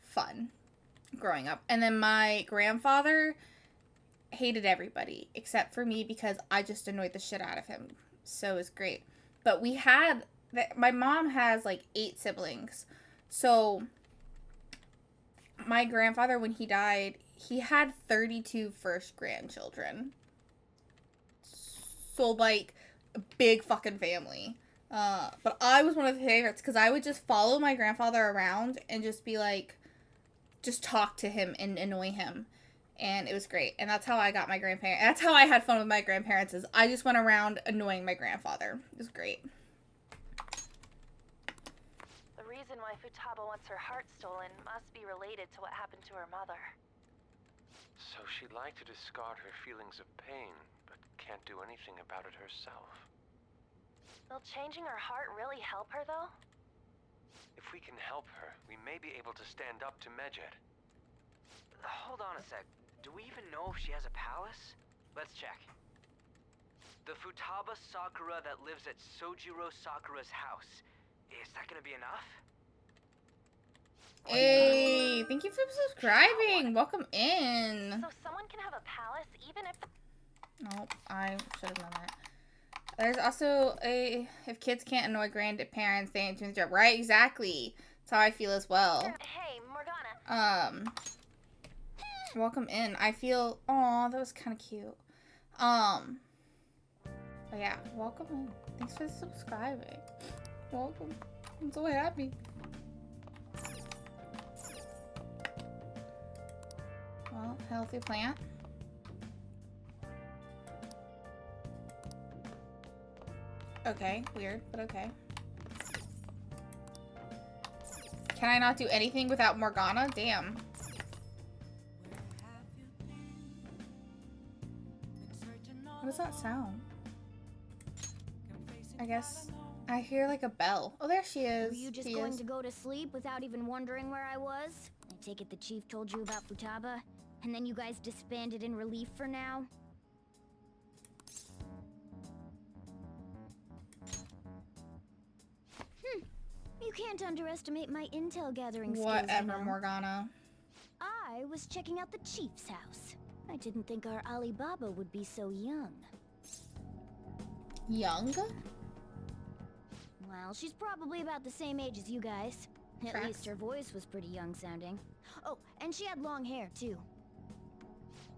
Speaker 1: fun growing up. And then my grandfather hated everybody except for me because I just annoyed the shit out of him. So it was great. But my mom has like 8 siblings. So my grandfather, when he died, he had 32 first grandchildren. So like a big fucking family. But I was one of the favorites because I would just follow my grandfather around and just be like, just talk to him and annoy him. And it was great. And that's how I got my grandparents. That's how I had fun with my grandparents, is I just went around annoying my grandfather. It was great.
Speaker 15: The reason why Futaba wants her heart stolen must be related to what happened to her mother.
Speaker 8: So she'd like to discard her feelings of pain, but can't do anything about it herself.
Speaker 15: Will changing her heart really help her, though?
Speaker 8: If we can help her, we may be able to stand up to Medjed.
Speaker 6: Hold on a sec. Do we even know if she has a palace? Let's check. The Futaba Sakura that lives at Sojiro Sakura's house. Is that gonna be enough?
Speaker 1: Hey, thank you for subscribing. Welcome in.
Speaker 15: So someone can have a palace even if...
Speaker 1: Nope, I should have done that. There's also if kids can't annoy grandparents, they ain't doing their job. Right, exactly. That's how I feel as well.
Speaker 15: Hey, Morgana.
Speaker 1: Welcome in. I feel, aw, that was kind of cute. But yeah, welcome in. Thanks for subscribing. Welcome. I'm so happy. Well, healthy plant. Okay, weird, but okay. Can I not do anything without Morgana? Damn. What does that sound? I guess I hear like a bell. Oh, there she is.
Speaker 9: Were you just going to go to sleep without even wondering where I was? I take it the chief told you about Futaba, and then you guys disbanded in relief for now? You can't underestimate my intel gathering skills.
Speaker 1: Whatever, Morgana.
Speaker 9: I was checking out the chief's house. I didn't think our Alibaba would be so young.
Speaker 1: Young?
Speaker 9: Well, she's probably about the same age as you guys. At
Speaker 1: Tracks.
Speaker 9: least her voice was pretty young sounding. Oh, and she had long hair, too.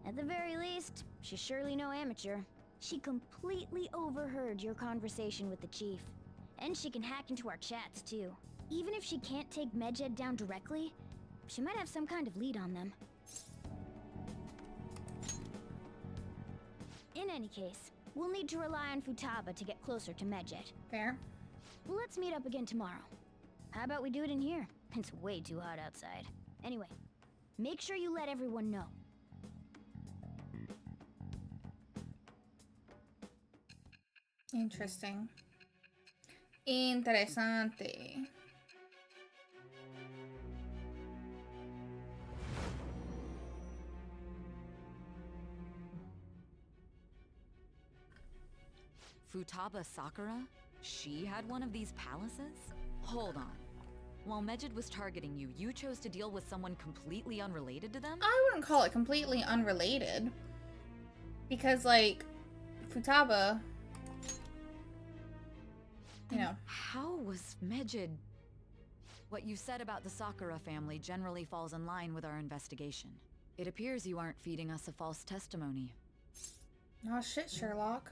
Speaker 9: At the very least, she's surely no amateur. She completely overheard your conversation with the chief. And she can hack into our chats, too. Even if she can't take Medjed down directly, she might have some kind of lead on them. In any case, we'll need to rely on Futaba to get closer to Medjed.
Speaker 1: Fair.
Speaker 9: Let's meet up again tomorrow. How about we do it in here? It's way too hot outside. Anyway, make sure you let everyone know.
Speaker 1: Interesting. Interesante.
Speaker 14: Futaba Sakura? She had one of these palaces? Hold on. While Medjed was targeting you, you chose to deal with someone completely unrelated to them?
Speaker 1: I wouldn't call it completely unrelated. Because, like, Futaba, you know.
Speaker 14: How was Medjed... What you said about the Sakura family generally falls in line with our investigation. It appears you aren't feeding us a false testimony.
Speaker 1: Oh shit, Sherlock.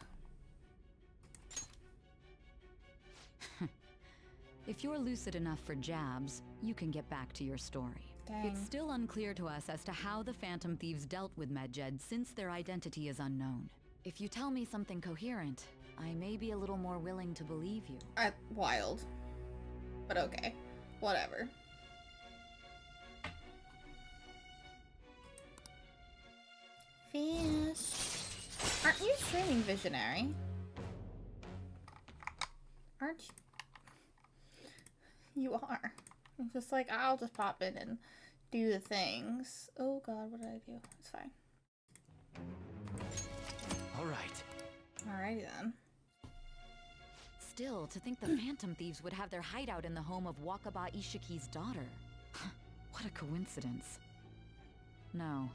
Speaker 14: If you're lucid enough for jabs, you can get back to your story.
Speaker 1: Dang.
Speaker 14: It's still unclear to us as to how the Phantom Thieves dealt with Medjed since their identity is unknown. If you tell me something coherent, I may be a little more willing to believe you.
Speaker 1: Wild. But okay. Whatever. Fish. Aren't you streaming Visionary? Aren't you? You are. It's just like, I'll just pop in and do the things. Oh god, what did I do? It's fine.
Speaker 6: Alright.
Speaker 1: Alrighty then.
Speaker 14: Still, to think the Phantom Thieves would have their hideout in the home of Wakaba Ishiki's daughter. What a coincidence. No.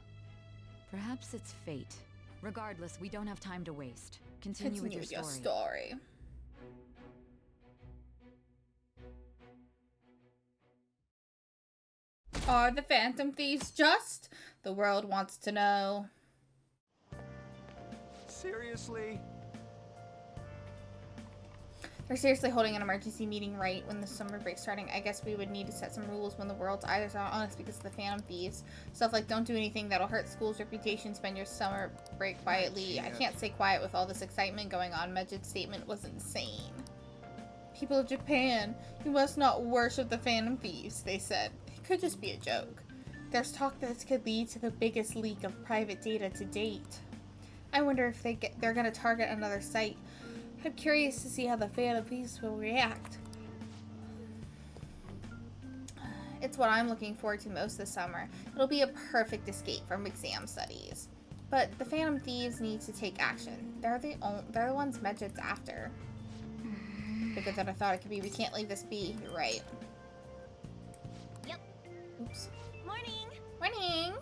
Speaker 14: Perhaps it's fate. Regardless, we don't have time to waste. Continue with your story. Are the Phantom Thieves just? The world wants to know.
Speaker 6: Seriously?
Speaker 1: They're seriously holding an emergency meeting right when the summer break's starting. I guess we would need to set some rules when the world's eyes are on us because of the Phantom Thieves. Stuff like don't do anything that'll hurt school's reputation, spend your summer break quietly. I can't stay quiet with all this excitement going on. Medjed's statement was insane. People of Japan, you must not worship the Phantom Thieves, they said. It could just be a joke. There's talk that this could lead to the biggest leak of private data to date. I wonder if they're gonna target another site. I'm curious to see how the Phantom Thieves will react. It's what I'm looking forward to most this summer. It'll be a perfect escape from exam studies. But the Phantom Thieves need to take action. They're the ones Medjed's after. Bigger than I thought it could be. We can't leave this be. You're right.
Speaker 9: Yep.
Speaker 1: Oops.
Speaker 15: Morning!
Speaker 1: Morning!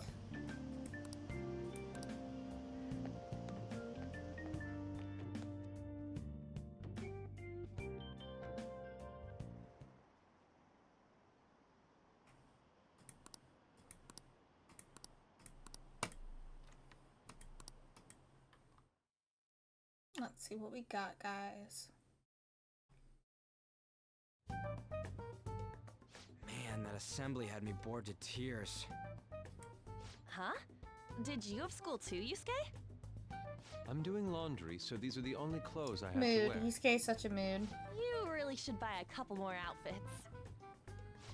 Speaker 1: Let's see what we got, guys.
Speaker 6: Man, that assembly had me bored to tears.
Speaker 15: Huh? Did you have school too, Yusuke?
Speaker 8: I'm doing laundry, so these are the only clothes I have to
Speaker 1: Mood.
Speaker 8: wear.
Speaker 1: Yusuke's such a mood.
Speaker 15: You really should buy a couple more outfits.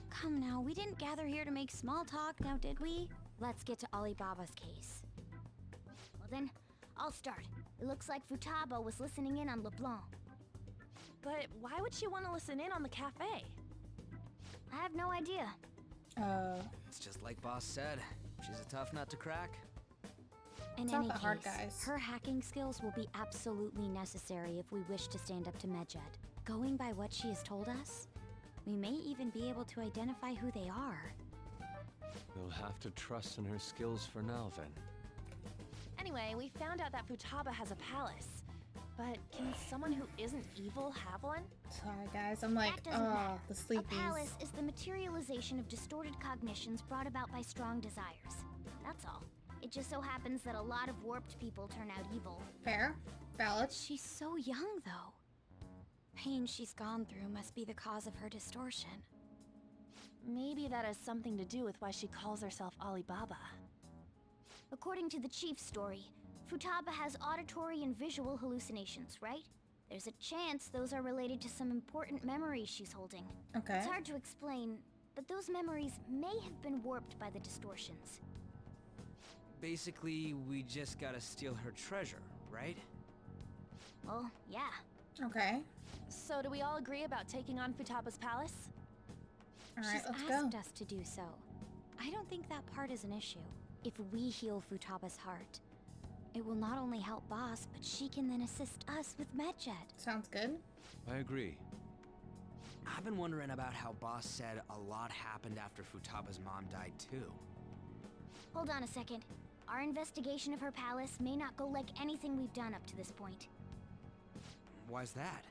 Speaker 9: Come now, we didn't gather here to make small talk now, did we? Let's get to Alibaba's case. Well then, I'll start. It looks like Futaba was listening in on LeBlanc.
Speaker 15: But why would she want to listen in on the cafe?
Speaker 9: I have no idea.
Speaker 6: It's just like Boss said. She's a tough nut to crack.
Speaker 9: In
Speaker 1: It's not
Speaker 9: any
Speaker 1: that
Speaker 9: case,
Speaker 1: hard, guys.
Speaker 9: her hacking skills will be absolutely necessary if we wish to stand up to Medjed. Going by what she has told us, we may even be able to identify who they are.
Speaker 8: We'll have to trust in her skills for now, then.
Speaker 15: Anyway, we found out that Futaba has a palace. But can someone who isn't evil have one?
Speaker 1: Sorry, guys. I'm like,
Speaker 9: That doesn't matter.
Speaker 1: the
Speaker 9: A
Speaker 1: sleepies.
Speaker 9: palace is the materialization of distorted cognitions brought about by strong desires. That's all. It just so happens that a lot of warped people turn out evil.
Speaker 1: Fair. Valid.
Speaker 2: She's so young, though. Pain she's gone through must be the cause of her distortion.
Speaker 15: Maybe that has something to do with why she calls herself Alibaba.
Speaker 9: According to the chief's story, Futaba has auditory and visual hallucinations, right? There's a chance those are related to some important memories she's holding.
Speaker 1: Okay.
Speaker 9: It's hard to explain, but those memories may have been warped by the distortions.
Speaker 6: Basically, we just gotta steal her treasure, right?
Speaker 9: Well, yeah.
Speaker 1: Okay.
Speaker 15: So do we all agree about taking on Futaba's palace?
Speaker 1: All right,
Speaker 2: She's
Speaker 1: let's go.
Speaker 2: asked us to do so. I don't think that part is an issue. If we heal Futaba's heart, it will not only help Boss, but she can then assist us with Medjed.
Speaker 1: Sounds good.
Speaker 8: I agree.
Speaker 6: I've been wondering about how Boss said a lot happened after Futaba's mom died too.
Speaker 9: Hold on a second. Our investigation of her palace may not go like anything we've done up to this point.
Speaker 6: Why's that?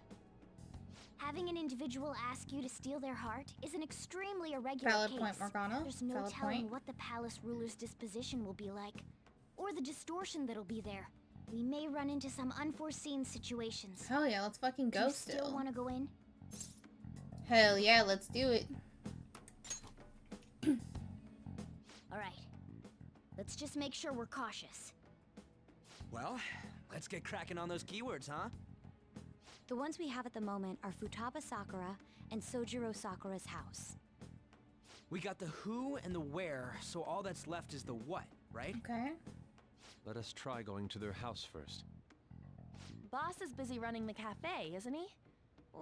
Speaker 9: Having an individual ask you to steal their heart is an extremely irregular
Speaker 1: Valid
Speaker 9: case.
Speaker 1: point, Morgana.
Speaker 9: There's no
Speaker 1: Valid
Speaker 9: telling
Speaker 1: point.
Speaker 9: what the palace ruler's disposition will be like, or the distortion that'll be there. We may run into some unforeseen situations.
Speaker 1: Hell yeah, let's fucking
Speaker 9: Do
Speaker 1: go
Speaker 9: you
Speaker 1: still.
Speaker 9: still want to go in?
Speaker 1: Hell yeah, let's do it.
Speaker 9: All right. Let's just make sure we're cautious.
Speaker 6: Well, let's get cracking on those keywords, huh?
Speaker 2: The ones we have at the moment are Futaba Sakura and Sojiro Sakura's house.
Speaker 6: We got the who and the where, so all that's left is the what, right?
Speaker 1: Okay.
Speaker 8: Let us try going to their house first.
Speaker 15: Boss is busy running the cafe, isn't he?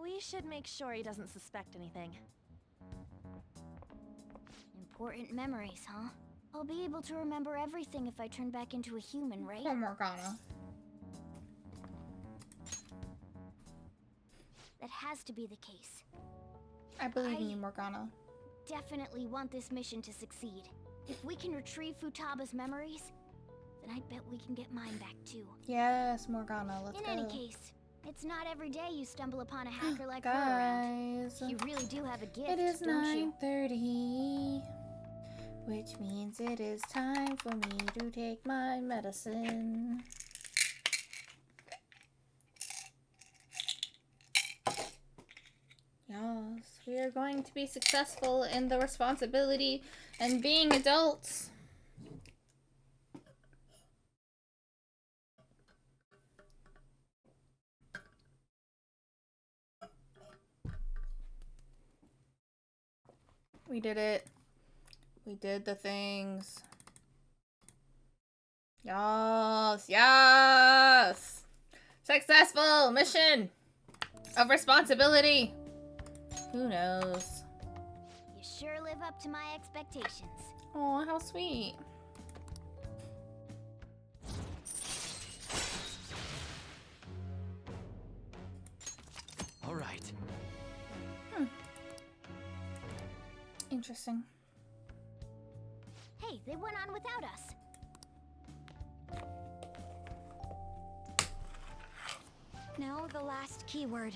Speaker 15: We should make sure he doesn't suspect anything.
Speaker 9: Important memories, huh? I'll be able to remember everything if I turn back into a human, right?
Speaker 1: Poor Morgana.
Speaker 9: That has to be the case.
Speaker 1: I believe in you, Morgana.
Speaker 9: Definitely want this mission to succeed. If we can retrieve Futaba's memories, then I bet we can get mine back too.
Speaker 1: Yes, Morgana, let's
Speaker 9: In
Speaker 1: go.
Speaker 9: any case, it's not every day you stumble upon a hacker like her around.
Speaker 1: Guys,
Speaker 9: You really do have a gift,
Speaker 1: it is
Speaker 9: don't you?
Speaker 1: 9:30, which means it is time for me to take my medicine. Yes, we are going to be successful in the responsibility and being adults. We did it. We did the things. Yes, yes! Successful mission of responsibility. Who knows?
Speaker 9: You sure live up to my expectations.
Speaker 1: Oh, how sweet.
Speaker 6: All right.
Speaker 1: Interesting.
Speaker 9: Hey, they went on without us.
Speaker 2: Now the last keyword.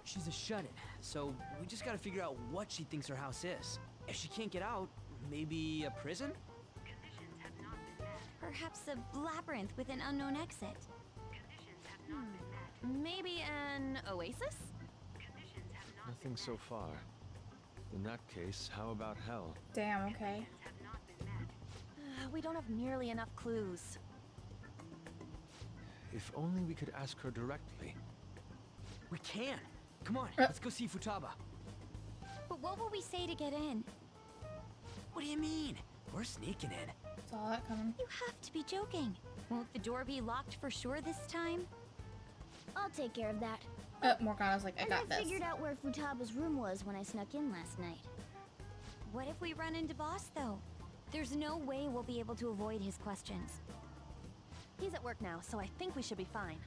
Speaker 6: She's a shut-in, so we just gotta figure out what she thinks her house is. If she can't get out, maybe a prison?
Speaker 2: Perhaps a labyrinth with an unknown exit.
Speaker 15: Maybe an oasis?
Speaker 8: Nothing so far. In that case, how about hell?
Speaker 1: Damn, okay.
Speaker 15: We don't have nearly enough clues.
Speaker 8: If only we could ask her directly.
Speaker 6: We can! Come on, let's go see Futaba.
Speaker 2: But what will we say to get in?
Speaker 6: What do you mean? We're sneaking in.
Speaker 1: Saw that coming.
Speaker 2: You have to be joking. Won't the door be locked for sure this time?
Speaker 9: I'll take care of that.
Speaker 1: Morgana's like, I got
Speaker 9: And
Speaker 1: this.
Speaker 9: I figured out where Futaba's room was when I snuck in last night.
Speaker 2: What if we run into Boss, though? There's no way we'll be able to avoid his questions.
Speaker 15: He's at work now, so I think we should be fine.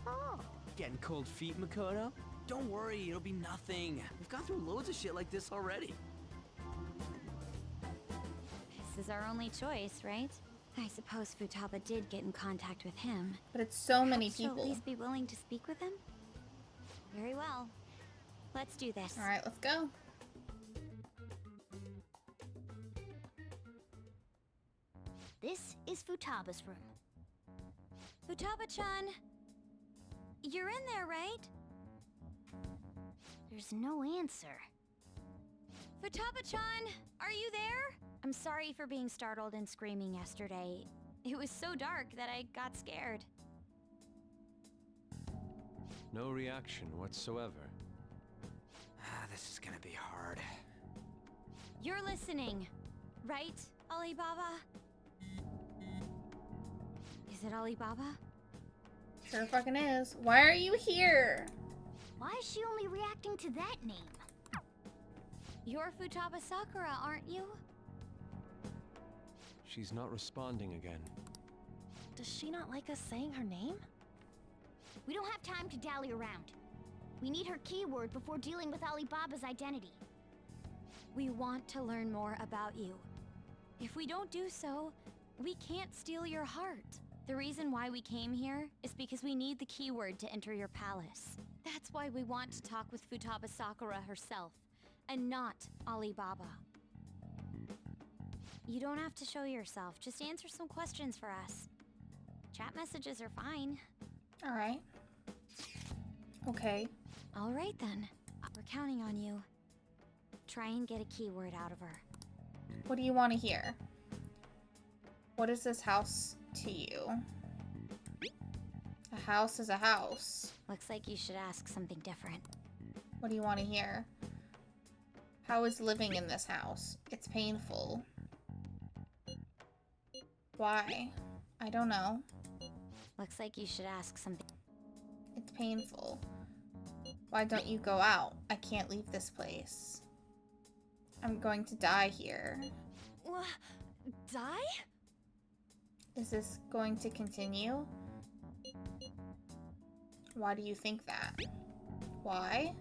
Speaker 6: Oh. Getting cold feet, Makoto? Don't worry, it'll be nothing. We've gone through loads of shit like this already.
Speaker 2: This is our only choice, right? I suppose Futaba did get in contact with him.
Speaker 1: But it's so many
Speaker 2: Perhaps she'll
Speaker 1: people.
Speaker 2: at least be willing to speak with him? Very well. Let's do this.
Speaker 1: All right, let's go.
Speaker 9: This is Futaba's room.
Speaker 2: Futaba-chan, you're in there, right?
Speaker 9: There's no answer.
Speaker 2: Futaba-chan, are you there? I'm sorry for being startled and screaming yesterday. It was so dark that I got scared.
Speaker 8: No reaction whatsoever.
Speaker 6: This is gonna be hard.
Speaker 2: You're listening, right, Alibaba? Is it Alibaba?
Speaker 1: Sure fucking is. Why are you here?
Speaker 9: Why is she only reacting to that name?
Speaker 2: You're Futaba Sakura, aren't you?
Speaker 8: She's not responding again.
Speaker 15: Does she not like us saying her name?
Speaker 9: We don't have time to dally around. We need her keyword before dealing with Alibaba's identity.
Speaker 2: We want to learn more about you. If we don't do so, we can't steal your heart. The reason why we came here is because we need the keyword to enter your palace. That's why we want to talk with Futaba Sakura herself, and not Alibaba. You don't have to show yourself, just answer some questions for us. Chat messages are fine.
Speaker 1: All right. Okay.
Speaker 2: All right then. We're counting on you. Try and get a keyword out of her.
Speaker 1: What do you want to hear? What is this house to you? A house is a house.
Speaker 2: Looks like you should ask something different.
Speaker 1: What do you want to hear? How is living in this house? It's painful. Why? I don't know.
Speaker 2: Looks like you should ask something.
Speaker 1: It's painful. Why don't you go out? I can't leave this place. I'm going to die here.
Speaker 15: Die?
Speaker 1: Is this going to continue? Why do you think that? Why?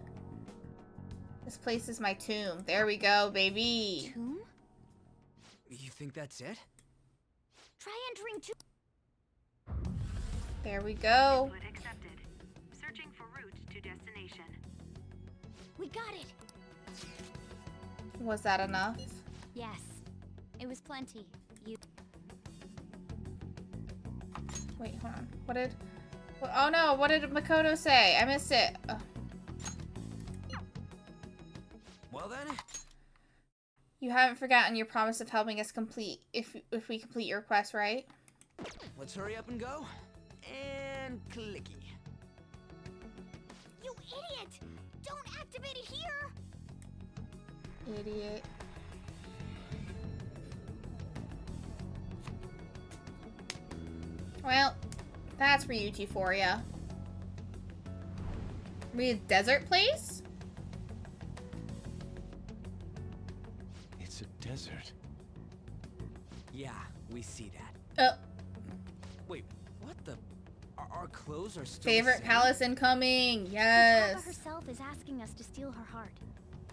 Speaker 1: This place is my tomb. There we go, baby.
Speaker 2: Tomb?
Speaker 6: You think that's it?
Speaker 9: Try entering tomb.
Speaker 1: There we go.
Speaker 16: Input accepted. Searching for route to destination.
Speaker 9: We got it.
Speaker 1: Was that enough?
Speaker 2: Yes. It was plenty. You...
Speaker 1: Wait, hold on. What did... Oh no, what did Makoto say? I missed it. Ugh.
Speaker 6: Well then.
Speaker 1: You haven't forgotten your promise of helping us complete if we complete your quest, right?
Speaker 6: Let's hurry up and go. And clicky.
Speaker 9: You idiot! Don't activate it here!
Speaker 1: Idiot. Well, that's Ryuji for ya. We a desert place?
Speaker 8: It's a desert.
Speaker 6: Yeah, we see that. Wait, what the? Our clothes are still
Speaker 1: Favorite
Speaker 6: the same?
Speaker 1: palace incoming.
Speaker 9: Futaba
Speaker 1: Yes.
Speaker 9: herself is asking us to steal her heart.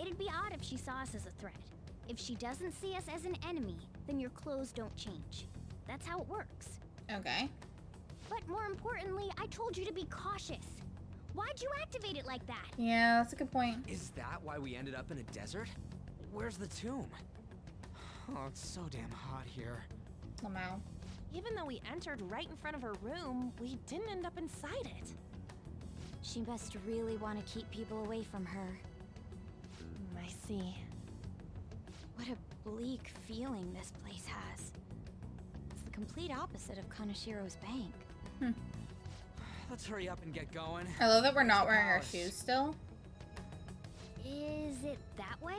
Speaker 9: It'd be odd if she saw us as a threat. If she doesn't see us as an enemy, then your clothes don't change. That's how it works.
Speaker 1: Okay.
Speaker 9: But more importantly, I told you to be cautious. Why'd you activate it like that?
Speaker 1: Yeah, that's a good point.
Speaker 6: Is that why we ended up in a desert? Where's the tomb? Oh, it's so damn hot here.
Speaker 1: Lamau.
Speaker 15: Even though we entered right in front of her room, we didn't end up inside it.
Speaker 2: She must really want to keep people away from her.
Speaker 15: I see.
Speaker 2: What a bleak feeling this place has. It's the complete opposite of Kanashiro's bank.
Speaker 6: Let's hurry up and get going.
Speaker 1: I love that we're not
Speaker 6: Where's the
Speaker 1: wearing our
Speaker 6: palace?
Speaker 1: shoes still.
Speaker 9: Is it that way?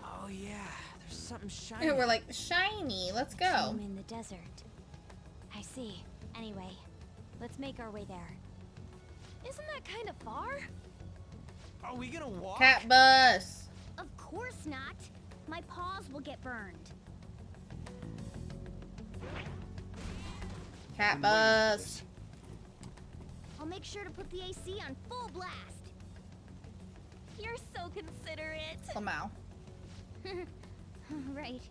Speaker 6: Oh yeah, there's something shiny.
Speaker 1: We're like, shiny. Let's go.
Speaker 2: Tomb in the desert. I see. Anyway, let's make our way there.
Speaker 15: Isn't that kind of far?
Speaker 6: Are we gonna walk?
Speaker 1: Cat bus.
Speaker 9: Of course not. My paws will get burned.
Speaker 1: Cat bus.
Speaker 9: I'll make sure to put the AC on full blast.
Speaker 15: You're so considerate.
Speaker 1: Lamau.
Speaker 9: Right.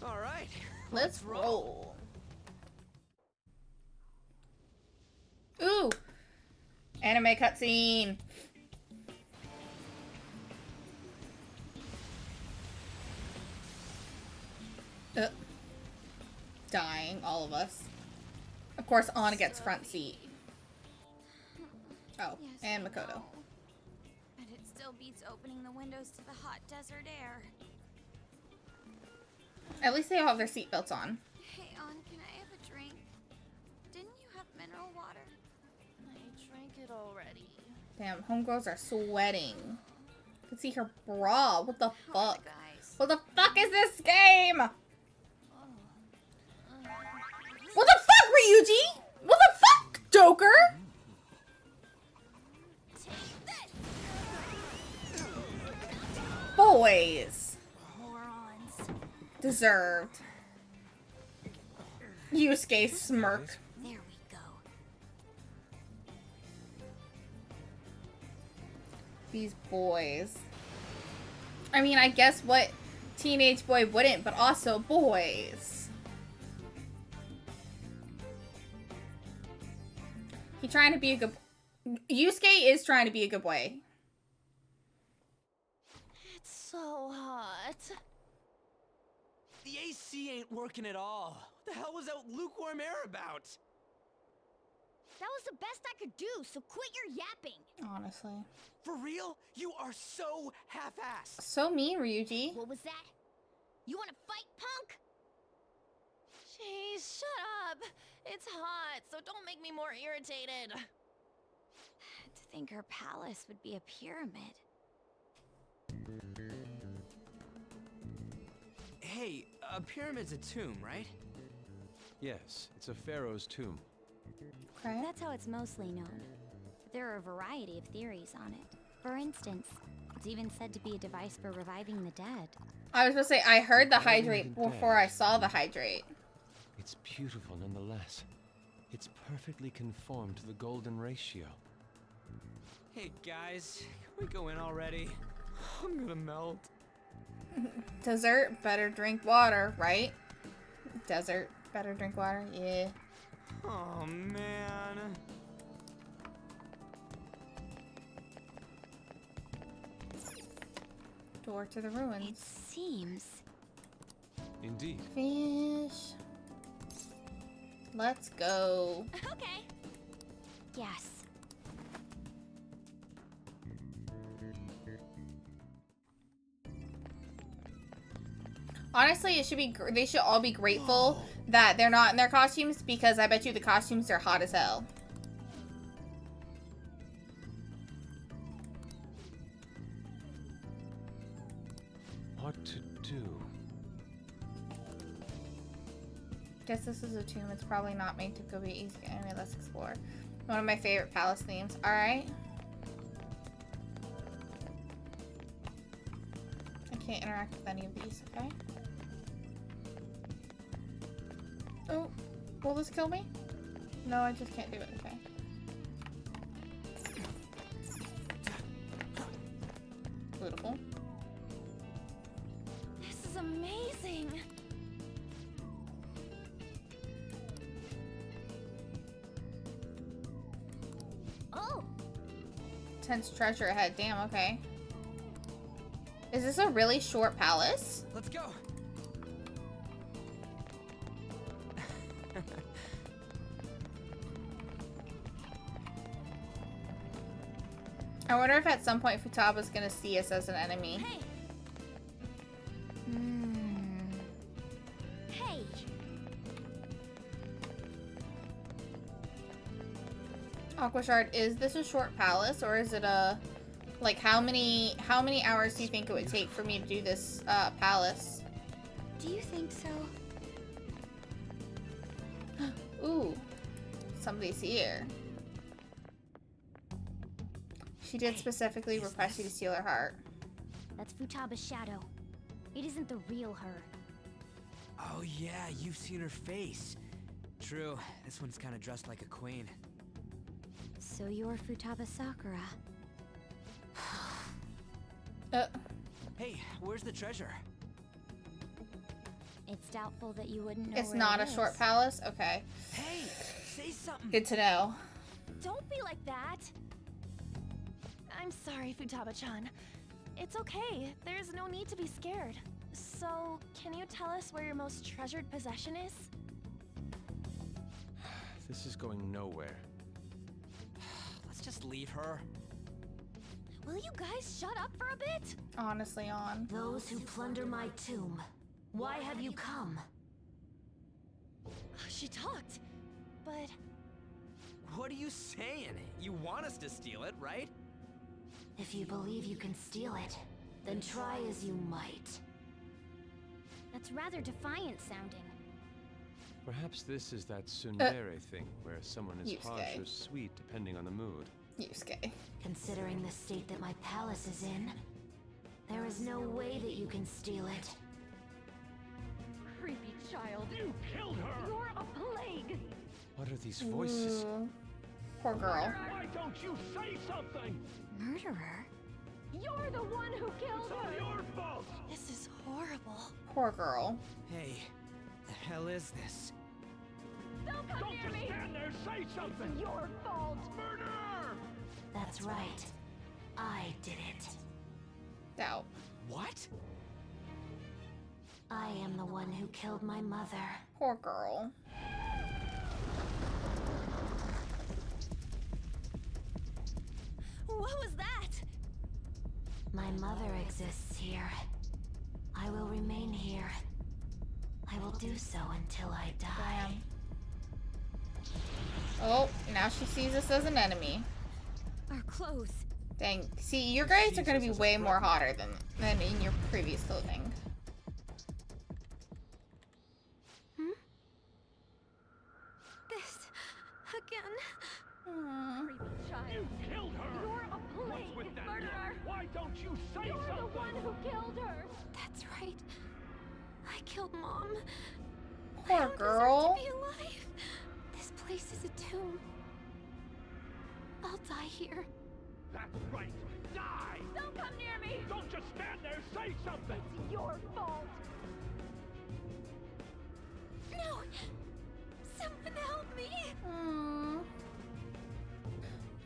Speaker 6: All right.
Speaker 1: Let's roll. Ooh. Anime cutscene. Dying, all of us. Of course, Anna gets front seat. Oh,
Speaker 10: Yes,
Speaker 1: and
Speaker 10: I
Speaker 1: Makoto.
Speaker 10: know. But it still beats opening the windows to the hot desert air.
Speaker 1: At least they all have their seatbelts on.
Speaker 10: Hey, An, can I have a drink? Didn't you have mineral water?
Speaker 15: I drank it already.
Speaker 1: Damn, homegirls are sweating. You can see her bra. What the
Speaker 10: How are
Speaker 1: fuck?
Speaker 10: the guys?
Speaker 1: What the fuck is this game? What the fuck, Ryuji? What the fuck, Joker? Boys.
Speaker 10: Morons.
Speaker 1: Deserved. Yusuke smirked.
Speaker 10: There we go.
Speaker 1: These boys. I mean, I guess what teenage boy wouldn't, but also boys. He trying to be a good... Yusuke is trying to be a good boy.
Speaker 15: It's so hot.
Speaker 6: The AC ain't working at all. What the hell was that lukewarm air about?
Speaker 9: That was the best I could do, so quit your yapping.
Speaker 1: Honestly.
Speaker 6: For real? You are so half-assed.
Speaker 1: So mean, Ryuji.
Speaker 9: What was that? You want to fight, punk?
Speaker 15: Jeez, shut up. It's hot, so don't make me more irritated.
Speaker 10: To think her palace would be a pyramid.
Speaker 6: Hey, a pyramid's a tomb, right?
Speaker 8: Yes, it's a pharaoh's tomb.
Speaker 1: Okay.
Speaker 10: That's how it's mostly known. But there are a variety of theories on it. For instance, it's even said to be a device for reviving the dead.
Speaker 1: I was supposed to say, I heard the hydrate before I saw the hydrate.
Speaker 8: It's beautiful nonetheless. It's perfectly conformed to the golden ratio.
Speaker 6: Hey guys, can we go in already? I'm gonna melt.
Speaker 1: Dessert, better drink water, right? Desert, better drink water, yeah.
Speaker 6: Oh man.
Speaker 1: Door to the
Speaker 10: It
Speaker 1: ruins.
Speaker 10: seems.
Speaker 8: Indeed.
Speaker 1: Fish. Let's go.
Speaker 9: Okay.
Speaker 10: Yes.
Speaker 1: Honestly, it should be. They should all be grateful that they're not in their costumes, because I bet you the costumes are hot as hell.
Speaker 8: What to do?
Speaker 1: Guess this is a tomb. It's probably not made to go be easy. Anyway, let's explore. One of my favorite palace themes. All right. I can't interact with any of these. Okay. Oh, will this kill me? No, I just can't do it. Okay. Beautiful.
Speaker 15: This is amazing.
Speaker 9: Oh,
Speaker 1: Tense treasure ahead. Damn, okay. Is this a really short palace?
Speaker 6: Let's go.
Speaker 1: I wonder if at some point Futaba's gonna see us as an enemy.
Speaker 9: hey. Hey.
Speaker 1: Aquashard, is this a short palace, or is it a... Like, how many hours do you think it would take for me to do this palace?
Speaker 10: Do you think so?
Speaker 1: Ooh. Somebody's here. She did specifically request you to steal her heart.
Speaker 9: That's Futaba's shadow. It isn't the real her.
Speaker 6: Oh yeah, you've seen her face. True, this one's kind of dressed like a queen.
Speaker 10: So you're Futaba Sakura.
Speaker 1: Uh,
Speaker 6: Hey, where's the treasure?
Speaker 9: It's doubtful that you wouldn't know
Speaker 1: It's
Speaker 9: where
Speaker 1: not
Speaker 9: it
Speaker 1: a short
Speaker 9: is.
Speaker 1: palace? Okay.
Speaker 6: Hey, say something.
Speaker 1: Good to know.
Speaker 15: Don't be like that. I'm sorry, Futaba-chan. It's okay. There's no need to be scared. So, can you tell us where your most treasured possession is?
Speaker 8: This is going nowhere.
Speaker 6: Let's just leave her.
Speaker 15: Will you guys shut up for a bit?
Speaker 1: Honestly, on.
Speaker 17: Those who plunder my tomb, why have you come?
Speaker 15: She talked, but...
Speaker 6: What are you saying? You want us to steal it, right?
Speaker 17: If you believe you can steal it, then try as you might.
Speaker 9: That's rather defiant sounding.
Speaker 8: Perhaps this is that tsundere thing, where someone is
Speaker 1: Yusuke.
Speaker 8: harsh or sweet depending on the mood.
Speaker 1: Yusuke.
Speaker 17: Considering the state that my palace is in, there is no way that you can steal it.
Speaker 7: Creepy child.
Speaker 11: You killed her!
Speaker 7: You're a plague.
Speaker 8: What are these voices?
Speaker 1: Ooh. Poor girl.
Speaker 11: Why don't you say something?
Speaker 9: Murderer?
Speaker 7: You're the one who killed
Speaker 11: It's all
Speaker 7: her.
Speaker 11: your fault!
Speaker 15: This is horrible.
Speaker 1: Poor girl.
Speaker 6: Hey, the hell is this?
Speaker 7: Don't come
Speaker 11: Don't
Speaker 7: near
Speaker 11: just
Speaker 7: me.
Speaker 11: stand there, say something!
Speaker 7: Your fault.
Speaker 11: Murderer!
Speaker 17: That's right. I did it.
Speaker 1: Doubt.
Speaker 6: What?
Speaker 17: I am the one who killed my mother.
Speaker 1: Poor girl.
Speaker 15: What was that?
Speaker 17: My mother exists here. I will remain here. I will do so until I die.
Speaker 1: Oh, now she sees us as an enemy.
Speaker 2: Our clothes.
Speaker 1: Dang. See, your guys are gonna be way more hotter than in your previous clothing.
Speaker 15: This... again?
Speaker 7: Creepy child.
Speaker 11: You killed her!
Speaker 7: You're a plague.
Speaker 11: What's with that
Speaker 7: Murderer.
Speaker 11: look? Why don't you say
Speaker 7: You're
Speaker 11: something?
Speaker 7: the one who killed her.
Speaker 15: That's right. I killed Mom.
Speaker 1: Poor
Speaker 15: I don't
Speaker 1: girl.
Speaker 15: deserve to be alive. This place is a tomb. I'll die here.
Speaker 11: That's right. Die!
Speaker 7: Don't come near me.
Speaker 11: Don't just stand there, say something!
Speaker 7: It's your fault.
Speaker 15: No! Someone help me!
Speaker 1: Aww.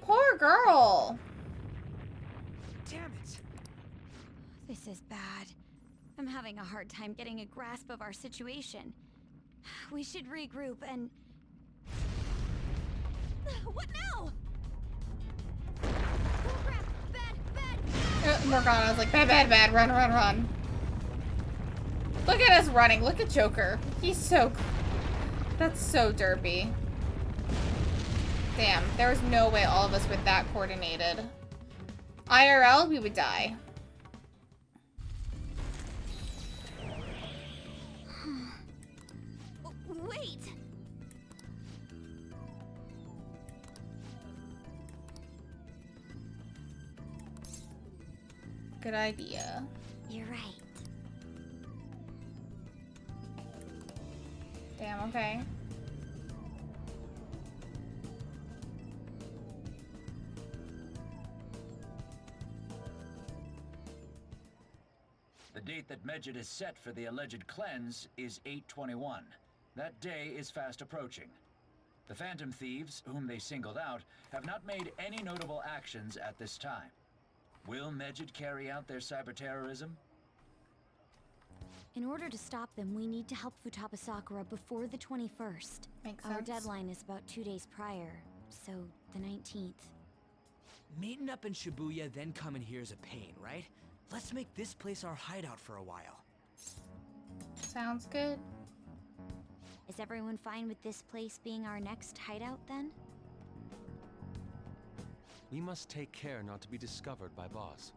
Speaker 1: Poor girl.
Speaker 6: Damn it!
Speaker 2: This is bad. I'm having a hard time getting a grasp of our situation. We should regroup and...
Speaker 15: What now? Oh crap! Bad!
Speaker 1: Morgana's like, bad, run. Look at us running. Look at Joker. He's so... That's so derpy. Damn, there was no way all of us were that coordinated. IRL, we would die.
Speaker 15: Wait!
Speaker 1: Good idea.
Speaker 9: You're right.
Speaker 1: Damn, okay.
Speaker 12: The date that Medjed is set for the alleged cleanse is 8/21. That day is fast approaching. The Phantom Thieves, whom they singled out, have not made any notable actions at this time. Will Medjed carry out their cyber terrorism?
Speaker 2: In order to stop them, we need to help Futaba Sakura before the 21st.
Speaker 1: Makes
Speaker 2: Our
Speaker 1: sense.
Speaker 2: deadline is about 2 days prior, so the 19th.
Speaker 6: Meeting up in Shibuya, then coming here is a pain, right? Let's make this place our hideout for a while.
Speaker 1: Sounds good.
Speaker 2: Is everyone fine with this place being our next hideout then?
Speaker 8: We must take care not to be discovered by Boss.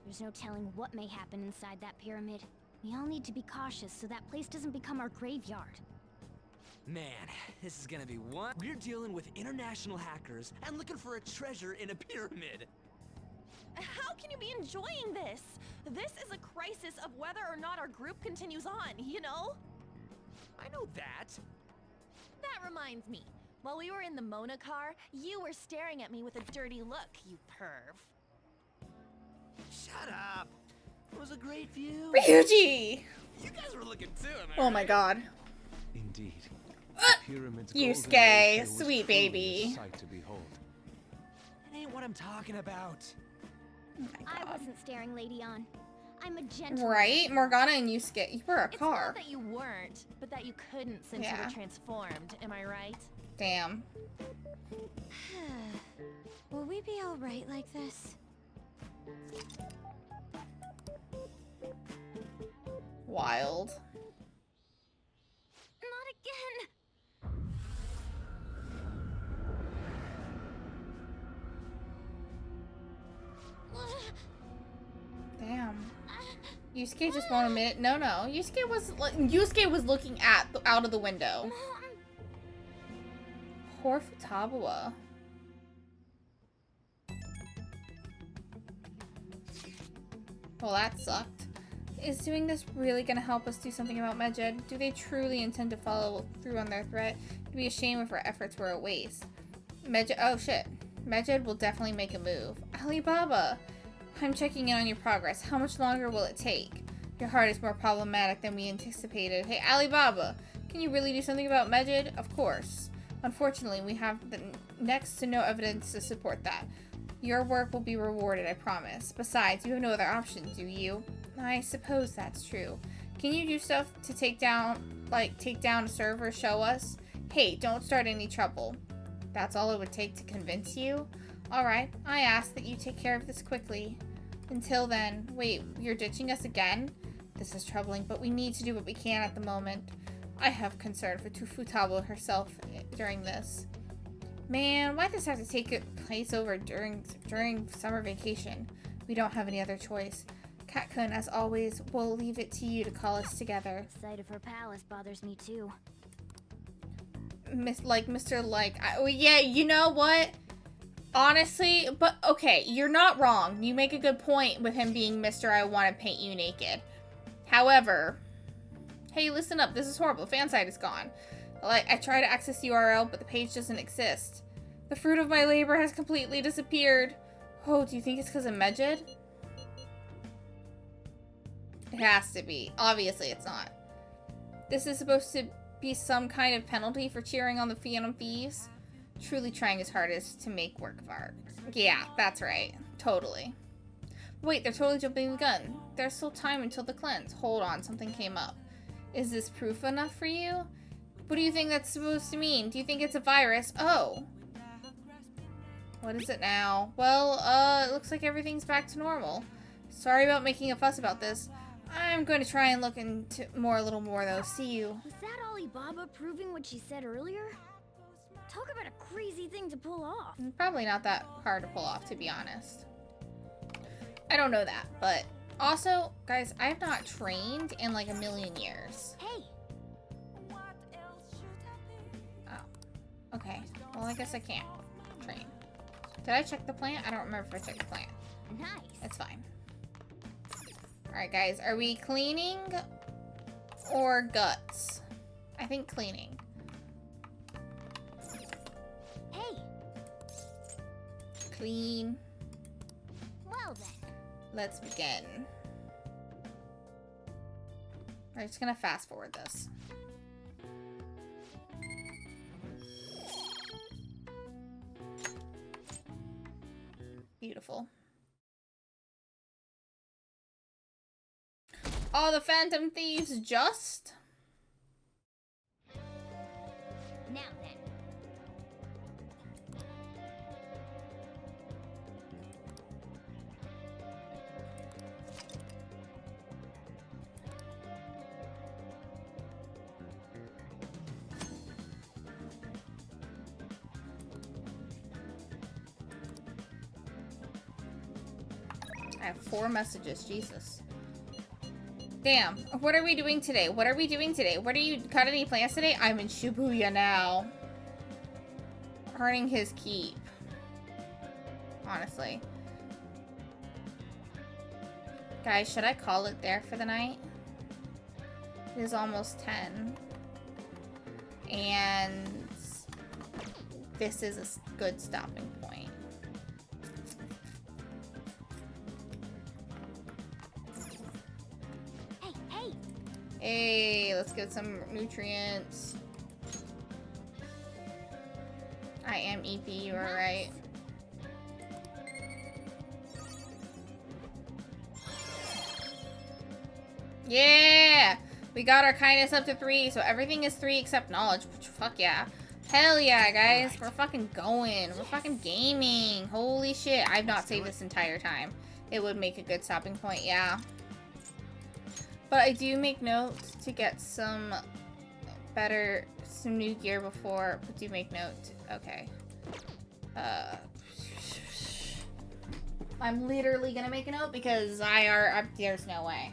Speaker 9: There's no telling what may happen inside that pyramid. We all need to be cautious so that place doesn't become our graveyard.
Speaker 6: Man, this is gonna be one. We're dealing with international hackers and looking for a treasure in a pyramid.
Speaker 15: How can you be enjoying this? This is a crisis of whether or not our group continues on, you know?
Speaker 6: I know that.
Speaker 15: That reminds me. While we were in the Mona car, you were staring at me with a dirty look, you perv.
Speaker 6: Shut up. It was a great view.
Speaker 1: Ryuji!
Speaker 6: You guys were looking too, am I
Speaker 1: Oh my
Speaker 6: right?
Speaker 1: god.
Speaker 8: Indeed. Pyramid's
Speaker 1: Yusuke,
Speaker 8: golden ratio was
Speaker 1: sweet
Speaker 8: truly a
Speaker 1: baby.
Speaker 8: sight to behold.
Speaker 6: That ain't what I'm talking about.
Speaker 9: I wasn't staring Lady on. I'm a gentleman.
Speaker 1: Right? Morgana and Yusuke, you were a
Speaker 15: It's
Speaker 1: car.
Speaker 15: not that you weren't, but that you couldn't since you
Speaker 1: Yeah.
Speaker 15: were transformed. Am I right?
Speaker 1: Damn.
Speaker 2: Will we be alright like this?
Speaker 1: Wild.
Speaker 9: Not again.
Speaker 1: Damn. Yusuke just won't admit it. No. Yusuke was looking at out of the window. Poor Futaba. Well, that sucked. Is doing this really gonna help us do something about Medjed? Do they truly intend to follow through on their threat? It'd be a shame if our efforts were a waste. Medjed, oh shit. Medjed will definitely make a move. Alibaba! I'm checking in on your progress. How much longer will it take? Your heart is more problematic than we anticipated. Hey, Alibaba! Can you really do something about Medjed? Of course. Unfortunately, we have the next to no evidence to support that. Your work will be rewarded, I promise. Besides, you have no other option, do you? I suppose that's true. Can you do stuff to take down a server, show us? Hey, don't start any trouble. That's all it would take to convince you? Alright, I ask that you take care of this quickly. Until then, wait, you're ditching us again? This is troubling, but we need to do what we can at the moment. I have concern for Futaba herself during this. Man, why'd this have to take place over during summer vacation? We don't have any other choice. Cat-kun, as always, we'll leave it to you to call us together.
Speaker 9: The sight of her palace bothers me too.
Speaker 1: Yeah, you know what? Honestly, but okay, you're not wrong. You make a good point with him being Mr. I want to paint you naked. However, hey, listen up. This is horrible. Fan site is gone. I try to access the URL, but the page doesn't exist. The fruit of my labor has completely disappeared. Oh, do you think it's because of Medjed? It has to be. Obviously, it's not. This is supposed to be some kind of penalty for cheering on the Phantom Thieves. Truly trying his hardest to make work of art. Yeah, that's right. Totally. Wait, they're totally jumping the gun. There's still time until the cleanse. Hold on, something came up. Is this proof enough for you? What do you think that's supposed to mean? Do you think it's a virus? Oh. What is it now? Well, it looks like everything's back to normal. Sorry about making a fuss about this. I'm going to try and look into a little more though. See you.
Speaker 9: Was that Alibaba proving what she said earlier? Talk about a crazy thing to pull off.
Speaker 1: Probably not that hard to pull off, to be honest. I don't know that, but also, guys, I've not trained in like a million years.
Speaker 9: Hey.
Speaker 1: Oh, okay. Well, I guess I can't train. Did I check the plant? I don't remember if I checked the plant.
Speaker 9: Nice.
Speaker 1: It's fine. Alright, guys. Are we cleaning or guts? I think cleaning.
Speaker 9: Hey.
Speaker 1: Clean.
Speaker 9: Well then.
Speaker 1: Let's begin. We're just gonna fast forward this. Beautiful. All the Phantom Thieves just?
Speaker 9: Now then.
Speaker 1: I have 4 messages, Jesus. Damn, what are we doing today? What are we doing today? What are you, cut any plans today? I'm in Shibuya now. Earning his keep. Honestly. Guys, should I call it there for the night? It is almost 10. And this is a good stopping point. Hey, let's get some nutrients. I am EP, you are right. Yeah! We got our kindness up to 3, so everything is 3 except knowledge. Fuck yeah. Hell yeah, guys. We're fucking going. We're fucking gaming. Holy shit. I've not saved this entire time. It would make a good stopping point, yeah. But I do make note to get some new gear before. But do make note. Okay. I'm literally gonna make a note because there's no way.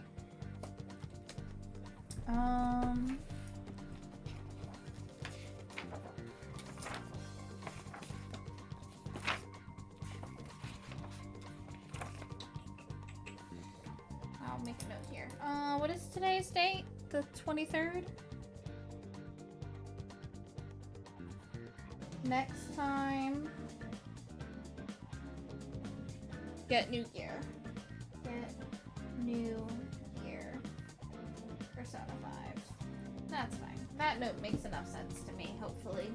Speaker 1: I'll make a note here. What is today's date? The 23rd? Next time, get new gear. Get new gear. Persona 5. That's fine. That note makes enough sense to me, hopefully.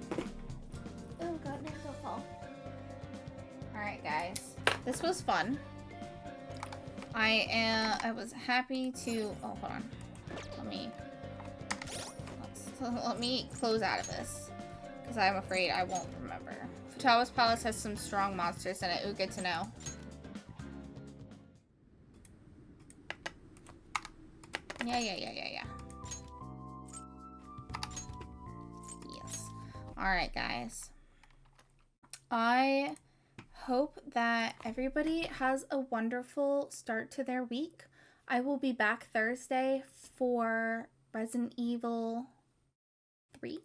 Speaker 1: Oh god, no, don't fall. Alright, guys. This was fun. I was happy to... Oh, hold on. Let me close out of this. Because I'm afraid I won't remember. Futawa's Palace has some strong monsters in it. Ooh, good to know. Yeah. Yes. Alright, guys. I hope that everybody has a wonderful start to their week. I will be back Thursday for Resident Evil 3.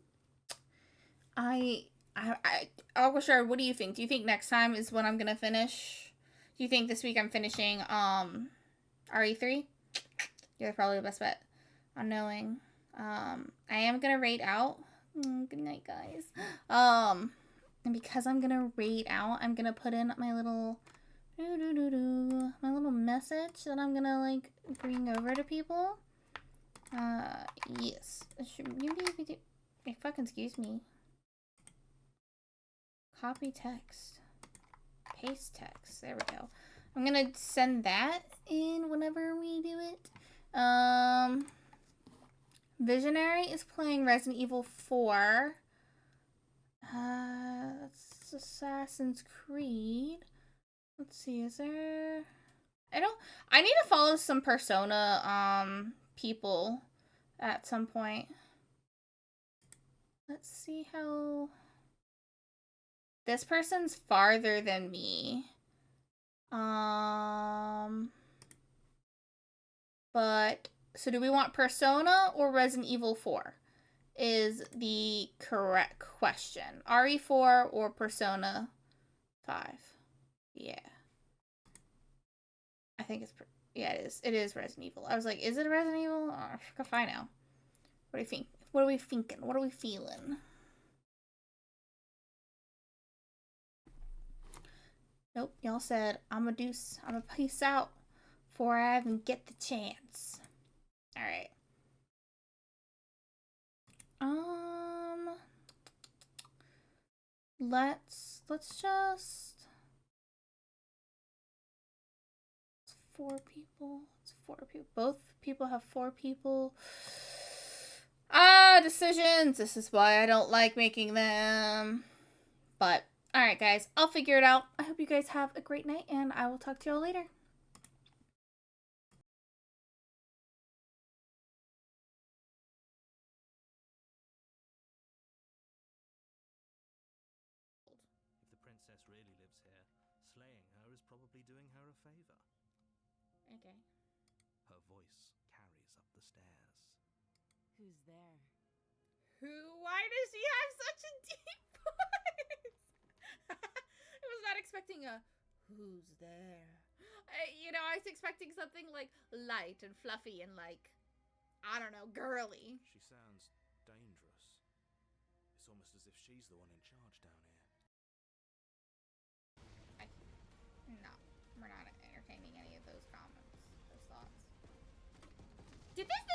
Speaker 1: Aguashard, what do you think? Do you think next time is when I'm gonna finish? Do you think this week I'm finishing RE3? You're probably the best bet on knowing. I am gonna rate out. Good night, guys. And because I'm gonna rate out, I'm gonna put in my little message that I'm gonna like bring over to people. Yes. Fucking excuse me. Copy text. Paste text. There we go. I'm gonna send that in whenever we do it. Visionary is playing Resident Evil 4. That's Assassin's Creed. Let's see, is there... I need to follow some Persona, people at some point. Let's see how... This person's farther than me. But, so do we want Persona or Resident Evil 4? Is the correct question. RE4 or Persona 5? Yeah. I think it's... Yeah, it is. It is Resident Evil. I was like, is it Resident Evil? Oh, if I know. What do you think? What are we thinking? What are we feeling? Nope, y'all said, I'm a peace out before I even get the chance. Alright. Let's just... It's 4 people. It's 4 people. Both people have 4 people. Decisions. This is why I don't like making them. But, alright guys, I'll figure it out. I hope you guys have a great night, and I will talk to y'all later.
Speaker 18: If the princess really lives here, slaying her is probably doing her a favor.
Speaker 1: Okay.
Speaker 18: Her voice carries up the stairs.
Speaker 14: Who's there?
Speaker 1: Why does she have such a deep voice? I was not expecting a who's there. I was expecting something like light and fluffy and like, I don't know, girly.
Speaker 18: She sounds dangerous. It's almost as if she's the one in charge down here.
Speaker 1: No, we're not entertaining any of those comments, those thoughts. Did this